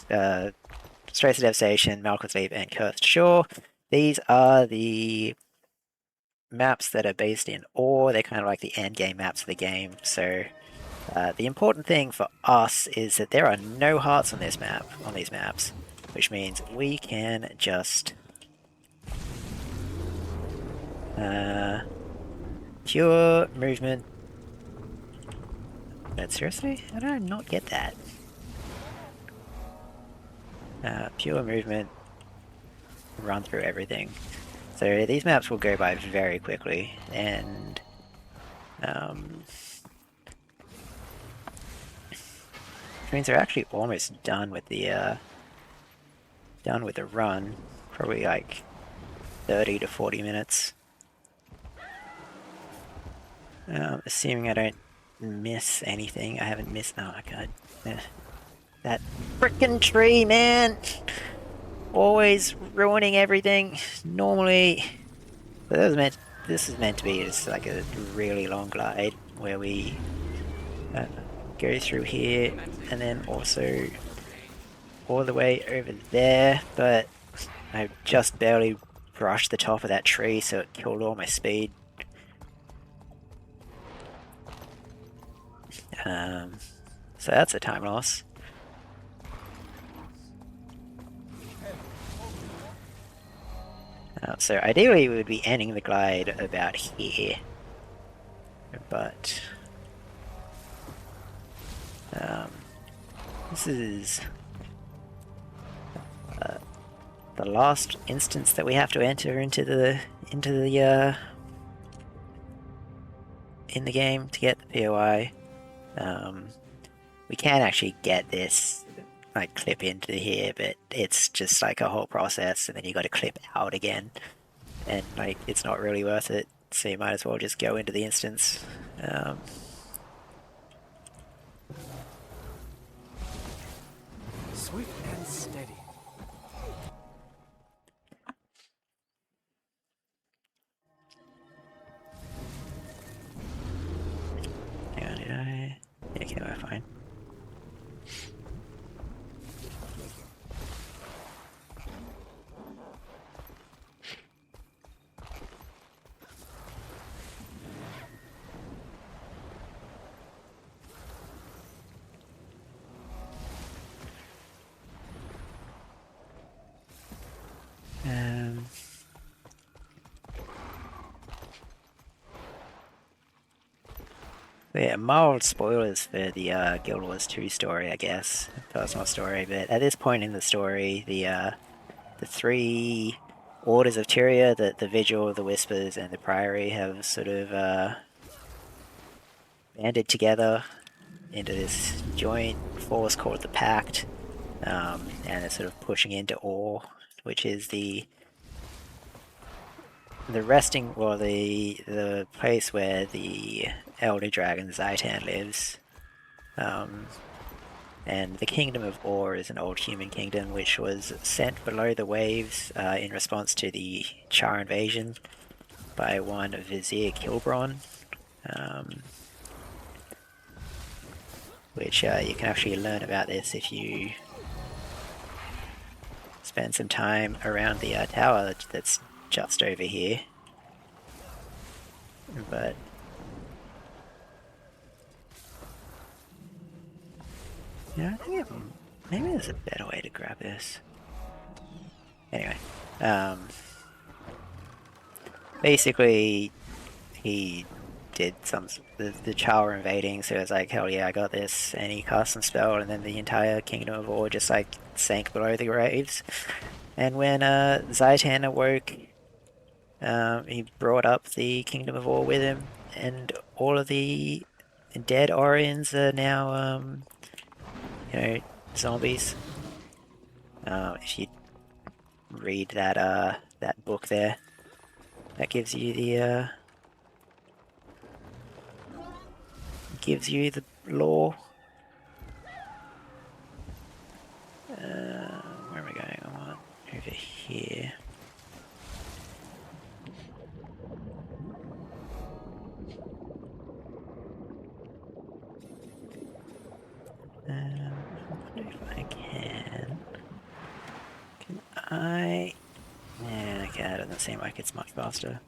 Straits of Devastation, Malkor's Leap, and Cursed Shore. These are the maps that are based in ore. They're kind of like the end game maps of the game. So the important thing for us is that there are no hearts on this map, on these maps, which means we can just pure movement. But seriously, how did I not get that? Pure movement, run through everything. So these maps will go by very quickly, and which means they're actually almost done with the run. Probably like 30 to 40 minutes. Assuming I don't miss anything. I haven't missed. Oh my god. That frickin' tree, man! Always ruining everything. Normally, this is meant to be just like a really long glide where we go through here and then also all the way over there, but I just barely brushed the top of that tree, so it killed all my speed. So that's a time loss. So ideally we would be ending the glide about here, but this is the last instance that we have to enter into the in the game to get the POI. We can actually get this, like, clip into here, but it's just like a whole process, and then you got to clip out again, and like it's not really worth it. So you might as well just go into the instance. Swift and steady. Hang on, did I? Yeah, okay, we're fine. Yeah, mild spoilers for the Guild Wars 2 story, I guess. Personal story, but at this point in the story, the 3 orders of Tyria, the Vigil, the Whispers, and the Priory have sort of banded together into this joint force called the Pact, and they're sort of pushing into ore, which is the resting, well, the place where the Elder Dragon Zaitan lives. And the Kingdom of Or is an old human kingdom which was sent below the waves in response to the Char invasion by one Vizier Kilbron, which you can actually learn about this if you spend some time around the tower that's just over here. But yeah, I think maybe there's a better way to grab this. Anyway, basically he did the Char invading, so it was like, hell yeah, I got this, and he cast some spell, and then the entire Kingdom of Or just like sank below the waves. And when Zaitan awoke, he brought up the Kingdom of Or with him, and all of the dead Orions are now, you know, zombies. If you read that that book there, that gives you the lore. Where am I going? I want over here. If I can. Can I? Yeah, okay, that doesn't seem like it's much faster.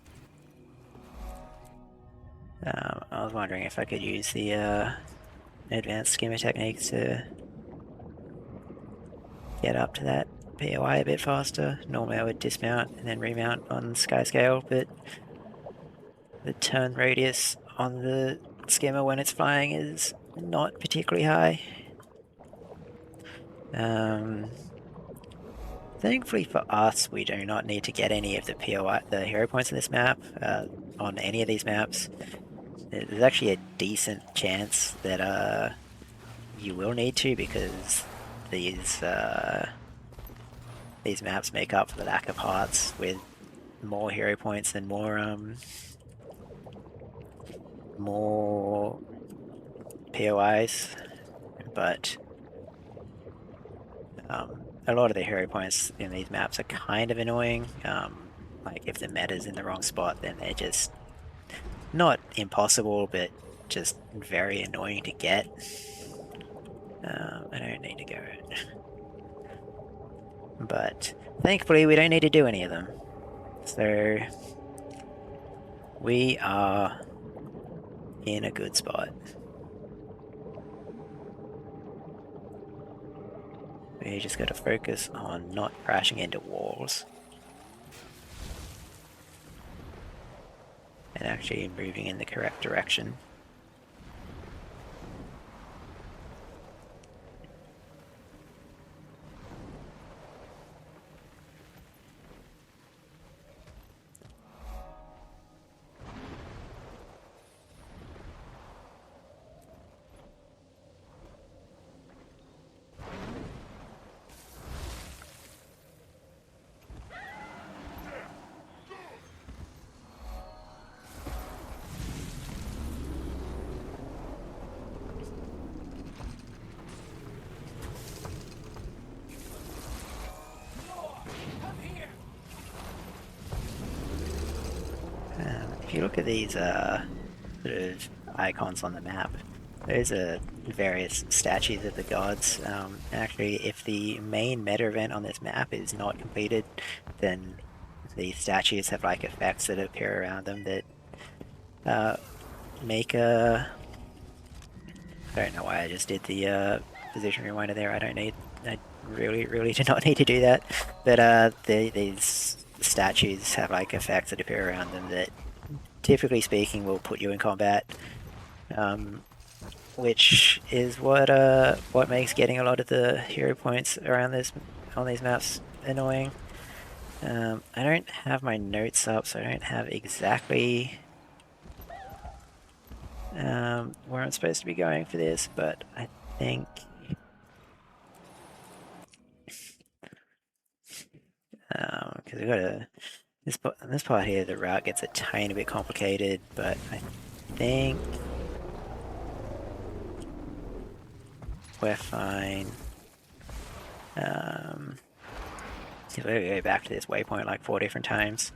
I was wondering if I could use the advanced skimmer techniques to get up to that POI a bit faster. Normally I would dismount and then remount on Skyscale, but the turn radius on the skimmer when it's flying is not particularly high. Thankfully for us, we do not need to get any of the POI, the hero points in this map, on any of these maps. There's actually a decent chance that you will need to, because these maps make up for the lack of hearts with more hero points and more POIs, but a lot of the hero points in these maps are kind of annoying. Like if the meta's in the wrong spot, then they're just not impossible, but just very annoying to get. I don't need to go. But thankfully we don't need to do any of them. So we are in a good spot. We just got to focus on not crashing into walls. And actually moving in the correct direction. If you look at these sort of icons on the map, those are various statues of the gods. Actually, if the main meta event on this map is not completed, then these statues have like effects that appear around them that make a... I don't know why I just did the position rewinder there. I really do not need to do that. But these statues have like effects that appear around them that, typically speaking, will put you in combat, which is what makes getting a lot of the hero points around on these maps annoying. I don't have my notes up, so I don't have exactly where I'm supposed to be going for this, but I think because we got this part here, the route gets a tiny bit complicated, but I think we're fine. If we go back to this waypoint like 4 different times.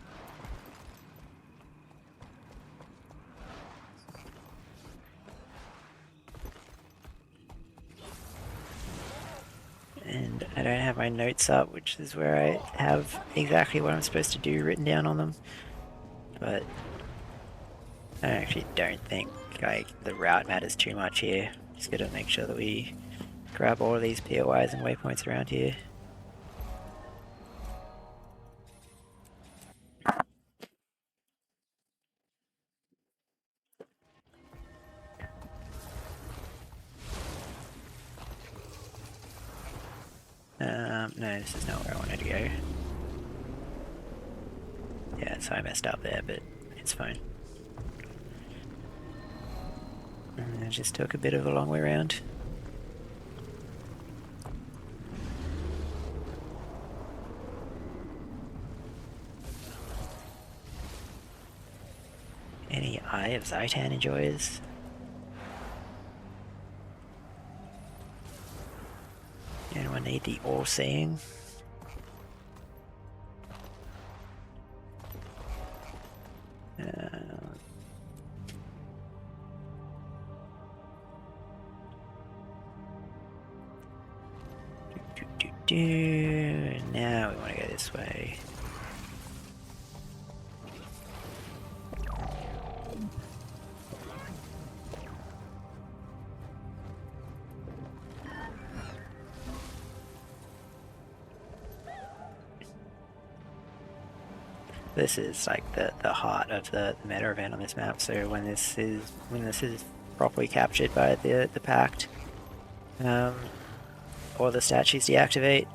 And I don't have my notes up, which is where I have exactly what I'm supposed to do written down on them. But I actually don't think like the route matters too much here. Just gotta make sure that we grab all of these POIs and waypoints around here. No, this is not where I wanted to go. Yeah, so I messed up there, but it's fine. And I just took a bit of a long way around. Any Eye of Zaitan enjoyers? Anyone need the All-Seeing? Now we want to go this way. This is like the heart of the meta event on this map. So when this is properly captured by the pact, all the statues deactivate,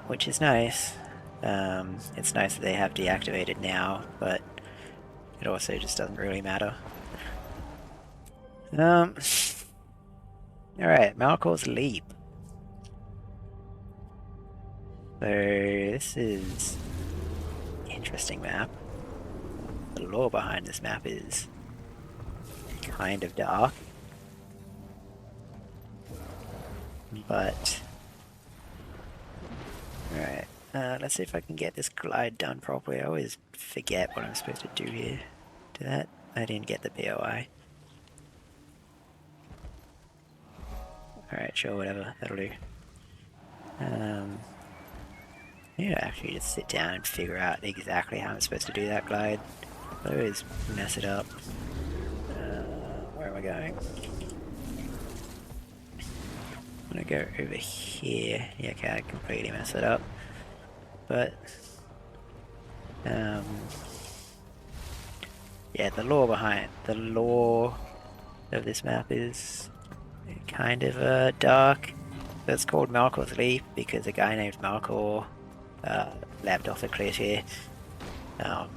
which is nice. It's nice that they have deactivated now, but it also just doesn't really matter. Alright, Malkor's Leap. So this is an interesting map. The lore behind this map is kind of dark, but alright, let's see if I can get this glide done properly. I always forget what I'm supposed to do here. Do that? I didn't get the POI. Alright, sure, whatever, that'll do. I need to actually just sit down and figure out exactly how I'm supposed to do that glide. I always mess it up. Where am I going? I'm gonna go over here. Yeah, okay, I completely mess it up. But, yeah, the lore of this map is kind of dark. It's called Malkor's Leap because a guy named Malkor leapt off a cliff here. And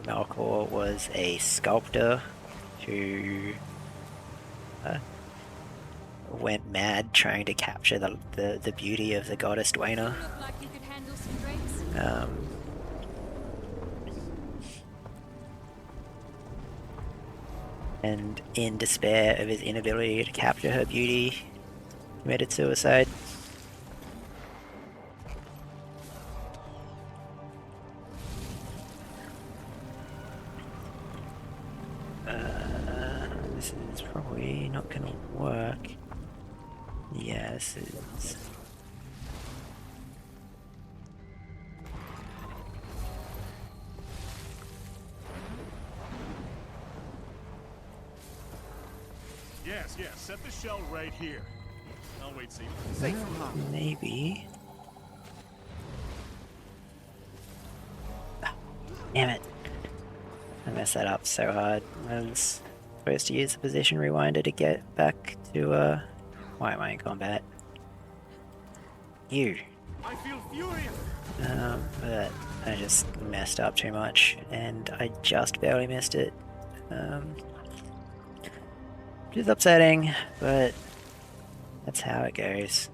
Malkor was a sculptor who went mad trying to capture the beauty of the goddess Dwayna. Like you could handle some drinks? And in despair of his inability to capture her beauty, committed suicide. This is probably not gonna work. Yeah, this is... Yes, yes, set the shell right here. I'll wait, see. Maybe. Ah, damn it. I messed that up so hard. I was supposed to use the position rewinder to get back to, why am I in combat? You. I feel furious. But I just messed up too much, and I just barely missed it. Which is upsetting, but that's how it goes.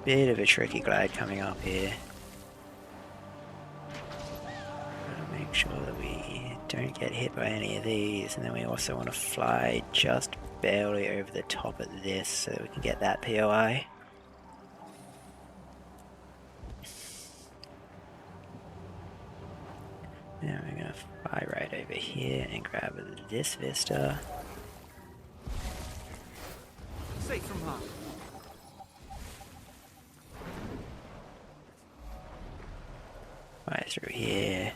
bit of a tricky glide coming up here. Gotta make sure that we don't get hit by any of these, and then we also want to fly just barely over the top of this so that we can get that POI. Now we're going to fly right over here and grab this vista. Safe from harm. Fly through here.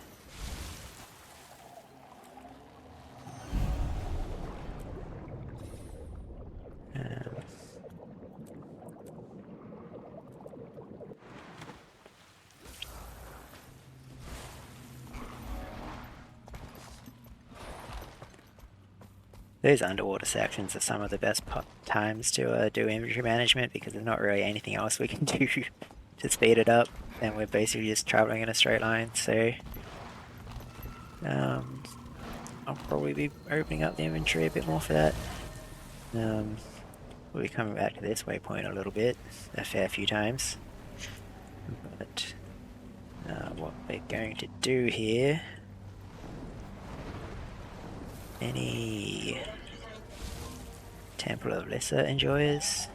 Those underwater sections are some of the best times to do inventory management because there's not really anything else we can do to speed it up, and we're basically just traveling in a straight line. So I'll probably be opening up the inventory a bit more for that. We'll be coming back to this waypoint a little bit, a fair few times. But what we're going to do here... Any Temple of Lesser enjoyers?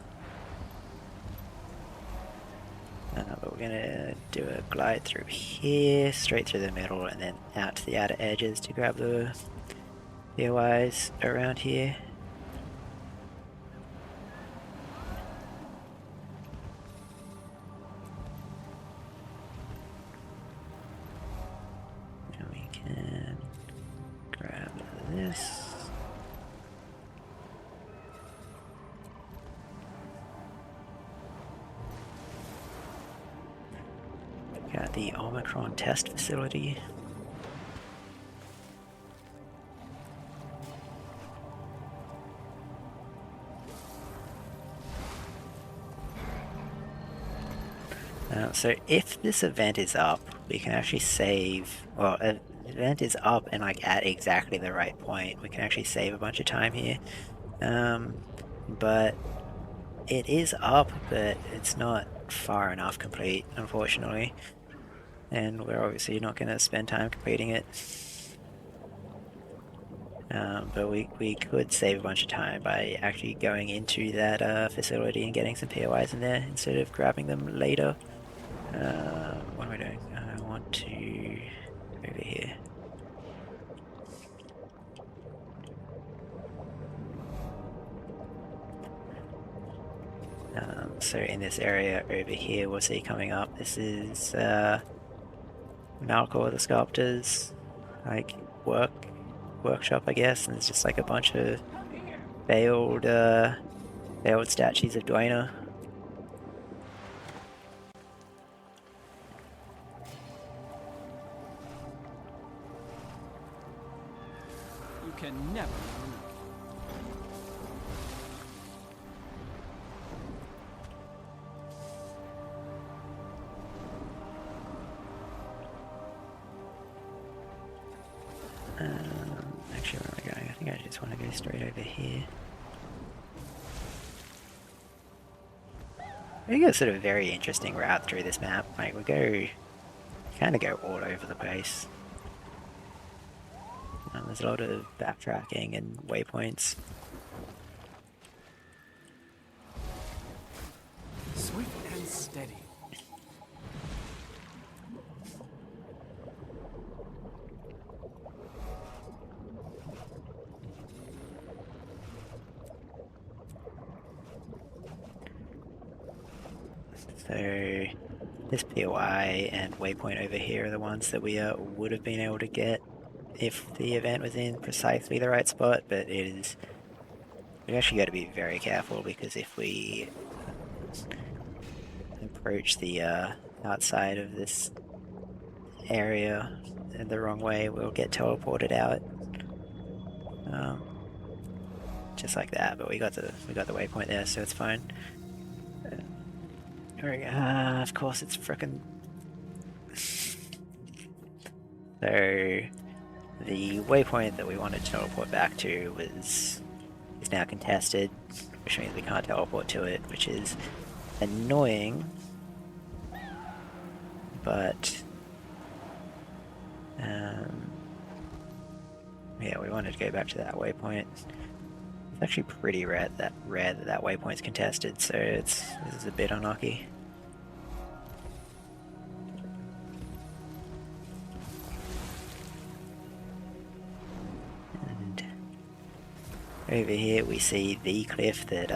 But we're gonna do a glide through here, straight through the middle, and then out to the outer edges to grab the POIs around here. And we can grab this. Got the Omicron test facility. So if this event is up, we can actually save, well, if the event is up and like at exactly the right point, we can actually save a bunch of time here. But it is up, but it's not far enough complete, unfortunately. And we're obviously not going to spend time completing it. But we could save a bunch of time by actually going into that facility and getting some POIs in there instead of grabbing them later. What am I doing? I want to... over here. So in this area over here, we'll see coming up, this is Malcor the Sculptor's like workshop, I guess, and it's just like a bunch of veiled statues of Dwayne. You can never lose. Actually, where am I going? I think I just want to go straight over here. We got sort of a very interesting route through this map. Like, we kind of go all over the place. There's a lot of backtracking and waypoints. Swift and steady. So this POI and waypoint over here are the ones that we would have been able to get if the event was in precisely the right spot, but we actually got to be very careful, because if we approach the outside of this area in the wrong way, we'll get teleported out. Just like that, but we got the waypoint there, so it's fine. There we go. Of course it's frickin'... So the waypoint that we wanted to teleport back to is now contested, which means we can't teleport to it, which is annoying. but yeah, we wanted to go back to that waypoint. It's actually pretty rare that that waypoint's contested, so this is a bit unlucky. And over here we see the cliff that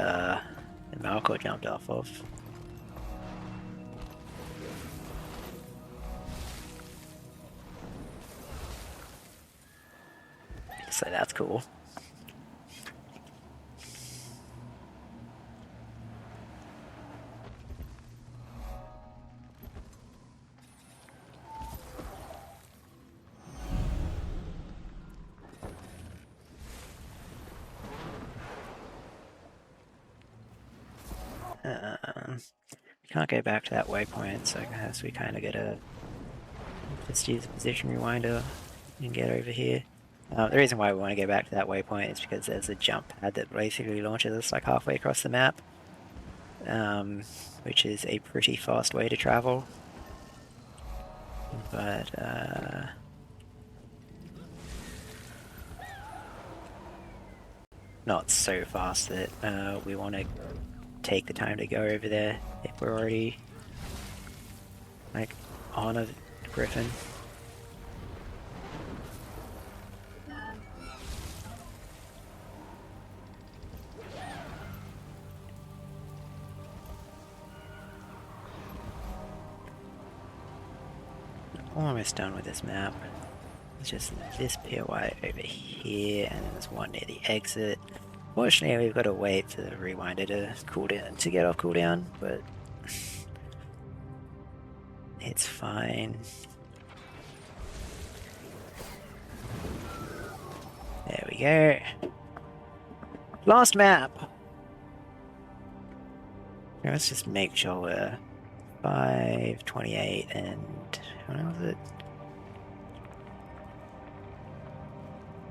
Malco jumped off of. So that's cool. Can't go back to that waypoint, so I guess we kind of gotta just use the position rewinder and get over here. The reason why we want to go back to that waypoint is because there's a jump pad that basically launches us like halfway across the map, which is a pretty fast way to travel. But not so fast that we want to take the time to go over there if we're already like on a griffin. Almost done with this map. It's just this POI over here, and then there's one near the exit. Fortunately, we've got to wait for the rewinder to cool down, to get off cooldown, but it's fine. There we go. Last map. Now let's just make sure we're 5:28 and what was it?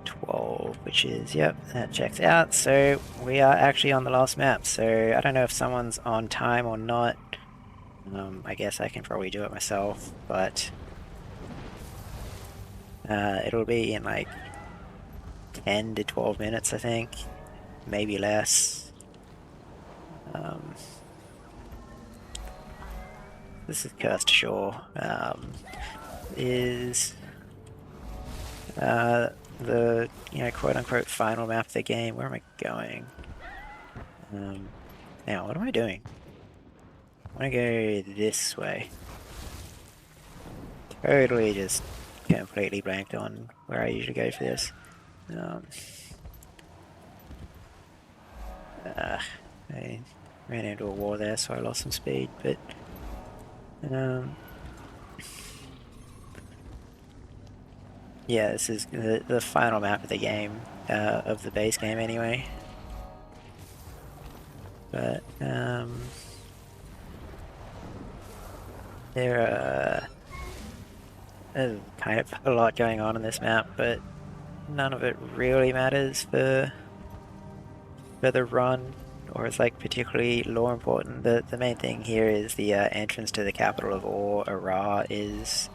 12, which is, yep, that checks out. So we are actually on the last map. So I don't know if someone's on time or not. I guess I can probably do it myself, but it'll be in like 10 to 12 minutes, I think, maybe less. This is Cursed Shore. Is the quote-unquote final map of the game. Where am I going? Now, what am I doing? I want to go this way. Totally just completely blanked on where I usually go for this. I ran into a wall there, so I lost some speed, but yeah, this is the final map of the game, of the base game anyway. But there's kind of a lot going on in this map, but none of it really matters for the run, or it's like particularly lore important. The main thing here is the entrance to the capital of Or, RRLAT, is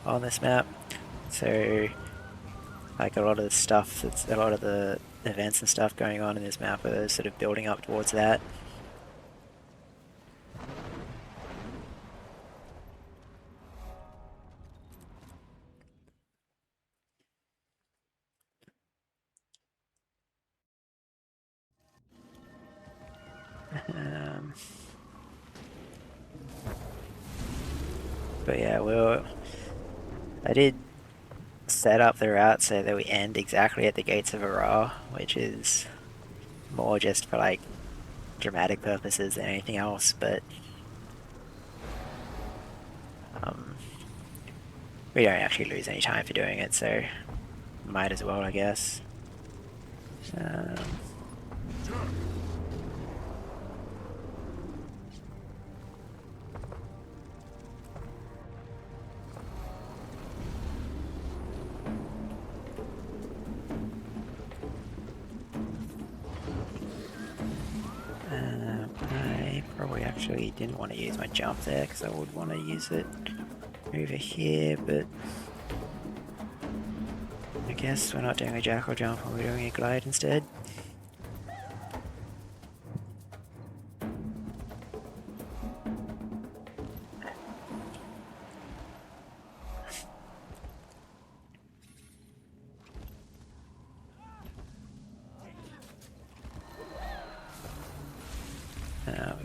on this map. So like a lot of the stuff, a lot of the events and stuff going on in this map are sort of building up towards that. But yeah, I did set up the route so that we end exactly at the gates of RRLAT, which is more just for like dramatic purposes than anything else, but we don't actually lose any time for doing it, so might as well, I guess. I probably actually didn't want to use my jump there because I would want to use it over here, but I guess we're not doing a jackal jump and we're doing a glide instead.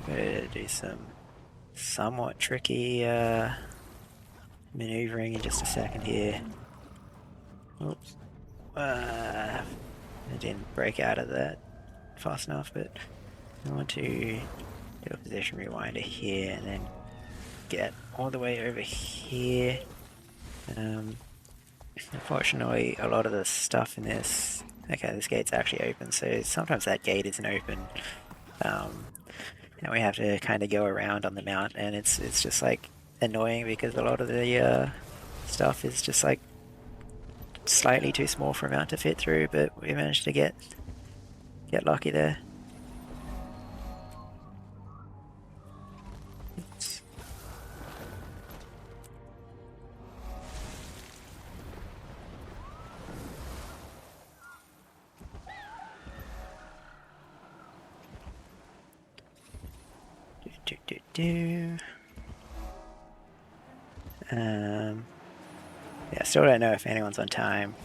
We're going to do some somewhat tricky maneuvering in just a second here. Oops. I didn't break out of that fast enough, but I want to do a position rewinder here and then get all the way over here. Unfortunately, a lot of the stuff in this... Okay, this gate's actually open, so sometimes that gate isn't open. And we have to kind of go around on the mount, and it's just like annoying because a lot of the stuff is just like slightly too small for a mount to fit through, but we managed to get lucky there. Oops. Yeah, still don't know if anyone's on time.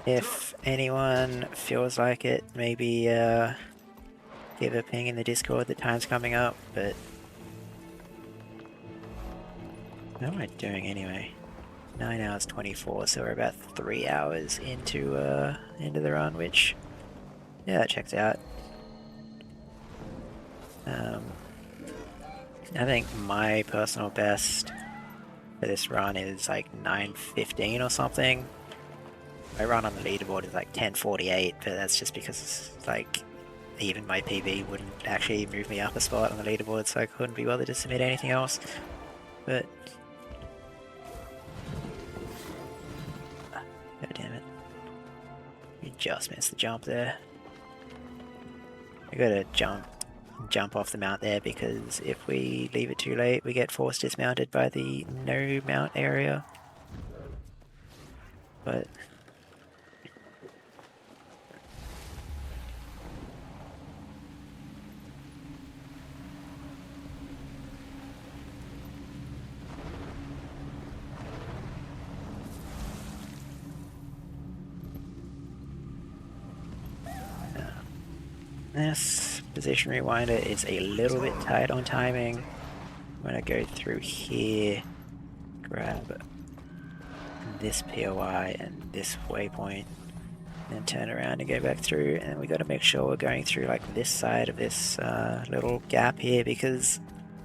If anyone feels like it, maybe give a ping in the Discord, the time's coming up, but what am I doing anyway? 9 hours 24, so we're about 3 hours into the run, which, yeah, that checks out. I think my personal best for this run is like 9:15 or something. My run on the leaderboard is like 10:48, but that's just because like even my PB wouldn't actually move me up a spot on the leaderboard, so I couldn't be bothered to submit anything else. But god damn it, we just missed the jump there. We gotta jump off the mount there, because if we leave it too late we get force dismounted by the no mount area. But this position rewinder is a little bit tight on timing. I'm gonna go through here, grab this POI and this waypoint, then turn around and go back through, and we got to make sure we're going through like this side of this little gap here, because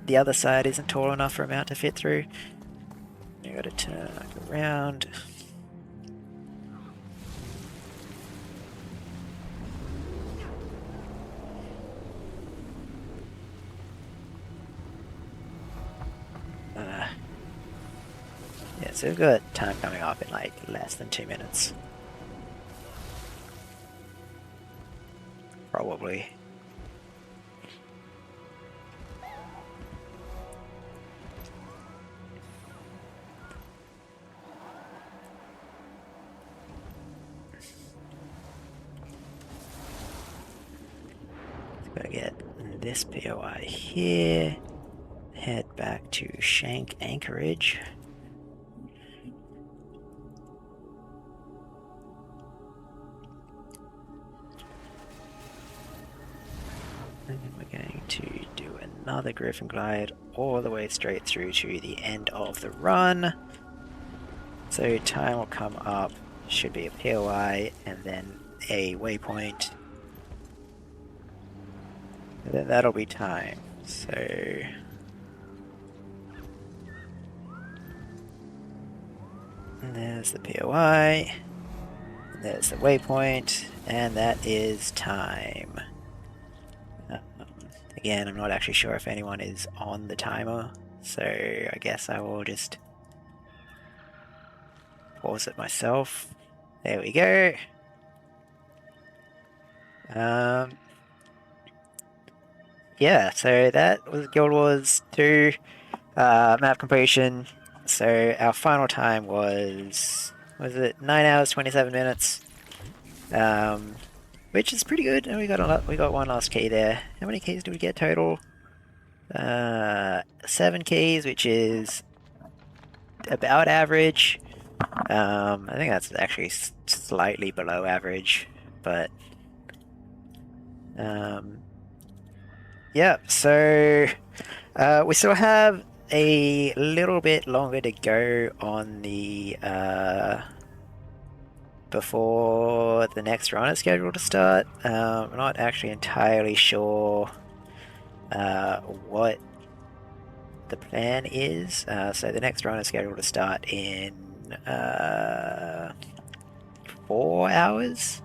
the other side isn't tall enough for a mount to fit through. You got to turn around. Yeah, so we've got time coming up in like less than 2 minutes. Probably. Gotta get this POI here. Head back to Shank Anchorage. And then we're going to do another Griffin Glide all the way straight through to the end of the run. So time will come up, should be a POI and then a waypoint. And then that'll be time. So and there's the POI, there's the waypoint, and that is time. Again, I'm not actually sure if anyone is on the timer, so I guess I will just pause it myself. There we go. Yeah, so that was Guild Wars 2 map completion. So our final time was it 9 hours 27 minutes, which is pretty good. And we got one last key there. How many keys did we get total? 7 keys, which is about average. I think that's actually slightly below average, but yeah. So we still have a little bit longer to go on the before the next run is scheduled to start. I'm not actually entirely sure what the plan is. So the next run is scheduled to start in 4 hours.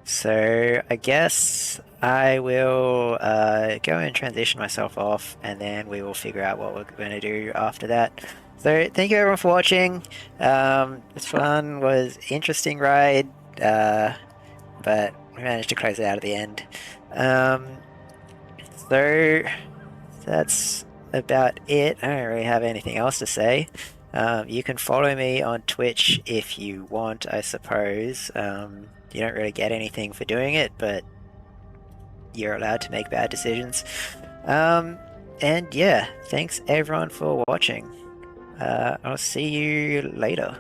So I guess I will go and transition myself off, and then we will figure out what we're going to do after that. So thank you everyone for watching. This one was interesting ride, but we managed to close it out at the end. So that's about it. I don't really have anything else to say. You can follow me on Twitch if you want, I suppose. You don't really get anything for doing it, but you're allowed to make bad decisions. And yeah, thanks everyone for watching. I'll see you later.